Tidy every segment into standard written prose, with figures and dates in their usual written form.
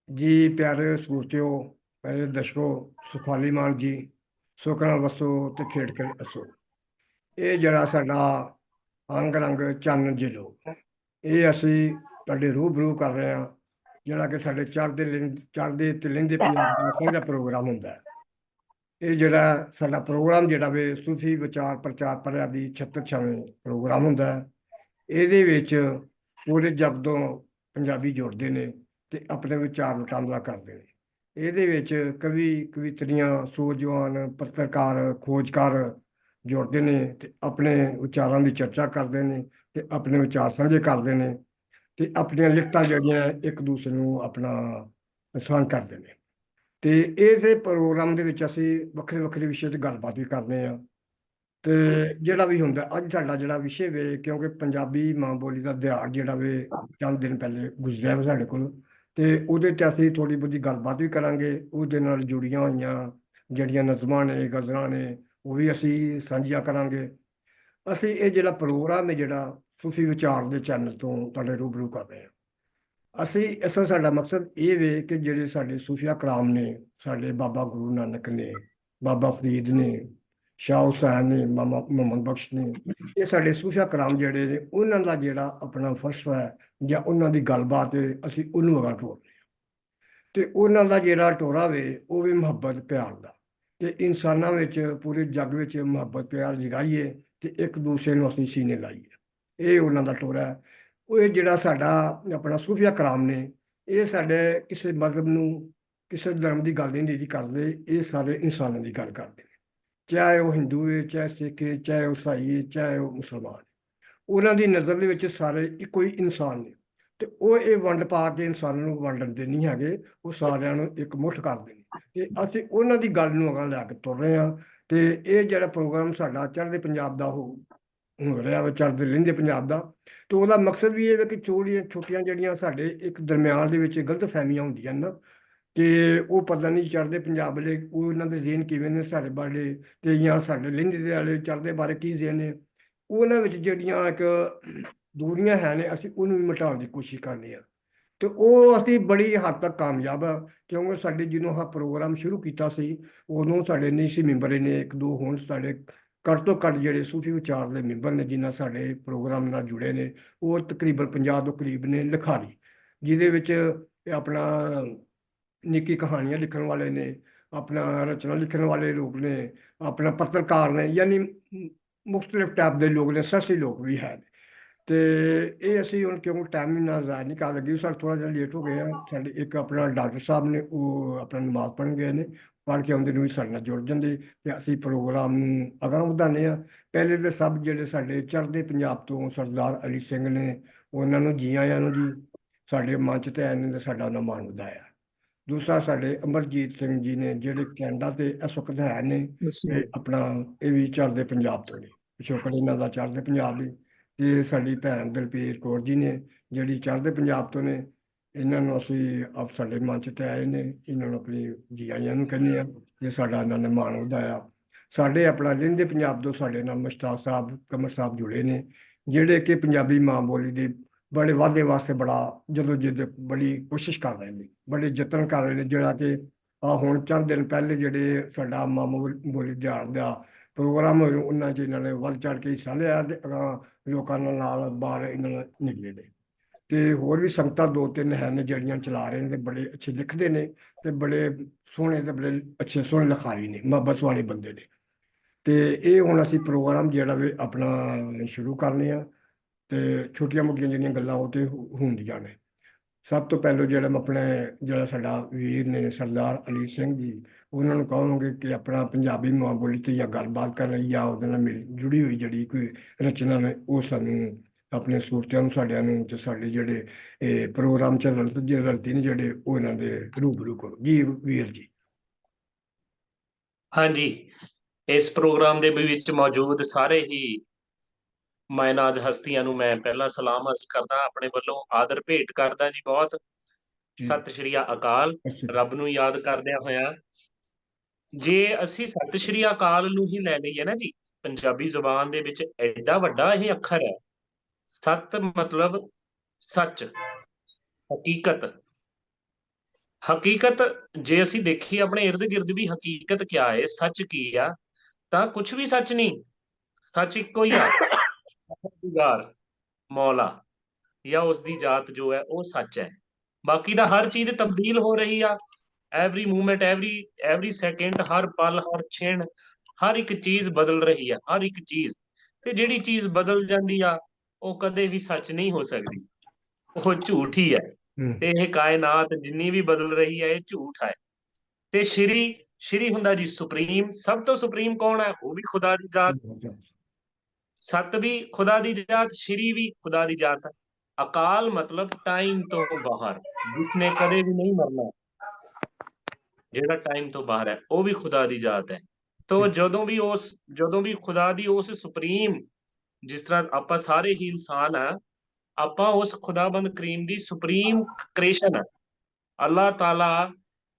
जी प्यारे ਸੂਰਤਿਓ प्यारे दर्शकों सुखाली मान जी ਸੁਖਣਾ ਵਸੋ ਤੇ ਖੇਡ ਖੇਡ ਅਸੋ। ਇਹ ਜਿਹੜਾ ਸਾਡਾ ਅੰਗ ਰੰਗ ਚੰਨ ਜਿਲੋ ਇਹ ਅਸੀਂ ਤੁਹਾਡੇ ਰੂਬਰੂ ਕਰ ਰਹੇ ਹਾਂ, ਜਿਹੜਾ ਕਿ ਸਾਡੇ ਚੜ੍ਹਦੇ ਤੇ ਲਹਿੰਦੇ ਪੰਜਾਬ ਦਾ ਸਾਂਝਾ ਪ੍ਰੋਗਰਾਮ ਹੁੰਦਾ ਹੈ। ਇਹ ਜਿਹੜਾ ਸਾਡਾ ਪ੍ਰੋਗਰਾਮ ਜਿਹੜਾ ਵੇ ਸੂਫੀ ਵਿਚਾਰ ਪ੍ਰਚਾਰ ਪਰਿਆ ਦੀ 76ਵਾਂ ਪ੍ਰੋਗਰਾਮ ਹੁੰਦਾ ਹੈ। ਇਹਦੇ ਵਿੱਚ ਪੂਰੇ ਜਗ ਤੋਂ ਪੰਜਾਬੀ ਜੁੜਦੇ ਨੇ ਤੇ ਆਪਣੇ ਵਿਚਾਰ ਵਟਾਂਦਰਾ ਕਰਦੇ ਨੇ। ਇਹਦੇ ਵਿੱਚ ਕਵੀ ਕਵਿਤਰੀਆਂ ਸੂਝਵਾਨ ਪੱਤਰਕਾਰ ਖੋਜਕਾਰ ਜੁੜਦੇ ਨੇ ਤੇ ਆਪਣੇ ਵਿਚਾਰਾਂ ਦੀ ਚਰਚਾ ਕਰਦੇ ਨੇ ਤੇ ਆਪਣੇ ਵਿਚਾਰ ਸਾਂਝੇ ਕਰਦੇ ਨੇ ਤੇ ਆਪਣੀਆਂ ਲਿਖਤਾਂ ਜਿਹੜੀਆਂ ਇੱਕ ਦੂਸਰੇ ਨੂੰ ਆਪਣਾ ਸਾਂਝ ਕਰਦੇ ਨੇ। ਤੇ ਇਸੇ ਪ੍ਰੋਗਰਾਮ ਦੇ ਵਿੱਚ ਅਸੀਂ ਵੱਖਰੇ ਵੱਖਰੇ ਵਿਸ਼ੇ 'ਤੇ ਗੱਲਬਾਤ ਵੀ ਕਰਦੇ ਹਾਂ। ਤੇ ਜਿਹੜਾ ਵੀ ਹੁੰਦਾ ਅੱਜ ਸਾਡਾ ਜਿਹੜਾ ਵਿਸ਼ੇ ਵੇ, ਕਿਉਂਕਿ ਪੰਜਾਬੀ ਮਾਂ ਬੋਲੀ ਦਾ ਦਿਹਾੜ ਜਿਹੜਾ ਵੇ ਚੰਦ ਦਿਨ ਪਹਿਲੇ ਗੁਜ਼ਰਿਆ ਵਾ ਸਾਡੇ ਕੋਲ, ਤੇ ਉਹਦੇ ਤੇ ਅਸੀਂ ਥੋੜੀ ਬਹੁਤੀ ਗੱਲਬਾਤ ਵੀ ਕਰਾਂਗੇ। ਉਹਦੇ ਨਾਲ ਜੁੜੀਆਂ ਹੋਈਆਂ ਜਿਹੜੀਆਂ ਨਜ਼ਮਾਂ ਨੇ ਗਜ਼ਲਾਂ ਨੇ ਉਹ ਵੀ ਅਸੀਂ ਸਾਂਝੀਆਂ ਕਰਾਂਗੇ। ਅਸੀਂ ਇਹ ਜਿਹੜਾ ਪ੍ਰੋਗਰਾਮ ਹੈ ਜਿਹੜਾ ਸੂਫੀ ਵਿਚਾਰ ਦੇ ਚੈਨਲ ਤੋਂ ਤੁਹਾਡੇ ਰੂਬਰੂ ਕਰ ਰਹੇ ਹਾਂ। ਅਸੀਂ ਇਸ ਦਾ ਸਾਡਾ ਮਕਸਦ ਇਹ ਵੇ ਕਿ ਜਿਹੜੇ ਸਾਡੇ ਸੂਫੀਆ ਕਲਾਮ ਨੇ, ਸਾਡੇ ਬਾਬਾ ਗੁਰੂ ਨਾਨਕ ਨੇ, ਬਾਬਾ ਫਰੀਦ ਨੇ, ਸ਼ਾਹ ਹੁਸੈਨ ਨੇ, ਮਾਮਾ ਮੁਹੰਮਦ ਬਖਸ਼ ਨੇ, ਇਹ ਸਾਡੇ ਸੂਫੀਆ ਕਲਾਮ ਜਿਹੜੇ ਨੇ ਉਹਨਾਂ ਦਾ ਜਿਹੜਾ ਆਪਣਾ ਫਲਸਫਾ ਹੈ ਜਾਂ ਉਹਨਾਂ ਦੀ ਗੱਲਬਾਤ ਹੈ, ਅਸੀਂ ਉਹਨੂੰ ਅਗਾਂਹ ਤੋਰਦੇ ਹਾਂ। ਤੇ ਉਹਨਾਂ ਦਾ ਜਿਹੜਾ ਟੋਰਾ ਵੇ ਉਹ ਵੀ ਮੁਹੱਬਤ ਪਿਆਰ ਦਾ, ਤੇ ਇਨਸਾਨਾਂ ਵਿੱਚ ਪੂਰੇ ਜੱਗ ਵਿੱਚ ਮੁਹੱਬਤ ਪਿਆਰ ਜਗਾਈਏ ਤੇ ਇੱਕ ਦੂਸਰੇ ਨੂੰ ਅਸੀਂ ਸੀਨੇ ਲਾਈਏ। ਇਹ ਉਹਨਾਂ ਦਾ ਟੋਰਾ ਹੈ। ਉਹ ਇਹ ਜਿਹੜਾ ਸਾਡਾ ਆਪਣਾ ਸੂਫੀਆ ਕਲਾਮ ਨੇ, ਇਹ ਸਾਡੇ ਕਿਸੇ ਮਜ਼ਹਬ ਨੂੰ ਕਿਸੇ ਧਰਮ ਦੀ ਗੱਲ ਨਹੀਂ ਜੀ ਕਰਦੇ, ਇਹ ਸਾਰੇ ਇਨਸਾਨਾਂ ਦੀ ਗੱਲ ਕਰਦੇ ਨੇ। ਚਾਹੇ ਉਹ ਹਿੰਦੂ ਹੈ, ਚਾਹੇ ਸਿੱਖ ਹੈ, ਚਾਹੇ ਉਹ ਈਸਾਈ ਹੈ, ਚਾਹੇ ਉਹ ਮੁਸਲਮਾਨ ਹੈ, ਉਹਨਾਂ ਦੀ ਨਜ਼ਰ ਦੇ ਵਿੱਚ ਸਾਰੇ ਇੱਕੋ ਹੀ ਇਨਸਾਨ ਨੇ। ਤੇ ਉਹ ਇਹ ਵੰਡ ਪਾ ਕੇ ਇਨਸਾਨਾਂ ਨੂੰ ਵੰਡਦੇ ਨਹੀਂ ਹੈਗੇ, ਉਹ ਸਾਰਿਆਂ ਨੂੰ ਇੱਕ ਮੁੱਠ ਕਰਦੇ ਨੇ। ਤੇ ਅਸੀਂ ਉਹਨਾਂ ਦੀ ਗੱਲ ਨੂੰ ਅਗਾਂਹ ਲੈ ਕੇ ਤੁਰ ਰਹੇ ਹਾਂ। ਤੇ ਇਹ ਜਿਹੜਾ ਪ੍ਰੋਗਰਾਮ ਸਾਡਾ ਚੜ੍ਹਦੇ ਪੰਜਾਬ ਦਾ ਹੋ ਰਿਹਾ ਵਾ, ਚੜ੍ਹਦੇ ਲਹਿੰਦੇ ਪੰਜਾਬ ਦਾ, ਤੇ ਉਹਦਾ ਮਕਸਦ ਵੀ ਇਹ ਹੈ ਕਿ ਛੋਟੀਆਂ ਛੋਟੀਆਂ ਜਿਹੜੀਆਂ ਸਾਡੇ ਇੱਕ ਦਰਮਿਆਨ ਦੇ ਵਿੱਚ ਗਲਤ ਫਹਿਮੀਆਂ ਹੁੰਦੀਆਂ ਨਾ, ਤੇ ਉਹ ਪਤਾ ਨਹੀਂ ਚੜ੍ਹਦੇ ਪੰਜਾਬ ਵਾਲੇ ਉਹ ਉਹਨਾਂ ਦੇ ਜ਼ੇਨ ਕਿਵੇਂ ਨੇ ਸਾਡੇ ਬਾਰੇ, ਤੇ ਜਾਂ ਸਾਡੇ ਲਹਿੰਦੇ ਦੇ ਵਾਲੇ ਚੜ੍ਹਦੇ ਬਾਰੇ ਕੀ ਜ਼ੇਨ ਨੇ, ਉਹਨਾਂ ਵਿੱਚ ਜਿਹੜੀਆਂ ਇੱਕ ਦੂਰੀਆਂ ਹੈ ਨੇ ਅਸੀਂ ਉਹਨੂੰ ਵੀ ਮਿਟਾਉਣ ਦੀ ਕੋਸ਼ਿਸ਼ ਕਰਨੀ ਆ। ਤੇ ਉਹ ਅਸੀਂ ਬੜੀ ਹੱਦ ਤੱਕ ਕਾਮਯਾਬ ਆ, ਕਿਉਂਕਿ ਸਾਡੇ ਜਦੋਂ ਆਹ ਪ੍ਰੋਗਰਾਮ ਸ਼ੁਰੂ ਕੀਤਾ ਸੀ ਉਦੋਂ ਸਾਡੇ ਨਹੀਂ ਸੀ ਮੈਂਬਰ ਨੇ, ਇੱਕ ਦੋ ਹੁਣ ਸਾਡੇ ਘੱਟ ਤੋਂ ਘੱਟ ਜਿਹੜੇ ਸੂਫੀ ਵਿਚਾਰ ਦੇ ਮੈਂਬਰ ਨੇ ਜਿਨ੍ਹਾਂ ਸਾਡੇ ਪ੍ਰੋਗਰਾਮ ਨਾਲ ਜੁੜੇ ਨੇ, ਉਹ ਤਕਰੀਬਨ 50 ਤੋਂ ਕਰੀਬ ਨੇ ਲਿਖਾਰੀ, ਜਿਹਦੇ ਵਿੱਚ ਆਪਣਾ ਨਿੱਕੀ ਕਹਾਣੀਆਂ ਲਿਖਣ ਵਾਲੇ ਨੇ, ਆਪਣਾ ਰਚਨਾ ਲਿਖਣ ਵਾਲੇ ਲੋਕ ਨੇ, ਆਪਣਾ ਪੱਤਰਕਾਰ ਨੇ, ਯਾਨੀ ਮੁxtਲਿਫ ਟਾਈਪ ਦੇ ਲੋਕ ਨੇ, ਸਿਆਸੀ ਲੋਕ ਵੀ ਹੈ। ਤੇ ਇਹ ਅਸੀਂ ਹੁਣ ਕਿਉਂਕਿ ਟਾਈਮ ਨਾਲ ਜ਼ਾਇਆ ਨਹੀਂ ਕਰ ਲੱਗੀ, ਸਾਡੇ ਥੋੜਾ ਜਿਹਾ ਲੇਟ ਹੋ ਗਏ ਆ। ਸਾਡੇ ਇੱਕ ਆਪਣਾ ਡਾਕਟਰ ਸਾਹਿਬ ਨੇ ਉਹ ਆਪਣਾ ਨਮਾਜ਼ ਪੜ੍ਹਨ ਗਏ ਨੇ, ਪੜ੍ਹ ਕੇ ਆਉਂਦੇ ਨੂੰ ਵੀ ਸਾਡੇ ਨਾਲ ਜੁੜ ਜਾਂਦੇ ਤੇ ਅਸੀਂ ਪ੍ਰੋਗਰਾਮ ਨੂੰ ਅਗਾਂਹ ਵਧਾਉਂਦੇ ਆ। ਪਹਿਲੇ ਤੇ ਸਭ ਜਿਹੜੇ ਸਾਡੇ ਚੜ੍ਹਦੇ ਪੰਜਾਬ ਤੋਂ ਸਰਦਾਰ ਅਲੀ ਸਿੰਘ ਨੇ, ਉਹਨਾਂ ਨੂੰ ਜੀ ਆਇਆਂ ਨੂੰ ਜੀ, ਸਾਡੇ ਮੰਚ ਤੇ ਆਏ ਨੇ ਤੇ ਸਾਡਾ ਉਹਨਾਂ ਮਾਣ ਵਧਾਇਆ। ਦੂਸਰਾ ਸਾਡੇ ਅਮਰਜੀਤ ਸਿੰਘ ਜੀ ਨੇ ਜਿਹੜੇ ਕੈਨੇਡਾ ਤੇ ਇਸ ਵਕਤ ਹੈ ਨੇ, ਤੇ ਆਪਣਾ ਇਹ ਵੀ ਚੜ੍ਹਦੇ ਪੰਜਾਬ ਤੋਂ ਨੇ, ਪਿਛੋਕੜ ਇਹਨਾਂ ਦਾ ਚੜ੍ਹਦੇ ਪੰਜਾਬ ਦੀ। ਤੇ ਸਾਡੀ ਭੈਣ ਦਲਪੀਰ ਕੌਰ ਜੀ ਨੇ ਜਿਹੜੀ ਚੜ੍ਹਦੇ ਪੰਜਾਬ ਤੋਂ ਨੇ, ਇਹਨਾਂ ਨੂੰ ਅਸੀਂ ਆਪ ਸਾਡੇ ਮੰਚ ਤੇ ਆਏ ਨੇ, ਇਹਨਾਂ ਨੂੰ ਆਪਣੀ ਜੀ ਆਇਆਂ ਨੂੰ ਕਹਿੰਦੇ ਆ ਜੇ ਸਾਡਾ ਇਹਨਾਂ ਨੇ ਮਾਣ ਵਧਾਇਆ। ਸਾਡੇ ਆਪਣਾ ਲਹਿੰਦੇ ਪੰਜਾਬ ਤੋਂ ਸਾਡੇ ਨਾਲ ਮੁਸ਼ਤਾਕ ਸਾਹਿਬ ਕਮਰ ਸਾਹਿਬ ਜੁੜੇ ਨੇ, ਜਿਹੜੇ ਕਿ ਪੰਜਾਬੀ ਮਾਂ ਬੋਲੀ ਦੇ ਬੜੇ ਵਾਧੇ ਵਾਸਤੇ ਬੜਾ ਜਦੋਜਹਿਦ ਬੜੀ ਕੋਸ਼ਿਸ਼ ਕਰ ਰਹੇ ਨੇ, ਬੜੇ ਯਤਨ ਕਰ ਰਹੇ ਨੇ। ਜਿਹੜਾ ਕਿ ਆ ਹੁਣ ਚੰਦ ਦਿਨ ਪਹਿਲੇ ਜਿਹੜੇ ਸਾਡਾ ਮਾਂ ਬੋਲੀ ਦਿਹਾੜ ਦਾ ਪ੍ਰੋਗਰਾਮ ਹੋਇਆ, ਉਹਨਾਂ 'ਚ ਇਹਨਾਂ ਨੇ ਵੱਧ ਚੜ੍ਹ ਕੇ ਹਿੱਸਾ ਲਿਆ ਤੇ ਲੋਕਾਂ ਨਾਲ ਬਾਹਰ ਇਹਨਾਂ ਨਾਲ ਨਿਕਲੇ ਨੇ। ਤੇ ਹੋਰ ਵੀ ਸੰਗਤਾਂ ਦੋ ਤਿੰਨ ਹਨ ਜਿਹੜੀਆਂ ਚਲਾ ਰਹੇ ਨੇ, ਤੇ ਬੜੇ ਅੱਛੇ ਲਿਖਦੇ ਨੇ ਤੇ ਬੜੇ ਸੋਹਣੇ ਤੇ ਬੜੇ ਅੱਛੇ ਸੋਹਣੇ ਲਿਖਾਰੀ ਨੇ, ਮੁਹੱਬਤ ਵਾਲੇ ਬੰਦੇ ਨੇ। ਤੇ ਇਹ ਹੁਣ ਅਸੀਂ ਪ੍ਰੋਗਰਾਮ ਜਿਹੜਾ ਵੀ ਆਪਣਾ ਸ਼ੁਰੂ ਕਰਨੇ ਆ, ਤੇ ਛੋਟੀਆਂ ਮੋਟੀਆਂ ਜਿਹੜੀਆਂ ਗੱਲਾਂ ਉਹ ਤੇ ਹੁੰਦੀਆਂ ਨੇ। ਸਭ ਤੋਂ ਪਹਿਲਾਂ ਜਿਹੜਾ ਮੈਂ ਆਪਣੇ ਜਿਹੜਾ ਸਾਡਾ ਵੀਰ ਨੇ ਸਰਦਾਰ ਅਲੀ ਸਿੰਘ ਜੀ, ਉਹਨਾਂ ਨੂੰ ਕਹਾਂਗੇ ਕਿ ਆਪਣਾ ਪੰਜਾਬੀ ਮਾਂ ਬੋਲੀ ਤੇ ਜਾਂ ਗੱਲਬਾਤ ਕਰਨ ਲਈ ਜਾਂ ਉਹਦੇ ਨਾਲ ਜੁੜੀ ਹੋਈ ਜਿਹੜੀ ਕੋਈ ਰਚਨਾ ਨੇ ਉਹ ਸਾਨੂੰ ਆਪਣੇ ਸੂਰਤਿਆਂ ਨੂੰ ਸਾਡਿਆਂ ਨੂੰ ਤੇ ਸਾਡੇ ਜਿਹੜੇ ਇਹ ਪ੍ਰੋਗਰਾਮ ਚ ਰਲਦੀ ਨੇ ਜਿਹੜੇ ਉਹ ਇਹਨਾਂ ਦੇ ਰੂਬਰੂ ਕਰੋ ਜੀ ਵੀਰ ਜੀ। ਹਾਂਜੀ, ਇਸ ਪ੍ਰੋਗਰਾਮ ਦੇ ਵਿੱਚ ਮੌਜੂਦ ਸਾਰੇ ਹੀ ਮਾਇਨਾਜ ਹਸਤੀਆਂ ਨੂੰ ਮੈਂ ਪਹਿਲਾਂ ਸਲਾਮ ਅਰਜ਼ ਕਰਦਾ, ਆਪਣੇ ਵੱਲੋਂ ਆਦਰ ਭੇਟ ਕਰਦਾ ਜੀ। ਬਹੁਤ ਸਤਿ ਸ਼੍ਰੀ ਅਕਾਲ। ਰੱਬ ਨੂੰ ਯਾਦ ਕਰਦਿਆਂ ਹੋਇਆ, ਜੇ ਅਸੀਂ ਸਤਿ ਸ਼੍ਰੀ ਅਕਾਲ ਨੂੰ ਹੀ ਲੈ ਲਈਏ ਨਾ ਜੀ, ਪੰਜਾਬੀ ਜ਼ੁਬਾਨ ਦੇ ਵਿੱਚ ਐਡਾ ਵੱਡਾ ਇਹ ਅੱਖਰ ਹੈ। ਸਤ ਮਤਲਬ ਸੱਚ, ਹਕੀਕਤ, ਹਕੀਕਤ ਜੇ ਅਸੀਂ ਦੇਖੀਏ ਆਪਣੇ ਇਰਦ ਗਿਰਦ ਵੀ, ਹਕੀਕਤ ਕਿਆ ਹੈ, ਸੱਚ ਕੀ ਆ, ਤਾਂ ਕੁਝ ਵੀ ਸੱਚ ਨਹੀਂ। ਸੱਚ ਇੱਕੋ ਹੀ ਆ, ਪਰਵਰਦੀਗਾਰ ਮੌਲਾ ਜਾਂ ਉਸ ਦੀ ਜਾਤ ਜੋ ਹੈ ਉਹ ਸੱਚ ਹੈ। ਬਾਕੀ ਦਾ ਹਰ ਚੀਜ਼ ਤਬਦੀਲ ਹੋ ਰਹੀ ਆ, ਐਵਰੀ ਮੂਵਮੈਂਟ, ਐਵਰੀ ਸੈਕਿੰਡ, ਹਰ ਪਲ, ਹਰ ਛਿਣ, ਹਰ ਇੱਕ ਚੀਜ਼ ਬਦਲ ਰਹੀ ਆ, ਹਰ ਇੱਕ ਚੀਜ਼। ਤੇ ਜਿਹੜੀ ਚੀਜ਼ ਬਦਲ ਜਾਂਦੀ ਆ ਉਹ ਕਦੇ ਵੀ ਸੱਚ ਨਹੀਂ ਹੋ ਸਕਦੀ, ਉਹ ਝੂਠ ਹੀ ਹੈ। ਤੇ ਇਹ ਕਾਇਨਾਤ ਜਿੰਨੀ ਵੀ ਬਦਲ ਰਹੀ ਹੈ ਇਹ ਝੂਠ ਹੈ। ਤੇ ਸ਼੍ਰੀ ਹੁੰਦਾ ਜੀ ਸੁਪਰੀਮ, ਸਭ ਤੋਂ ਸੁਪਰੀਮ ਕੌਣ ਹੈ? ਉਹ ਵੀ ਖੁਦਾ ਦੀ ਜਾਤ। ਸਤ ਵੀ ਖੁਦਾ ਦੀ ਜਾਤ, ਸ਼੍ਰੀ ਵੀ ਖੁਦਾ ਦੀ ਜਾਤ ਹੈ। ਅਕਾਲ ਮਤਲਬ ਟਾਈਮ ਤੋਂ ਬਾਹਰ, ਜਿਸਨੇ ਕਦੇ ਵੀ ਨਹੀਂ ਮਰਨਾ, ਜਿਹੜਾ ਟਾਈਮ ਤੋਂ ਬਾਹਰ ਹੈ, ਉਹ ਵੀ ਖੁਦਾ ਦੀ ਜਾਤ ਹੈ। ਤੋ ਜਦੋਂ ਵੀ ਖੁਦਾ ਦੀ ਉਸ ਸੁਪਰੀਮ, ਜਿਸ ਤਰ੍ਹਾਂ ਆਪਾਂ ਸਾਰੇ ਹੀ ਇਨਸਾਨ ਆ, ਆਪਾਂ ਉਸ ਖੁਦਾਬੰਦ ਕਰੀਮ ਦੀ ਸੁਪਰੀਮ ਕ੍ਰੀਏਸ਼ਨ ਆ। ਅੱਲਾਹ ਤਾਲਾ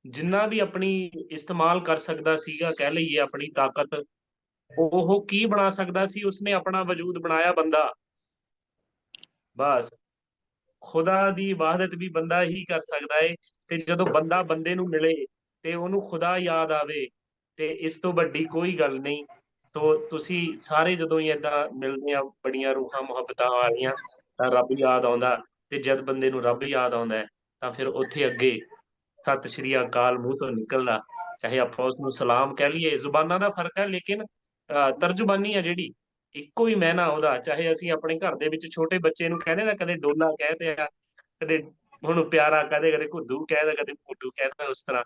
ਜਿੰਨਾ ਵੀ ਆਪਣੀ ਇਸਤੇਮਾਲ ਕਰ ਸਕਦਾ ਸੀਗਾ, ਕਹਿ ਲਈਏ ਆਪਣੀ ਤਾਕਤ, ਉਹ ਕੀ ਬਣਾ ਸਕਦਾ ਸੀ? ਉਸਨੇ ਆਪਣਾ ਵਜੂਦ ਬਣਾਇਆ ਬੰਦਾ। ਬਸ ਖੁਦਾ ਦੀ ਇਬਾਦਤ ਵੀ ਬੰਦਾ ਹੀ ਕਰ ਸਕਦਾ ਏ। ਤੇ ਜਦੋਂ ਬੰਦਾ ਬੰਦੇ ਨੂੰ ਮਿਲੇ ਤੇ ਉਹਨੂੰ ਖੁਦਾ ਯਾਦ ਆਵੇ, ਤੇ ਇਸ ਤੋਂ ਵੱਡੀ ਕੋਈ ਗੱਲ ਨਹੀਂ। ਤੋ ਤੁਸੀਂ ਸਾਰੇ ਜਦੋਂ ਹੀ ਏਦਾਂ ਮਿਲਦੇ ਆ ਬੜੀਆਂ ਰੂਹਾਂ ਮੁਹੱਬਤਾਂ ਵਾਲੀਆਂ, ਤਾਂ ਰੱਬ ਯਾਦ ਆਉਂਦਾ। ਤੇ ਜਦ ਬੰਦੇ ਨੂੰ ਰੱਬ ਯਾਦ ਆਉਂਦਾ ਹੈ, ਤਾਂ ਫਿਰ ਉੱਥੇ ਅੱਗੇ ਸਤਿ ਸ਼੍ਰੀ ਅਕਾਲ ਮੂੰਹ ਤੋਂ ਨਿਕਲਦਾ। ਚਾਹੇ ਆਪਾਂ ਉਸਨੂੰ ਸਲਾਮ ਕਹਿ ਲਈਏ, ਜ਼ੁਬਾਨਾਂ ਦਾ ਫਰਕ ਹੈ, ਲੇਕਿਨ ਤਰਜੁਬਾਨੀ ਆ ਜਿਹੜੀ, ਇੱਕੋ ਹੀ ਮੈਨਾ ਉਹਦਾ। ਚਾਹੇ ਅਸੀਂ ਆਪਣੇ ਘਰ ਦੇ ਵਿੱਚ ਛੋਟੇ ਬੱਚੇ ਨੂੰ ਕਹਿੰਦੇ ਨਾ, ਕਦੇ ਡੋਲਾ ਕਹਿੰਦੇ ਆ, ਕਦੇ ਹੁਣ ਪਿਆਰਾ ਕਹਦੇ, ਕਦੇ ਘੁੱਦੂ ਕਹਿੰਦਾ, ਕਦੇ ਭੁੱਡੂ ਕਹਿੰਦਾ। ਉਸ ਤਰ੍ਹਾਂ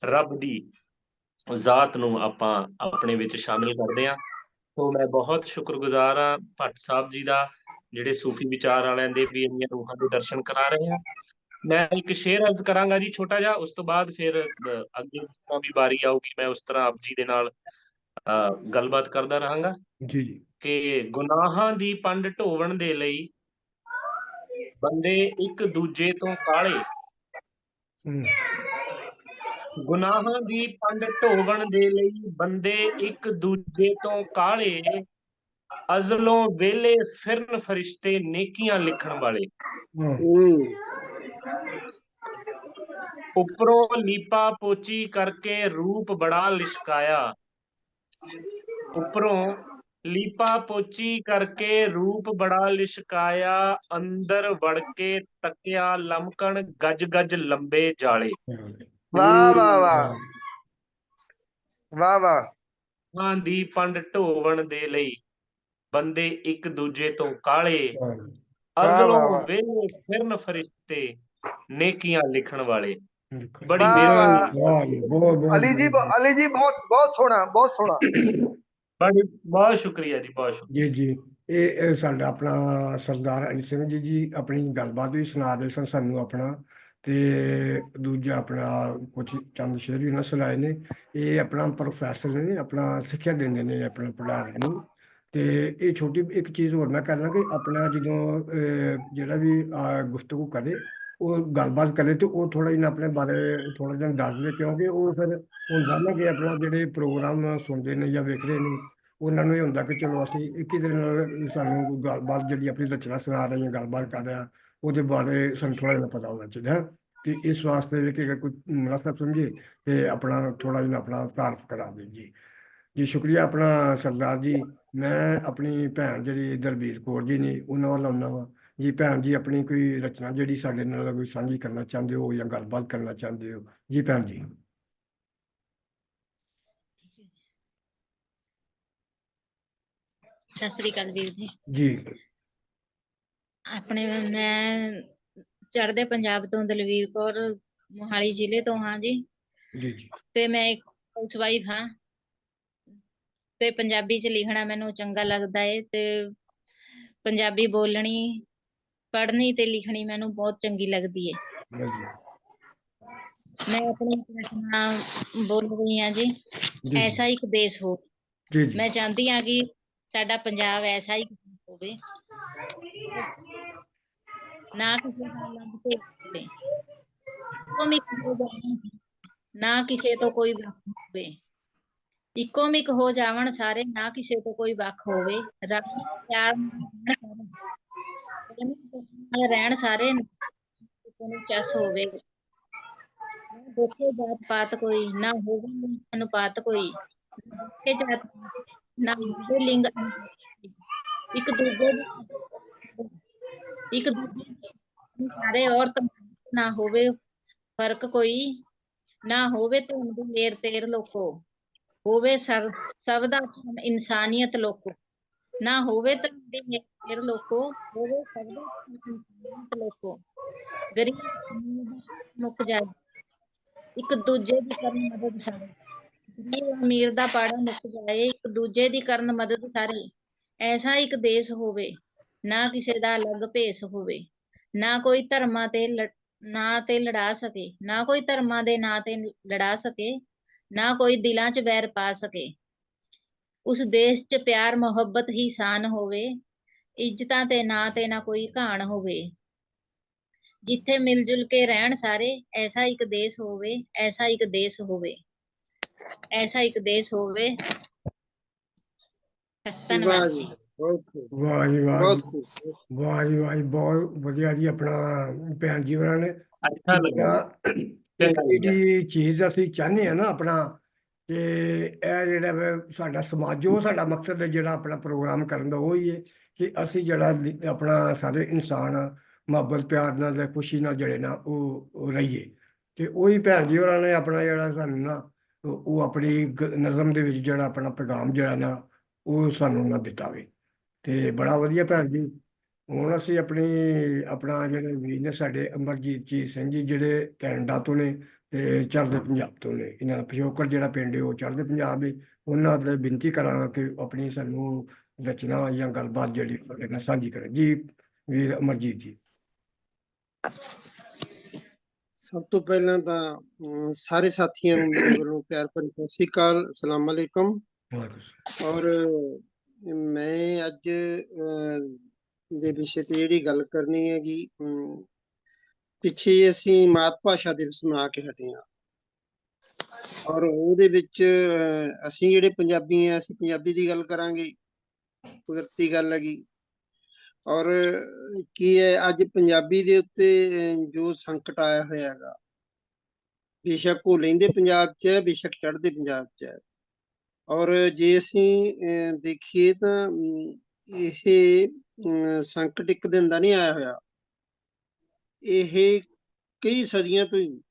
ਰੱਬ ਦੀ ਜ਼ਾਤ ਨੂੰ ਆਪਾਂ ਆਪਣੇ ਵਿੱਚ ਸ਼ਾਮਿਲ ਕਰਦੇ ਹਾਂ। ਤੋਂ ਮੈਂ ਬਹੁਤ ਸ਼ੁਕਰਗੁਜ਼ਾਰ ਹਾਂ ਭੱਟ ਸਾਹਿਬ ਜੀ ਦਾ, ਜਿਹੜੇ ਸੂਫੀ ਵਿਚਾਰ ਵਾਲਿਆਂ ਦੇ ਵੀ ਇੰਨੀਆਂ ਰੂਹਾਂ ਦੇ ਦਰਸ਼ਨ ਕਰਾ ਰਹੇ ਆ। ਮੈਂ ਇੱਕ ਸ਼ੇਰ ਅਰਜ਼ ਕਰਾਂਗਾ ਜੀ ਛੋਟਾ ਜਿਹਾ, ਉਸ ਤੋਂ ਬਾਅਦ ਫਿਰ ਅੱਗੇ ਜਿਸ ਤਰ੍ਹਾਂ ਵੀ ਵਾਰੀ ਆਊਗੀ ਮੈਂ ਉਸ ਤਰ੍ਹਾਂ ਆਪ ਜੀ ਦੇ ਨਾਲ ਗੱਲਬਾਤ ਕਰਦਾ ਰਹਾਂਗਾ। ਜੀ ਜੀ। ਕਿ ਗੁਨਾਹਾਂ ਦੀ ਪੰਡ ਢੋਵਣ ਦੇ ਲਈ ਬੰਦੇ ਇੱਕ ਦੂਜੇ ਤੋਂ ਕਾਲੇ, ਗੁਨਾਹਾਂ ਦੀ ਪੰਡ ਢੋਵਣ ਦੇ ਲਈ ਬੰਦੇ ਇੱਕ ਦੂਜੇ ਤੋਂ ਕਾਲੇ, ਅਜ਼ਲੋਂ ਵੇਲੇ ਫਿਰਨ ਫਰਿਸ਼ਤੇ ਨੇਕੀਆਂ ਲਿਖਣ ਵਾਲੇ। ਉੱਪਰੋਂ ਲੀਪਾ ਪੋਚੀ ਕਰਕੇ ਰੂਪ ਬੜਾ ਲਿਸ਼ਕਾਇਆ, ਉੱਪਰੋਂ ਲੀਪਾ ਪੋਚੀ ਕਰਕੇ ਰੂਪ ਬੜਾ ਲਿਸ਼ਕਾਇਆ, ਅੰਦਰ ਵੜ ਕੇ ਤੱਕਿਆ ਲਮਕਣ ਗੱਜ ਗੱਜ ਲੰਬੇ ਜਾਲੇ। ਵਾਹ ਵਾਹ ਵਾਹ ਵਾਹ ਵਾਹ। ਗੁਨਾਹਾਂ ਦੀ ਪੰਡ ਢੋਵਣ ਦੇ ਲਈ ਬੰਦੇ ਇੱਕ ਦੂਜੇ ਤੋਂ ਕਾਲੇ, ਵਾਹ ਅਜ਼ਲੋਂ ਵਾਹ ਵਾਹ ਵੇਲੇ ਫਿਰਨ ਫਰਿਸ਼ਤੇ ਨੇਕੀਆਂ ਲਿਖਣ ਵਾਲੇ। ਬੜੀ ਵਾਹ ਮਿਹਰਬਾਨੀ, ਵਾਹ। ਵਾਹ ਜੀ, ਬਹੁਤ ਬਹੁਤ ਅਲੀ ਜੀ ਅਲੀ ਜੀ ਬਹੁਤ ਬਹੁਤ ਸੋਹਣਾ, ਬਹੁਤ ਸੋਹਣਾ। ਬੜੀ ਬਹੁਤ ਸ਼ੁਕਰੀਆ ਜੀ, ਬਹੁਤ ਸ਼ੁਕਰੀਆ। ਜੀ ਜੀ। ਇਹ ਸਾਡਾ ਆਪਣਾ ਸਰਦਾਰ ਅਲੀ ਸਿੰਘ ਜੀ ਜੀ ਆਪਣੀ ਗੱਲਬਾਤ ਵੀ ਸੁਣਾ ਰਹੇ ਸਨ ਸਾਨੂੰ ਆਪਣਾ। ਤੇ ਦੂਜਾ ਆਪਣਾ ਕੁਝ ਚੰਦ ਸ਼ੇਰ ਵੀ ਉਹਨਾਂ ਸੁਣਾਏ ਨੇ। ਇਹ ਆਪਣਾ ਪ੍ਰੋਫੈਸਰ ਨੇ, ਆਪਣਾ ਸਿੱਖਿਆ ਦਿੰਦੇ ਨੇ ਆਪਣਾ ਪੜ੍ਹਾਉਣ ਨੂੰ। ਤੇ ਇਹ ਛੋਟੀ ਇੱਕ ਚੀਜ਼ ਹੋਰ ਮੈਂ ਕਰਨਾ ਕਿ ਆਪਣਾ ਜਦੋਂ ਜਿਹੜਾ ਵੀ ਗੁਫ਼ਤਗੂ ਕਰੇ, ਉਹ ਗੱਲਬਾਤ ਕਰੇ, ਤੇ ਉਹ ਥੋੜਾ ਜਿਹਾ ਆਪਣੇ ਬਾਰੇ ਥੋੜਾ ਜਿਹਾ ਦੱਸ ਦੇ, ਕਿਉਂਕਿ ਉਹ ਫਿਰ ਹੁੰਦਾ ਨਾ ਕਿ ਆਪਣਾ ਜਿਹੜੇ ਪ੍ਰੋਗਰਾਮ ਸੁਣਦੇ ਨੇ ਜਾਂ ਵੇਖ ਰਹੇ ਨੇ, ਉਹਨਾਂ ਨੂੰ ਇਹ ਹੁੰਦਾ ਕਿ ਚਲੋ ਅਸੀਂ ਇੱਕ ਹੀ ਦਿਨ ਨਾਲ ਸਾਨੂੰ ਕੋਈ ਗੱਲਬਾਤ ਜਿਹੜੀ ਆਪਣੀ ਰਚਨਾ ਸੁਣਾ ਰਹੇ ਹਾਂ, ਗੱਲਬਾਤ ਕਰ ਰਿਹਾ, ਉਹਦੇ ਬਾਰੇ ਸਾਨੂੰ ਥੋੜਾ ਜਿਹਾ ਪਤਾ ਹੋਣਾ ਚਾਹੀਦਾ ਹੈ। ਤੇ ਇਸ ਵਾਸਤੇ ਵੀ ਕਿ ਅਗਰ ਕੋਈ ਮੁਨਾਸਬ ਸਮਝੇ ਤੇ ਆਪਣਾ ਥੋੜਾ ਜਿਹਾ ਆਪਣਾ ਤਾਰਫ ਕਰਾ ਦੇ ਜੀ। ਜੀ ਸ਼ੁਕਰੀਆ ਆਪਣਾ ਸਰਦਾਰ ਜੀ। ਮੈਂ ਆਪਣੀ ਭੈਣ ਜਿਹੜੀ ਦਲਬੀਰ ਕੌਰ ਜੀ ਨੇ ਉਹਨਾਂ ਵੱਲ ਆਉਣਾ ਵਾ ਜੀ। ਭੈਣ ਜੀ ਆਪਣੀ ਕੋਈ ਰਚਨਾ ਜਿਹੜੀ ਸਾਡੇ ਨਾਲ ਕੋਈ ਸਾਂਝੀ ਕਰਨਾ ਚਾਹੁੰਦੇ ਹੋ ਜਾਂ ਗੱਲਬਾਤ ਕਰਨਾ ਚਾਹੁੰਦੇ ਹੋ ਜੀ ਭੈਣ ਜੀ। ਸਤਿ ਸ੍ਰੀ ਅਕਾਲ ਵੀਰ ਜੀ। ਜੀ ਆਪਣੇ ਮੈਂ ਚੜ੍ਹਦੇ ਪੰਜਾਬ ਤੋਂ ਦਲਵੀਰ ਕੌਰ ਮੋਹਾਲੀ ਜ਼ਿਲ੍ਹੇ ਤੋਂ ਹਾਂ ਜੀ। ਜੀ ਜੀ ਤੇ ਮੈਂ ਇੱਕ ਹਾਊਸਵਾਈਫ ਹਾਂ ਤੇ ਪੰਜਾਬੀ ਚ ਲਿਖਣਾ ਮੈਨੂੰ ਚੰਗਾ ਲੱਗਦਾ ਏ ਤੇ ਪੰਜਾਬੀ ਬੋਲਣੀ, ਪੜ੍ਹਨੀ ਤੇ ਲਿਖਣੀ ਮੈਨੂੰ ਬਹੁਤ ਚੰਗੀ ਲੱਗਦੀ ਏ। ਜੀ ਮੈਂ ਆਪਣੀ ਰਚਨਾ ਬੋਲ ਰਹੀ ਹਾਂ ਜੀ। ਜੀ ਐਸਾ ਇੱਕ ਦੇਸ਼ ਹੋ, ਜੀ ਜੀ ਮੈਂ ਚਾਹੁੰਦੀ ਹਾਂ ਕਿ ਸਾਡਾ ਪੰਜਾਬ ਐਸਾ ਹੀ ਹੋਵੇ, ਨਾ ਕਿਸੇ ਦਾ ਅਲੱਗ ਤੋਂ ਹੋਵੇ, ਨਾ ਕਿਸੇ ਤੋਂ ਕੋਈ ਵੱਖ ਹੋਵੇ, ਇੱਕੋ ਮਿਕ ਹੋ ਜਾਵਣ ਸਾਰੇ, ਨਾ ਕਿਸੇ ਤੋਂ ਕੋਈ ਵੱਖ ਹੋਵੇ, ਰੱਬ ਪਿਆਰ ਨਾਲ ਰਹਿਣ ਸਾਰੇ, ਕਿਸੇ ਨੂੰ ਚਸ ਹੋਵੇ। ਹੋਕੇ ਜਾਤ ਪਾਤ ਕੋਈ, ਨਾ ਹੋਵੇ ਅਨੁਪਾਤ ਕੋਈ, ਨਾ ਦੇਖੇ ਜਾਤ ਪਾਤ, ਨਾ ਹੋਵੇ ਲਿੰਗ ਅਨੁਪਾਤ। ਇੱਕ ਦੂਜੇ ਦੀ ਇੱਕ ਦੂਜੇ ਦੀ ਸਾਰੇ ਔਰਤ ਮਰਦ, ਨਾ ਹੋਵੇ ਫਰਕ ਕੋਈ, ਨਾ ਹੋਵੇ ਧੁੰਦ ਮੇਰ ਤੇਰ ਲੋਕੋ, ਹੋਵੇ ਸਭ ਦਾ ਧਨ ਇਨਸਾਨੀਅਤ ਲੋਕੋ, ਨਾ ਹੋਵੇ ਧਰਮ ਦੀ ਮੇਰ ਤੇਰ ਲੋਕੋ, ਹੋਵੇ ਸਭ ਦਾ ਧਨ ਇਨਸਾਨੀਅਤ ਲੋਕੋ। ਗਰੀਬ ਅਮੀਰ ਦਾ ਮੁੱਕ ਜਾਏ, ਇੱਕ ਦੂਜੇ ਦੀ ਕਰਨ ਮਦਦ ਸਾਰੇ। ਗਰੀਬ ਅਮੀਰ ਦਾ ਪਾੜਾ ਮੁੱਕ ਜਾਏ, ਇੱਕ ਦੂਜੇ ਦੀ ਕਰਨ ਮਦਦ ਸਾਰੀ। ਐਸਾ ਇੱਕ ਦੇਸ਼ ਹੋਵੇ, ਨਾ ਕਿਸੇ ਦਾ ਅਲੱਗ ਭੇਸ ਹੋਵੇ, ਨਾ ਕੋਈ ਧਰਮਾਂ ਤੇ ਨਾ ਤੇ ਲੜਾ ਸਕੇ, ਨਾ ਕੋਈ ਧਰਮਾਂ ਦੇ ਨਾਂ ਤੇ ਲੜਾ ਸਕੇ, ਨਾ ਕੋਈ ਦਿਲਾਂ 'ਚ ਵੈਰ ਪਾ ਸਕੇ। ਉਸ ਦੇਸ਼ 'ਚ ਪਿਆਰ ਮੁਹੱਬਤ ਹੀ ਸ਼ਾਨ ਹੋਵੇ, ਇੱਜ਼ਤਾਂ ਤੇ ਨਾ ਕੋਈ ਘਾਣ ਹੋਵੇ। ਜਿੱਥੇ ਮਿਲ ਜੁਲ ਕੇ ਰਹਿਣ ਸਾਰੇ, ਐਸਾ ਇੱਕ ਦੇਸ਼ ਹੋਵੇ, ਐਸਾ ਇੱਕ ਦੇਸ਼ ਹੋਵੇ, ਐਸਾ ਇੱਕ ਦੇਸ਼ ਹੋਵੇ। ਵਾਹ ਧੰਨਵਾਦ ਜੀ, ਜੀ। ਬਹੁਤ ਖੂਬ, ਵਾਹ ਜੀ ਵਾਹ ਬਹੁਤ ਜੀ, ਖੂਬ। ਵਾਹ ਜੀ ਵਾਹ ਜੀ, ਬਹੁਤ ਵਧੀਆ ਜੀ। ਆਪਣਾ ਭੈਣ ਜੀ ਹੋਰਾਂ ਨੇ ਅੱਛਾ ਲੱਗਿਆ, ਇੱਕ ਚੰਗਾ ਲੱਗਿਆ। ਜਿਹੜੀ ਚੀਜ਼ ਅਸੀਂ ਚਾਹੁੰਦੇ ਹਾਂ ਨਾ ਆਪਣਾ, ਕਿ ਇਹ ਜਿਹੜਾ ਵਾ ਸਾਡਾ ਸਮਾਜ, ਜੋ ਸਾਡਾ ਮਕਸਦ ਹੈ ਜਿਹੜਾ ਆਪਣਾ ਪ੍ਰੋਗਰਾਮ ਕਰਨ ਦਾ, ਉਹ ਹੀ ਹੈ ਕਿ ਅਸੀਂ ਜਿਹੜਾ ਆਪਣਾ ਸਾਰੇ ਇਨਸਾਨ ਮੁਹੱਬਤ ਪਿਆਰ ਨਾਲ ਤੇ ਖੁਸ਼ੀ ਨਾਲ ਜਿਹੜੇ ਨਾ ਉਹ ਰਹੀਏ। ਤੇ ਉਹੀ ਭੈਣ ਜੀ ਹੋਰਾਂ ਨੇ ਆਪਣਾ ਜਿਹੜਾ ਸਾਨੂੰ ਨਾ ਉਹ ਆਪਣੀ ਨਜ਼ਮ ਦੇ ਵਿੱਚ ਜਿਹੜਾ ਆਪਣਾ ਪੈਗਾਮ ਜਿਹੜਾ ਨਾ ਉਹ ਸਾਨੂੰ ਨਾ ਦਿੱਤਾ ਵੇ। ਤੇ ਬੜਾ ਵਧੀਆ ਭੈਣ ਜੀ। ਹੁਣ ਅਸੀਂ ਆਪਣਾ ਜਿਹੜੇ ਵੀਰ ਨੇ ਸਾਡੇ ਅਮਰਜੀਤ ਸਿੰਘ ਜੀ, ਜਿਹੜੇ ਕੈਨੇਡਾ ਤੋਂ ਨੇ ਤੇ ਚੜ੍ਹਦੇ ਪੰਜਾਬ ਤੋਂ ਨੇ। ਇਹਨਾਂ ਦਾ ਪਿਛੋਕੜ ਜਿਹੜਾ ਪਿੰਡ ਹੈ ਉਹ ਚੜ੍ਹਦੇ ਪੰਜਾਬ ਹੈ। ਉਹਨਾਂ ਦੇ ਬੇਨਤੀ ਕਰਾਂਗਾ ਕਿ ਆਪਣੀ ਸਾਨੂੰ ਰਚਨਾ ਜਾਂ ਗੱਲਬਾਤ ਜਿਹੜੀ ਤੁਹਾਡੇ ਨਾਲ ਸਾਂਝੀ ਕਰੇ ਜੀ, ਵੀਰ ਅਮਰਜੀਤ ਜੀ। ਸਭ ਤੋਂ ਪਹਿਲਾਂ ਤਾਂ ਸਾਰੇ ਸਾਥੀਆਂ ਨੂੰ ਮੇਰੇ ਵੱਲੋਂ ਪਿਆਰ ਭਰੀ ਸਤਿ ਸ੍ਰੀ ਅਕਾਲ, ਅਸਲਾਮ ਵਾਲੇਕਮ। ਔਰ ਮੈਂ ਅੱਜ ਦੇ ਵਿਸ਼ੇ ਤੇ ਜਿਹੜੀ ਗੱਲ ਕਰਨੀ ਹੈਗੀ, ਪਿੱਛੇ ਅਸੀਂ ਮਾਤ ਭਾਸ਼ਾ ਦਿਵਸ ਮਨਾ ਕੇ ਹਟੇ ਹਾਂ, ਔਰ ਉਹਦੇ ਵਿੱਚ ਅਸੀਂ ਜਿਹੜੇ ਪੰਜਾਬੀ ਆ, ਅਸੀਂ ਪੰਜਾਬੀ ਦੀ ਗੱਲ ਕਰਾਂਗੇ, ਕੁਦਰਤੀ ਗੱਲ ਹੈਗੀ। ਔਰ ਕੀ ਹੈ, ਅੱਜ ਪੰਜਾਬੀ ਦੇ ਉੱਤੇ ਜੋ ਸੰਕਟ ਆਇਆ ਹੋਇਆ ਹੈਗਾ, ਬੇਸ਼ੱਕ ਉਹ ਲਹਿੰਦੇ ਪੰਜਾਬ 'ਚ ਹੈ, ਬੇਸ਼ੱਕ ਚੜ੍ਹਦੇ ਪੰਜਾਬ 'ਚ ਹੈ। ਔਰ ਜੇ ਅਸੀਂ ਦੇਖੀਏ ਤਾਂ ਇਹ ਸੰਕਟ ਇੱਕ ਦਿਨ ਦਾ ਨਹੀਂ ਆਇਆ ਹੋਇਆ, ਇਹ ਕਈ ਸਦੀਆਂ ਤੋਂ ਹੀ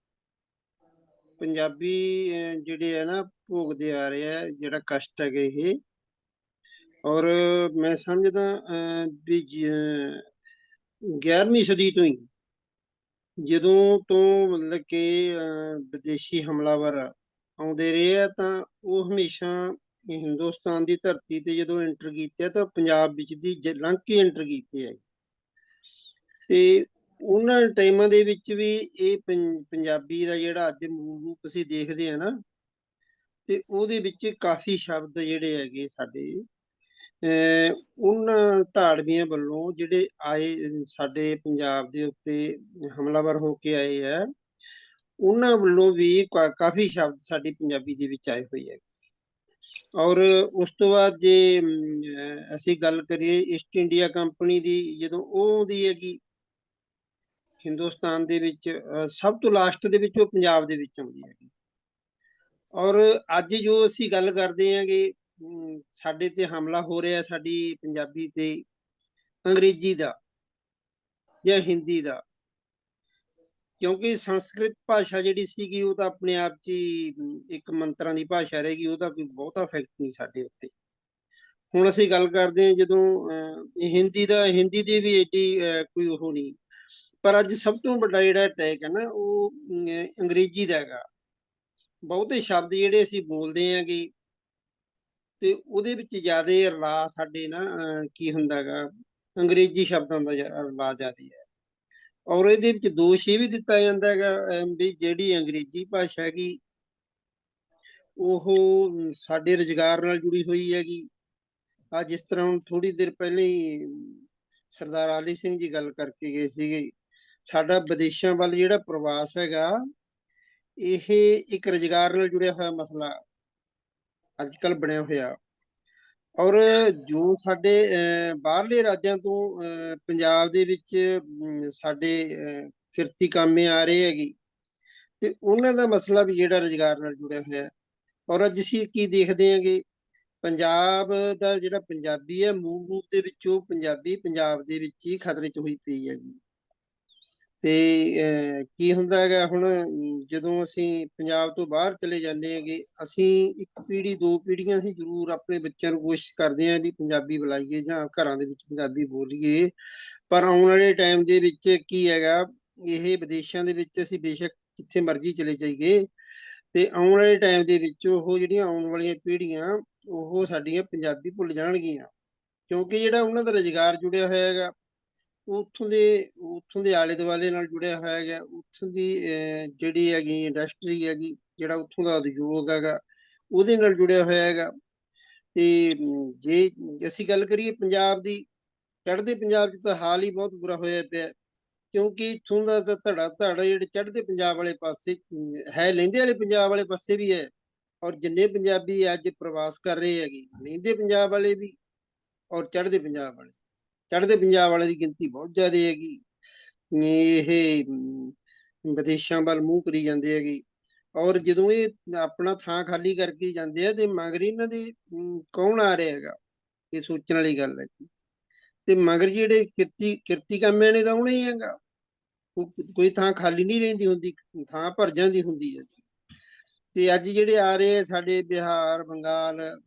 ਪੰਜਾਬੀ ਜਿਹੜੇ ਹੈ ਨਾ ਭੋਗਦੇ ਆ ਰਹੇ ਆ ਜਿਹੜਾ ਕਸ਼ਟ ਹੈਗੇ ਇਹ। ਔਰ ਮੈਂ ਸਮਝਦਾ ਵੀ 11ਵੀਂ ਸਦੀ ਤੋਂ ਹੀ, ਜਦੋਂ ਤੋਂ ਮਤਲਬ ਕਿ ਵਿਦੇਸ਼ੀ ਹਮਲਾਵਰ ਆਉਂਦੇ ਰਹੇ ਆ, ਤਾਂ ਉਹ ਹਮੇਸ਼ਾ ਹਿੰਦੁਸਤਾਨ ਦੀ ਧਰਤੀ ਤੇ ਜਦੋਂ ਐਂਟਰ ਕੀਤੇ ਤਾਂ ਪੰਜਾਬ ਵਿੱਚ ਦੀ ਲੰਘ ਕੇ ਐਂਟਰ ਕੀਤੇ ਆ। ਤੇ ਉਹਨਾਂ ਟਾਈਮਾਂ ਦੇ ਵਿੱਚ ਵੀ ਇਹ ਪੰਜਾਬੀ ਦਾ ਜਿਹੜਾ ਅੱਜ ਮੂਲ ਰੂਪ ਅਸੀਂ ਦੇਖਦੇ ਆ ਨਾ, ਤੇ ਉਹਦੇ ਵਿੱਚ ਕਾਫੀ ਸ਼ਬਦ ਜਿਹੜੇ ਹੈਗੇ ਸਾਡੇ ਉਹਨਾਂ ਧਾੜਵੀਆਂ ਵੱਲੋਂ ਜਿਹੜੇ ਆਏ ਸਾਡੇ ਪੰਜਾਬ ਦੇ ਉੱਤੇ ਹਮਲਾਵਰ ਹੋ ਕੇ ਆਏ ਆ, ਉਹਨਾਂ ਵੱਲੋਂ ਵੀ ਕਾਫੀ ਸ਼ਬਦ ਸਾਡੀ ਪੰਜਾਬੀ ਦੇ ਵਿੱਚ ਆਏ ਹੋਏ ਹੈ। ਔਰ ਉਸ ਤੋਂ ਬਾਅਦ ਜੇ ਅਸੀਂ ਗੱਲ ਕਰੀਏ ਈਸਟ ਇੰਡੀਆ ਕੰਪਨੀ ਦੀ, ਜਦੋਂ ਉਹ ਆਉਂਦੀ ਹੈਗੀ ਹਿੰਦੁਸਤਾਨ ਦੇ ਵਿੱਚ, ਸਭ ਤੋਂ ਲਾਸਟ ਦੇ ਵਿੱਚ ਉਹ ਪੰਜਾਬ ਦੇ ਵਿੱਚ ਆਉਂਦੀ ਹੈਗੀ। ਔਰ ਅੱਜ ਜੋ ਅਸੀਂ ਗੱਲ ਕਰਦੇ ਹਾਂਗੇ, ਸਾਡੇ ਤੇ ਹਮਲਾ ਹੋ ਰਿਹਾ ਸਾਡੀ ਪੰਜਾਬੀ ਤੇ ਅੰਗਰੇਜ਼ੀ ਦਾ ਜਾਂ ਹਿੰਦੀ ਦਾ, ਕਿਉਂਕਿ ਸੰਸਕ੍ਰਿਤ ਭਾਸ਼ਾ ਜਿਹੜੀ ਸੀਗੀ ਉਹ ਤਾਂ ਆਪਣੇ ਆਪ 'ਚ ਹੀ ਇੱਕ ਮੰਤਰਾਂ ਦੀ ਭਾਸ਼ਾ ਰਹੇਗੀ, ਉਹਦਾ ਕੋਈ ਬਹੁਤਾ ਇਫੈਕਟ ਨਹੀਂ ਸਾਡੇ ਉੱਤੇ। ਹੁਣ ਅਸੀਂ ਗੱਲ ਕਰਦੇ ਹਾਂ ਜਦੋਂ ਹਿੰਦੀ ਦੀ ਵੀ ਏਡੀ ਕੋਈ ਉਹ ਨਹੀਂ, ਪਰ ਅੱਜ ਸਭ ਤੋਂ ਵੱਡਾ ਜਿਹੜਾ ਅਟੈਕ ਹੈ ਨਾ ਉਹ ਅੰਗਰੇਜ਼ੀ ਦਾ ਹੈਗਾ। ਬਹੁਤੇ ਸ਼ਬਦ ਜਿਹੜੇ ਅਸੀਂ ਬੋਲਦੇ ਹੈਗੇ ਤੇ ਉਹਦੇ ਵਿੱਚ ਜ਼ਿਆਦਾ ਰਲਾ ਸਾਡੇ ਨਾ ਕੀ ਹੁੰਦਾ ਹੈਗਾ, ਅੰਗਰੇਜ਼ੀ ਸ਼ਬਦਾਂ ਦਾ ਰਲਾ ਜ਼ਿਆਦਾ ਹੈ। ਔਰ ਇਹਦੇ ਵਿੱਚ ਦੋਸ਼ ਇਹ ਵੀ ਦਿੱਤਾ ਜਾਂਦਾ ਹੈਗਾ ਵੀ ਜਿਹੜੀ ਅੰਗਰੇਜ਼ੀ ਭਾਸ਼ਾ ਹੈਗੀ ਉਹ ਸਾਡੇ ਰੁਜ਼ਗਾਰ ਨਾਲ ਜੁੜੀ ਹੋਈ ਹੈਗੀ। ਜਿਸ ਤਰ੍ਹਾਂ ਹੁਣ ਥੋੜੀ ਦੇਰ ਪਹਿਲਾਂ ਹੀ ਸਰਦਾਰ ਆਲੀ ਸਿੰਘ ਜੀ ਗੱਲ ਕਰਕੇ ਗਏ ਸੀਗੇ, ਸਾਡਾ ਵਿਦੇਸ਼ਾਂ ਵੱਲ ਜਿਹੜਾ ਪ੍ਰਵਾਸ ਹੈਗਾ, ਇਹ ਇੱਕ ਰੁਜ਼ਗਾਰ ਨਾਲ ਜੁੜਿਆ ਹੋਇਆ ਮਸਲਾ ਅੱਜ ਕੱਲ੍ਹ ਬਣਿਆ ਹੋਇਆ। ਔਰ ਜੋ ਸਾਡੇ ਬਾਹਰਲੇ ਰਾਜਾਂ ਤੋਂ ਪੰਜਾਬ ਦੇ ਵਿੱਚ ਸਾਡੇ ਕਿਰਤੀ ਕਾਮੇ ਆ ਰਹੇ ਹੈਗੇ, ਤੇ ਉਹਨਾਂ ਦਾ ਮਸਲਾ ਵੀ ਜਿਹੜਾ ਰੁਜ਼ਗਾਰ ਨਾਲ ਜੁੜਿਆ ਹੋਇਆ ਹੈ। ਔਰ ਅੱਜ ਅਸੀਂ ਕੀ ਦੇਖਦੇ ਹਾਂਗੇ, ਪੰਜਾਬ ਦਾ ਜਿਹੜਾ ਪੰਜਾਬੀ ਹੈ, ਮੂਲ ਰੂਪ ਦੇ ਵਿੱਚ ਉਹ ਪੰਜਾਬੀ ਪੰਜਾਬ ਦੇ ਵਿੱਚ ਹੀ ਖਤਰੇ 'ਚ ਹੋਈ ਪਈ ਹੈਗੀ। ਤੇ ਕੀ ਹੁੰਦਾ ਹੈਗਾ ਹੁਣ, ਜਦੋਂ ਅਸੀਂ ਪੰਜਾਬ ਤੋਂ ਬਾਹਰ ਚਲੇ ਜਾਂਦੇ ਹੈਗੇ, ਅਸੀਂ 1 ਪੀੜ੍ਹੀ 2 ਪੀੜ੍ਹੀਆਂ ਅਸੀਂ ਜ਼ਰੂਰ ਆਪਣੇ ਬੱਚਿਆਂ ਨੂੰ ਕੋਸ਼ਿਸ਼ ਕਰਦੇ ਹਾਂ ਵੀ ਪੰਜਾਬੀ ਬੁਲਾਈਏ ਜਾਂ ਘਰਾਂ ਦੇ ਵਿੱਚ ਪੰਜਾਬੀ ਬੋਲੀਏ। ਪਰ ਆਉਣ ਵਾਲੇ ਟਾਈਮ ਦੇ ਵਿੱਚ ਕੀ ਹੈਗਾ, ਇਹ ਵਿਦੇਸ਼ਾਂ ਦੇ ਵਿੱਚ ਅਸੀਂ ਬੇਸ਼ੱਕ ਜਿੱਥੇ ਮਰਜ਼ੀ ਚਲੇ ਜਾਈਏ, ਤੇ ਆਉਣ ਵਾਲੇ ਟਾਈਮ ਦੇ ਵਿੱਚ ਉਹ ਜਿਹੜੀਆਂ ਆਉਣ ਵਾਲੀਆਂ ਪੀੜ੍ਹੀਆਂ ਉਹ ਸਾਡੀਆਂ ਪੰਜਾਬੀ ਭੁੱਲ ਜਾਣਗੀਆਂ, ਕਿਉਂਕਿ ਜਿਹੜਾ ਉਹਨਾਂ ਦਾ ਰੁਜ਼ਗਾਰ ਜੁੜਿਆ ਹੋਇਆ ਹੈਗਾ ਉੱਥੋਂ ਦੇ ਆਲੇ ਦੁਆਲੇ ਨਾਲ ਜੁੜਿਆ ਹੋਇਆ ਹੈਗਾ। ਉੱਥੋਂ ਦੀ ਜਿਹੜੀ ਹੈਗੀ ਇੰਡਸਟਰੀ ਹੈਗੀ, ਜਿਹੜਾ ਉੱਥੋਂ ਦਾ ਉਦਯੋਗ ਹੈਗਾ, ਉਹਦੇ ਨਾਲ ਜੁੜਿਆ ਹੋਇਆ ਹੈਗਾ। ਤੇ ਜੇ ਅਸੀਂ ਗੱਲ ਕਰੀਏ ਪੰਜਾਬ ਦੀ, ਚੜ੍ਹਦੇ ਪੰਜਾਬ 'ਚ ਤਾਂ ਹਾਲ ਹੀ ਬਹੁਤ ਬੁਰਾ ਹੋਇਆ ਪਿਆ, ਕਿਉਂਕਿ ਇੱਥੋਂ ਦਾ ਤਾਂ ਧੜਾ ਧੜ ਜਿਹੜੇ ਚੜ੍ਹਦੇ ਪੰਜਾਬ ਵਾਲੇ ਪਾਸੇ ਹੈ, ਲਹਿੰਦੇ ਵਾਲੇ ਪੰਜਾਬ ਵਾਲੇ ਪਾਸੇ ਵੀ ਹੈ। ਔਰ ਜਿੰਨੇ ਪੰਜਾਬੀ ਅੱਜ ਪ੍ਰਵਾਸ ਕਰ ਰਹੇ ਹੈਗੇ, ਲਹਿੰਦੇ ਪੰਜਾਬ ਵਾਲੇ ਵੀ ਔਰ ਚੜ੍ਹਦੇ ਪੰਜਾਬ ਵਾਲੇ, ਚੜ੍ਹਦੇ ਪੰਜਾਬ ਵਾਲੇ ਦੀ ਗਿਣਤੀ ਬਹੁਤ ਜ਼ਿਆਦਾ ਹੈਗੀ। ਇਹ ਵਿਦੇਸ਼ਾਂ ਵੱਲ ਮੂੰਹ ਕਰੀ ਜਾਂਦੇ ਹੈਗੇ, ਔਰ ਜਦੋਂ ਇਹ ਆਪਣਾ ਥਾਂ ਖਾਲੀ ਕਰਕੇ ਜਾਂਦੇ ਆ ਤੇ ਮਗਰ ਇਹਨਾਂ ਦੇ ਕੌਣ ਆ ਰਿਹਾ ਹੈਗਾ, ਇਹ ਸੋਚਣ ਵਾਲੀ ਗੱਲ ਹੈ। ਤੇ ਮਗਰ ਜਿਹੜੇ ਕਿਰਤੀ ਕਾਮਿਆਂ ਨੇ ਤਾਂ ਆਉਣਾ ਹੀ ਹੈਗਾ, ਕੋਈ ਥਾਂ ਖਾਲੀ ਨਹੀਂ ਰਹਿੰਦੀ ਹੁੰਦੀ, ਥਾਂ ਭਰ ਜਾਂਦੀ ਹੁੰਦੀ ਹੈ। ਤੇ ਅੱਜ ਜਿਹੜੇ ਆ ਰਹੇ ਸਾਡੇ ਬਿਹਾਰ, ਬੰਗਾਲ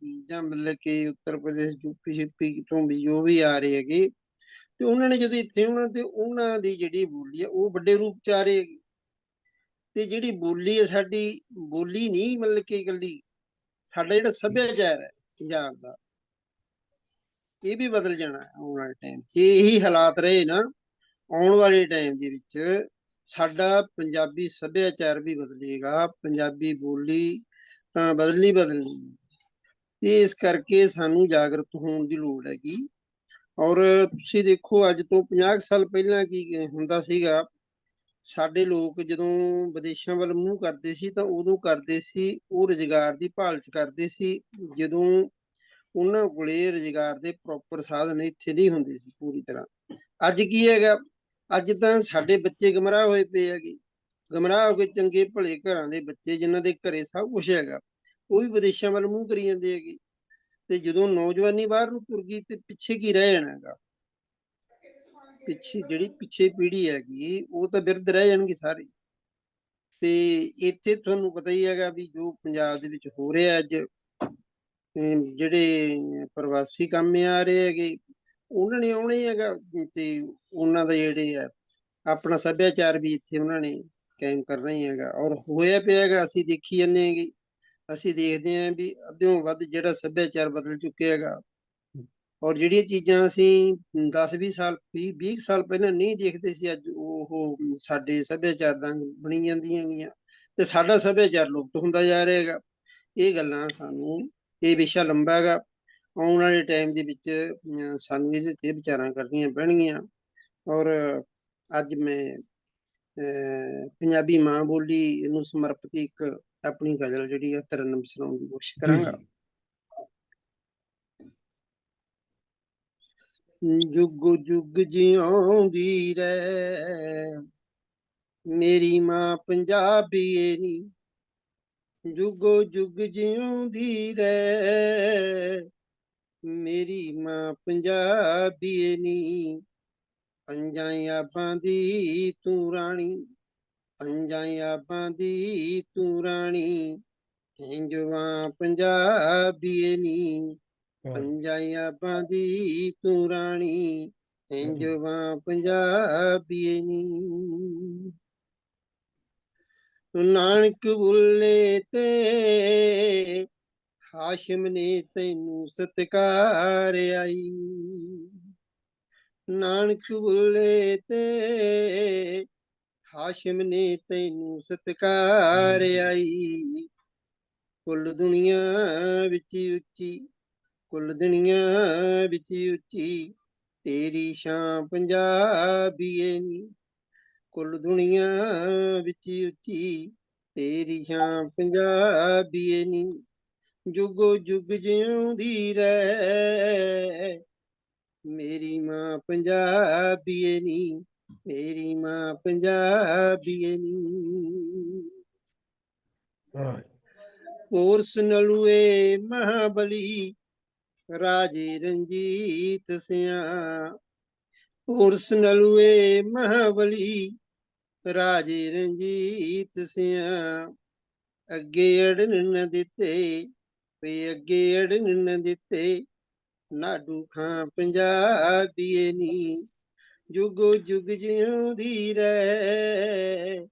ਜਾਂ ਮਤਲਬ ਕਿ ਉੱਤਰ ਪ੍ਰਦੇਸ਼, ਯੂਪੀ ਸ਼ਿਪੀ ਤੋਂ ਵੀ ਜੋ ਵੀ ਆ ਰਹੇ ਹੈਗੇ, ਤੇ ਉਹਨਾਂ ਨੇ ਜਦੋਂ ਇੱਥੇ ਆਉਣਾ ਤੇ ਉਹਨਾਂ ਦੀ ਜਿਹੜੀ ਬੋਲੀ ਹੈ ਉਹ ਵੱਡੇ ਰੂਪ 'ਚ ਆ ਰਹੀ ਹੈਗੀ। ਤੇ ਜਿਹੜੀ ਬੋਲੀ ਹੈ ਸਾਡੀ, ਬੋਲੀ ਨਹੀਂ ਮਤਲਬ ਕਿ ਇਕੱਲੀ, ਸਾਡਾ ਜਿਹੜਾ ਸੱਭਿਆਚਾਰ ਹੈ ਪੰਜਾਬ ਦਾ, ਇਹ ਵੀ ਬਦਲ ਜਾਣਾ ਆਉਣ ਵਾਲੇ ਟਾਈਮ 'ਚ। ਇਹੀ ਹਾਲਾਤ ਰਹੇ ਨਾ, ਆਉਣ ਵਾਲੇ ਟਾਈਮ ਦੇ ਵਿੱਚ ਸਾਡਾ ਪੰਜਾਬੀ ਸੱਭਿਆਚਾਰ ਵੀ ਬਦਲੇਗਾ, ਪੰਜਾਬੀ ਬੋਲੀ ਤਾਂ ਬਦਲਣੀ। ਤੇ ਇਸ ਕਰਕੇ ਸਾਨੂੰ ਜਾਗਰੂਕ ਹੋਣ ਦੀ ਲੋੜ ਹੈਗੀ। ਔਰ ਤੁਸੀਂ ਦੇਖੋ ਅੱਜ ਤੋਂ 50 ਸਾਲ ਪਹਿਲਾਂ ਕੀ ਹੁੰਦਾ ਸੀਗਾ, ਸਾਡੇ ਲੋਕ ਜਦੋਂ ਵਿਦੇਸ਼ਾਂ ਵੱਲ ਮੂੰਹ ਕਰਦੇ ਸੀ ਤਾਂ ਉਦੋਂ ਕਰਦੇ ਸੀ ਉਹ ਰੁਜ਼ਗਾਰ ਦੀ ਭਾਲ 'ਚ ਕਰਦੇ ਸੀ, ਜਦੋਂ ਉਹਨਾਂ ਕੋਲੇ ਰੁਜ਼ਗਾਰ ਦੇ ਪ੍ਰੋਪਰ ਸਾਧਨ ਇੱਥੇ ਨਹੀਂ ਹੁੰਦੇ ਸੀ ਪੂਰੀ ਤਰ੍ਹਾਂ। ਅੱਜ ਕੀ ਹੈਗਾ, ਅੱਜ ਤਾਂ ਸਾਡੇ ਬੱਚੇ ਗੁੰਮਰਾਹ ਹੋਏ ਪਏ ਹੈਗੇ, ਗੁੰਮਰਾਹ ਹੋ ਕੇ ਚੰਗੇ ਭਲੇ ਘਰਾਂ ਦੇ ਬੱਚੇ ਜਿਨ੍ਹਾਂ ਦੇ ਘਰੇ ਸਭ ਕੁਛ ਹੈਗਾ, ਉਹ ਵੀ ਵਿਦੇਸ਼ਾਂ ਵੱਲ ਮੂੰਹ ਕਰੀ ਜਾਂਦੇ ਹੈਗੇ। ਤੇ ਜਦੋਂ ਨੌਜਵਾਨੀ ਬਾਹਰ ਨੂੰ ਤੁਰ ਗਈ ਤੇ ਪਿੱਛੇ ਕੀ ਰਹਿ ਜਾਣਾ ਹੈਗਾ, ਜਿਹੜੀ ਪਿੱਛੇ ਪੀੜ੍ਹੀ ਹੈਗੀ ਉਹ ਤਾਂ ਬਿਰਧ ਰਹਿ ਜਾਣਗੇ ਸਾਰੇ। ਤੇ ਇੱਥੇ ਤੁਹਾਨੂੰ ਪਤਾ ਹੀ ਹੈਗਾ ਵੀ ਜੋ ਪੰਜਾਬ ਦੇ ਵਿੱਚ ਹੋ ਰਿਹਾ ਅੱਜ, ਜਿਹੜੇ ਪ੍ਰਵਾਸੀ ਕੰਮ ਆ ਰਹੇ ਹੈਗੇ ਉਹਨਾਂ ਨੇ ਆਉਣਾ ਹੀ ਹੈਗਾ, ਤੇ ਉਹਨਾਂ ਦਾ ਜਿਹੜੇ ਆ ਆਪਣਾ ਸੱਭਿਆਚਾਰ ਵੀ ਇੱਥੇ ਉਹਨਾਂ ਨੇ ਕਾਇਮ ਕਰਨਾ ਹੀ ਹੈਗਾ। ਔਰ ਹੋਇਆ ਪਿਆ ਹੈਗਾ, ਅਸੀਂ ਦੇਖੀ ਜਾਂਦੇ ਹੈਗੇ, ਅਸੀਂ ਦੇਖਦੇ ਹਾਂ ਵੀ ਅੱਧਿਓਂ ਵੱਧ ਜਿਹੜਾ ਸੱਭਿਆਚਾਰ ਬਦਲ ਚੁੱਕਿਆ ਹੈਗਾ। ਔਰ ਜਿਹੜੀਆਂ ਚੀਜ਼ਾਂ ਅਸੀਂ 10-20 ਸਾਲ 20 ਸਾਲ ਪਹਿਲਾਂ ਨਹੀਂ ਦੇਖਦੇ ਸੀ, ਅੱਜ ਉਹ ਸਾਡੇ ਸੱਭਿਆਚਾਰ ਦਾ ਬਣੀ ਜਾਂਦੀਆਂ ਹੈਗੀਆਂ, ਤੇ ਸਾਡਾ ਸੱਭਿਆਚਾਰ ਲੁਪਤ ਹੁੰਦਾ ਜਾ ਰਿਹਾ ਹੈਗਾ। ਇਹ ਗੱਲਾਂ ਸਾਨੂੰ, ਇਹ ਵਿਸ਼ਾ ਲੰਬਾ ਹੈਗਾ, ਆਉਣ ਵਾਲੇ ਟਾਈਮ ਦੇ ਵਿੱਚ ਸਾਨੂੰ ਇਹਦੇ ਤੇ ਵਿਚਾਰਾਂ ਕਰਨੀਆਂ ਪੈਣਗੀਆਂ। ਔਰ ਅੱਜ ਮੈਂ ਪੰਜਾਬੀ ਮਾਂ ਬੋਲੀ ਨੂੰ ਸਮਰਪਿਤ ਇੱਕ ਆਪਣੀ ਗਜ਼ਲ ਜਿਹੜੀ ਆ ਤਰਨਮ ਸੁਣਾਉਣ ਦੀ ਕੋਸ਼ਿਸ਼ ਕਰਾਂਗਾ। ਜੁਗ ਜੁਗ ਜਿਉਂਦੀ ਰਹਿ ਮੇਰੀ ਮਾਂ ਪੰਜਾਬੀਏ ਨੀ, ਜੁਗੋ ਜੁਗ ਜਿਉਂਦੀ ਰਹਿ ਮੇਰੀ ਮਾਂ ਪੰਜਾਬੀਏ ਨੀ। ਪੰਜਾਂ ਆਬਾਂ ਦੀ ਤੂੰ ਰਾਣੀ, ਪੰਜਾਂ ਆਬਾਂ ਦੀ ਤੂੰ ਰਾਣੀ, ਹਿੰਜਵਾ ਪੰਜਾਬੀਏ ਨੀ। ਪੰਜਾਂ ਆਬਾਂ ਦੀ ਤੂੰ ਰਾਣੀ, ਹਿੰਜਵਾ ਪੰਜਾਬੀਏ ਨੀ। ਨਾਨਕ ਬੁੱਲੇ ਤੇ ਹਾਸ਼ਿਮ ਨੇ ਤੈਨੂੰ ਸਤਿਕਾਰਿਆਈ, ਨਾਨਕ ਬੁੱਲੇ ਤੇ ਹਾਸ਼ਿਮ ਨੇ ਤੈਨੂੰ ਸਤਿਕਾਰਿਆਈ। ਕੁੱਲ ਦੁਨੀਆ ਵਿੱਚ ਉੱਚੀ, ਕੁੱਲ ਦੁਨੀਆ ਵਿੱਚ ਉੱਚੀ ਤੇਰੀ ਸ਼ਾਨ ਪੰਜਾਬੀਏ ਨੀ। ਕੁੱਲ ਦੁਨੀਆ ਵਿੱਚ ਉੱਚੀ ਤੇਰੀ ਸ਼ਾਨ ਪੰਜਾਬੀਏ ਨੀ। ਜੁਗੋ ਜੁਗ ਜਿਉਂਦੀ ਰਹਿ ਮੇਰੀ ਮਾਂ ਪੰਜਾਬੀਏ ਨੀ, ਮੇਰੀ ਮਾਂ ਪੰਜਾਬੀਏ ਨੀ। ਵਾਹ ਪੋਰਸ ਨਲੂਏ ਮਹਾਬਲੀ ਰਾਜੇ ਰਣਜੀਤ ਸਿਆ। ਪੋਰਸ ਨਲੂਏ ਮਹਾਬਲੀ ਰਾਜੇ ਰਣਜੀਤ ਸਿਆ। ਅੱਗੇ ਅੜਨ ਨ ਦਿੱਤੇ ਵੇ ਅੱਗੇ ਅੜਨ ਨ ਦਿੱਤੇ ਨਾਡੂ ਖਾਂ ਪੰਜਾਬੀਏ ਨੀ। ਜੁਗੋ ਜੁਗ ਜਿਉਂਦੀ ਰਹਿ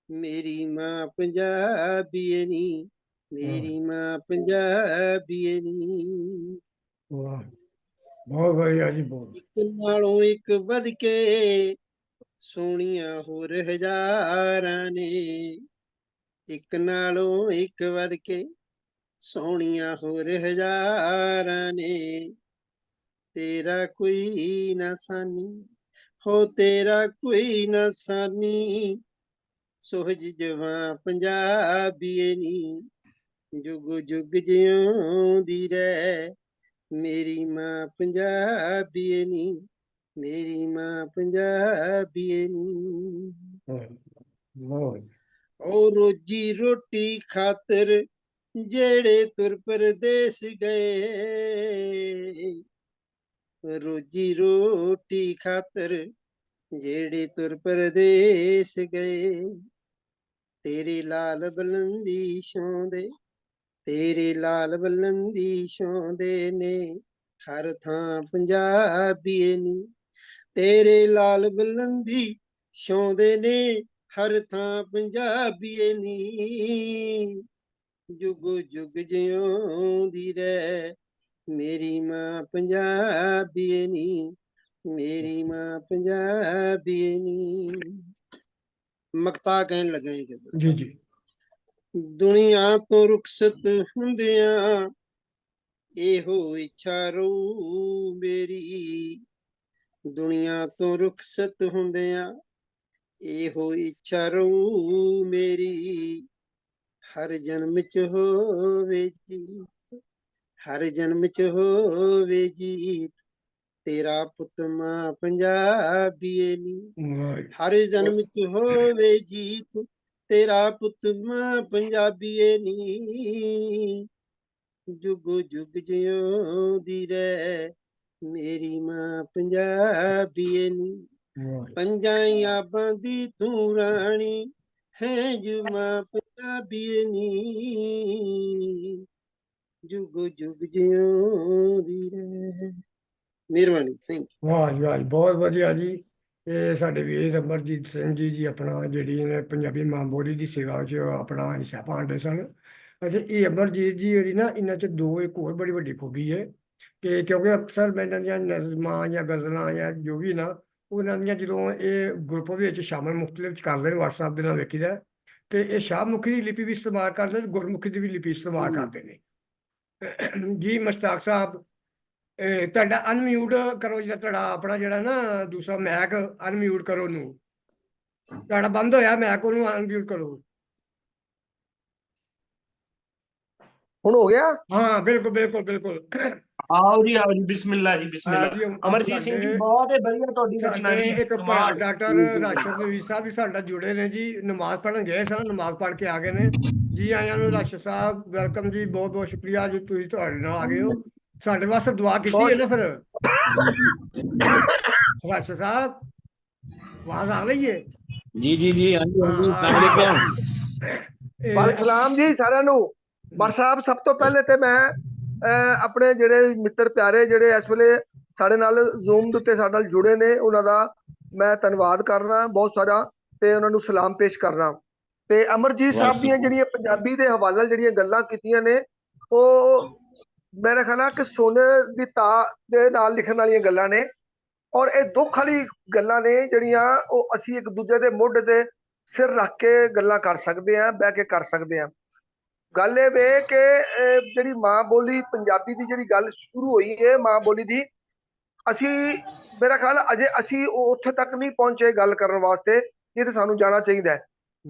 ਮੇਰੀ ਮਾਂ ਪੰਜਾਬੀਏ ਨੀ। ਮੇਰੀ ਮਾਂ ਪੰਜਾਬੀਏ ਨੀ। ਵਾਹ ਬਹੁਤ ਵਧੀਆ ਜੀ ਬਹੁਤ। ਇੱਕ ਨਾਲੋਂ ਇੱਕ ਵੱਧ ਕੇ ਸੋਹਣੀਆਂ ਹੋਰ ਹਜ਼ਾਰਾਂ ਨੇ। ਇੱਕ ਨਾਲੋਂ ਇੱਕ ਵੱਧ ਕੇ ਸੋਹਣੀਆਂ ਹੋਰ ਹਜ਼ਾਰਾਂ ਨੇ। ਤੇਰਾ ਕੋਈ ਨਾ ਸਾਨੀ ਹੋ ਤੇਰਾ ਕੋਈ ਨਾ ਸਾਨੀ। ਸੁਹਜ ਜਵਾਂ ਪੰਜਾਬੀਏ ਨੀ। ਜੁਗ ਜੁਗ ਜਿਉਂਦੀ ਰਹਿ ਮੇਰੀ ਮਾਂ ਪੰਜਾਬੀਏ ਨੀ। ਮੇਰੀ ਮਾਂ ਪੰਜਾਬੀਏ ਨੀ। ਬਹੁਤ ਉਹ ਰੋਜੀ ਰੋਟੀ ਖਾਤਰ ਜਿਹੜੇ ਤੁਰ ਪਰਦੇਸ ਗਏ। ਰੋਜੀ ਰੋਟੀ ਖਾਤਰ ਜਿਹੜੇ ਤੁਰ ਪਰਦੇਸ ਗਏ। ਤੇਰੇ ਲਾਲ ਬਲੰਦੀ ਛਾਉਂਦੇ ਤੇਰੇ ਲਾਲ ਬਲੰਦੀ ਛਾਉਂਦੇ ਨੇ ਹਰ ਥਾਂ ਪੰਜਾਬੀਏ ਨੀ। ਤੇਰੇ ਲਾਲ ਬਲੰਦੀ ਛਾਉਂਦੇ ਨੇ ਹਰ ਥਾਂ ਪੰਜਾਬੀਏ ਨੀ। ਜੁਗ ਜੁਗ ਜਿਉਂਦੀ ਰਹਿ ਮੇਰੀ ਮਾਂ ਪੰਜਾਬੀਏ ਨੀ। ਮੇਰੀ ਮਾਂ ਪੰਜਾਬੀਏ ਨੀ। ਮਕਤਾ ਕਹਿਣ ਲੱਗਾ ਜੀ ਜਦੋਂ ਜੀ ਜੀ ਦੁਨੀਆ ਤੋਂ ਰੁਖਸਤ ਹੁੰਦਿਆਂ ਇਹੋ ਇੱਛਾ ਰਹੂ ਮੇਰੀ। ਦੁਨੀਆ ਤੋਂ ਰੁਖਸਤ ਹੁੰਦਿਆਂ ਇਹੋ ਇੱਛਾ ਰਹੂ ਮੇਰੀ। ਹਰ ਜਨਮ ਚ ਹੋਵੇ ਜੀਤ ਹਰ ਜਨਮ ਚ ਹੋਵੇ ਜੀਤ ਤੇਰਾ ਪੁੱਤ ਮਾਂ ਪੰਜਾਬੀਏ ਨੀ। ਵਾਹ ਹਰ ਜਨਮ ਚ ਹੋਵੇ ਜੀਤ ਤੇਰਾ ਪੁੱਤ ਮਾਂ ਪੰਜਾਬੀਏ ਨੀ। ਜੁਗ ਜੁਗ ਜਿਉਂਦੀ ਰਹਿ ਮੇਰੀ ਮਾਂ ਪੰਜਾਬੀਏ ਨੀ। ਵਾਹ ਪੰਜਾਂ ਆਬਾਂ ਦੀ ਤੂੰ ਰਾਣੀ ਹੈ ਜੋ ਮਾਂ ਪੰਜਾਬੀਏ ਨੀ। ਜੁਗ ਜੁਗ ਜਿਉਂਦੀ ਰਹਿ। ਮਿਹਰਬਾਨੀ ਥੈਂਕ ਵਾਹ ਜੀ ਵਾਹ ਜੀ, ਬਹੁਤ ਵਧੀਆ ਜੀ। ਇਹ ਸਾਡੇ ਵੀਰ ਅਮਰਜੀਤ ਸਿੰਘ ਜੀ ਆਪਣਾ ਜਿਹੜੀ ਇਹਨੇ ਪੰਜਾਬੀ ਮਾਂ ਬੋਲੀ ਦੀ ਸੇਵਾ 'ਚ ਆਪਣਾ ਹਿੱਸਾ ਪਾਉਂਦੇ ਸਨ। ਅੱਛਾ ਇਹ ਅਮਰਜੀਤ ਜੀ ਜਿਹੜੀ ਨਾ ਇਹਨਾਂ 'ਚ ਦੋ ਇੱਕ ਹੋਰ ਬੜੀ ਵੱਡੀ ਖੂਬੀ ਹੈ ਕਿ ਕਿਉਂਕਿ ਅਕਸਰ ਮੈਂ ਇਹਨਾਂ ਦੀਆਂ ਨਜ਼ਮਾਂ ਜਾਂ ਗਜ਼ਲਾਂ ਜਾਂ ਜੋ ਵੀ ਨਾ ਉਹਨਾਂ ਦੀਆਂ ਜਦੋਂ ਇਹ ਗਰੁੱਪ ਵਿੱਚ ਸ਼ਾਮਲ ਮੁਖਤਲਿਫ 'ਚ ਕਰਦੇ ਨੇ WhatsApp ਦੇ ਨਾਲ ਵੇਖੀਦਾ ਤੇ ਇਹ ਸ਼ਾਹਮੁਖੀ ਦੀ ਲਿਪੀ ਵੀ ਇਸਤੇਮਾਲ ਕਰਦੇ ਤੇ ਗੁਰਮੁਖੀ ਦੀ ਵੀ ਲਿਪੀ ਇਸਤੇਮਾਲ ਕਰਦੇ ਨੇ। ਜੀ ਮੁਸ਼ਤਾਕ ਸਾਹਿਬ ਤੁਹਾਡਾ ਅਨਮਿਊਟ ਕਰੋ ਜਿਹੜਾ ਤੁਹਾਡਾ ਆਪਣਾ ਜਿਹੜਾ ਨਾ ਦੂਸਰਾ ਮੈਕ ਅਨਮਿਊਟ ਕਰੋ ਉਹਨੂੰ। ਤੁਹਾਡਾ ਬੰਦ ਹੋਇਆ ਮੈਕ ਉਹਨੂੰ ਅਨਮਿਊਟ ਕਰੋ। ਹੁਣ ਹੋ ਗਿਆ। ਹਾਂ ਬਿਲਕੁਲ ਬਿਲਕੁਲ ਬਿਲਕੁਲ। ਆਓ ਜੀ ਬਿਸਮਿਲ੍ਲਾ ਜੀ ਬਿਸਮਿਲ੍ਲਾ। ਜੀ ਅਮਰਜੀਤ ਸਿੰਘ ਜੀ ਬਹੁਤ ਹੀ ਵਧੀਆ ਤੁਹਾਡੀ ਰਚਨਾ ਸਾਡੇ ਜੀ ਇੱਕ ਭਰਾ ਕਮਾਲ। ਡਾਕਟਰ ਰਾਸ਼ਦ ਨਵੀਦ ਸਾਹਿਬ ਵੀ ਸਾਡਾ ਜੁੜੇ ਨੇ ਜੀ। ਨਮਾਜ਼ ਪੜ੍ਹਨ ਗਏ ਸਨ ਨਮਾਜ਼ ਪੜ੍ਹ ਕੇ ਆ ਗਏ ਨੇ ਜੀ। ਆਇਆਂ ਨੂੰ ਰਾਸ਼ਦ ਸਾਹਿਬ ਵੈਲਕਮ ਜੀ। ਬਹੁਤ ਬਹੁਤ ਸ਼ੁਕਰੀਆ ਜੀ ਤੁਸੀਂ ਤੁਹਾਡੇ ਨਾਲ ਆ ਗਏ ਹੋ। ਸਾਡੇ ਵਾਸਤੇ ਦੁਆ ਕੀਤੀ ਹੈ ਨਾ ਫਿਰ ਰਾਸ਼ਦ ਸਾਹਿਬ ਆਵਾਜ਼ ਆ ਰਹੀ ਹੈ। ਜੀ ਜੀ ਜੀ ਹਾਂਜੀ ਹਾਂ ਹਾਂਜੀ ਆ अस्सलाम ਗਈ ਆ वालेकुम। ਗਈ। ਵਾਲੇਕੁਮ ਸਲਾਮ ਜੀ ਸਾਰਿਆਂ ਨੂੰ। ਬਰ ਸਾਹਿਬ ਸਭ ਤੋਂ ਪਹਿਲੇ ਤੇ ਮੈਂ ਆਪਣੇ ਜਿਹੜੇ ਮਿੱਤਰ ਪਿਆਰੇ ਜਿਹੜੇ ਇਸ ਵੇਲੇ ਸਾਡੇ ਨਾਲ ਜ਼ੂਮ ਦੇ ਉੱਤੇ ਸਾਡੇ ਨਾਲ ਜੁੜੇ ਨੇ ਉਹਨਾਂ ਦਾ ਮੈਂ ਧੰਨਵਾਦ ਕਰਨਾ ਬਹੁਤ ਸਾਰਾ ਤੇ ਉਹਨਾਂ ਨੂੰ ਸਲਾਮ ਪੇਸ਼ ਕਰਨਾ। ਤੇ ਅਮਰਜੀਤ ਸਾਹਿਬ ਦੀਆਂ ਜਿਹੜੀਆਂ ਪੰਜਾਬੀ ਦੇ ਹਵਾਲੇ ਨਾਲ ਜਿਹੜੀਆਂ ਗੱਲਾਂ ਕੀਤੀਆਂ ਨੇ ਉਹ ਮੇਰੇ ਖਿਆਲ ਨਾਲ ਕਿ ਸੋਨੇ ਦੀ ਤਾਰ ਦੇ ਨਾਲ ਲਿਖਣ ਵਾਲੀਆਂ ਗੱਲਾਂ ਨੇ। ਔਰ ਇਹ ਦੁੱਖ ਵਾਲੀ ਗੱਲਾਂ ਨੇ ਜਿਹੜੀਆਂ ਉਹ ਅਸੀਂ ਇੱਕ ਦੂਜੇ ਦੇ ਮੋਢੇ ਤੇ ਸਿਰ ਰੱਖ ਕੇ ਗੱਲਾਂ ਕਰ ਸਕਦੇ ਹਾਂ ਬਹਿ ਕੇ ਕਰ ਸਕਦੇ ਹਾਂ। ਗੱਲ ਇਹ ਵੇ ਕਿ ਜਿਹੜੀ ਮਾਂ ਬੋਲੀ ਪੰਜਾਬੀ ਦੀ ਜਿਹੜੀ ਗੱਲ ਸ਼ੁਰੂ ਹੋਈ ਹੈ ਮਾਂ ਬੋਲੀ ਦੀ ਅਸੀਂ ਮੇਰਾ ਖਿਆਲ ਅਜੇ ਅਸੀਂ ਉੱਥੇ ਤੱਕ ਨਹੀਂ ਪਹੁੰਚੇ ਗੱਲ ਕਰਨ ਵਾਸਤੇ ਜਿੱਥੇ ਸਾਨੂੰ ਜਾਣਾ ਚਾਹੀਦਾ ਹੈ।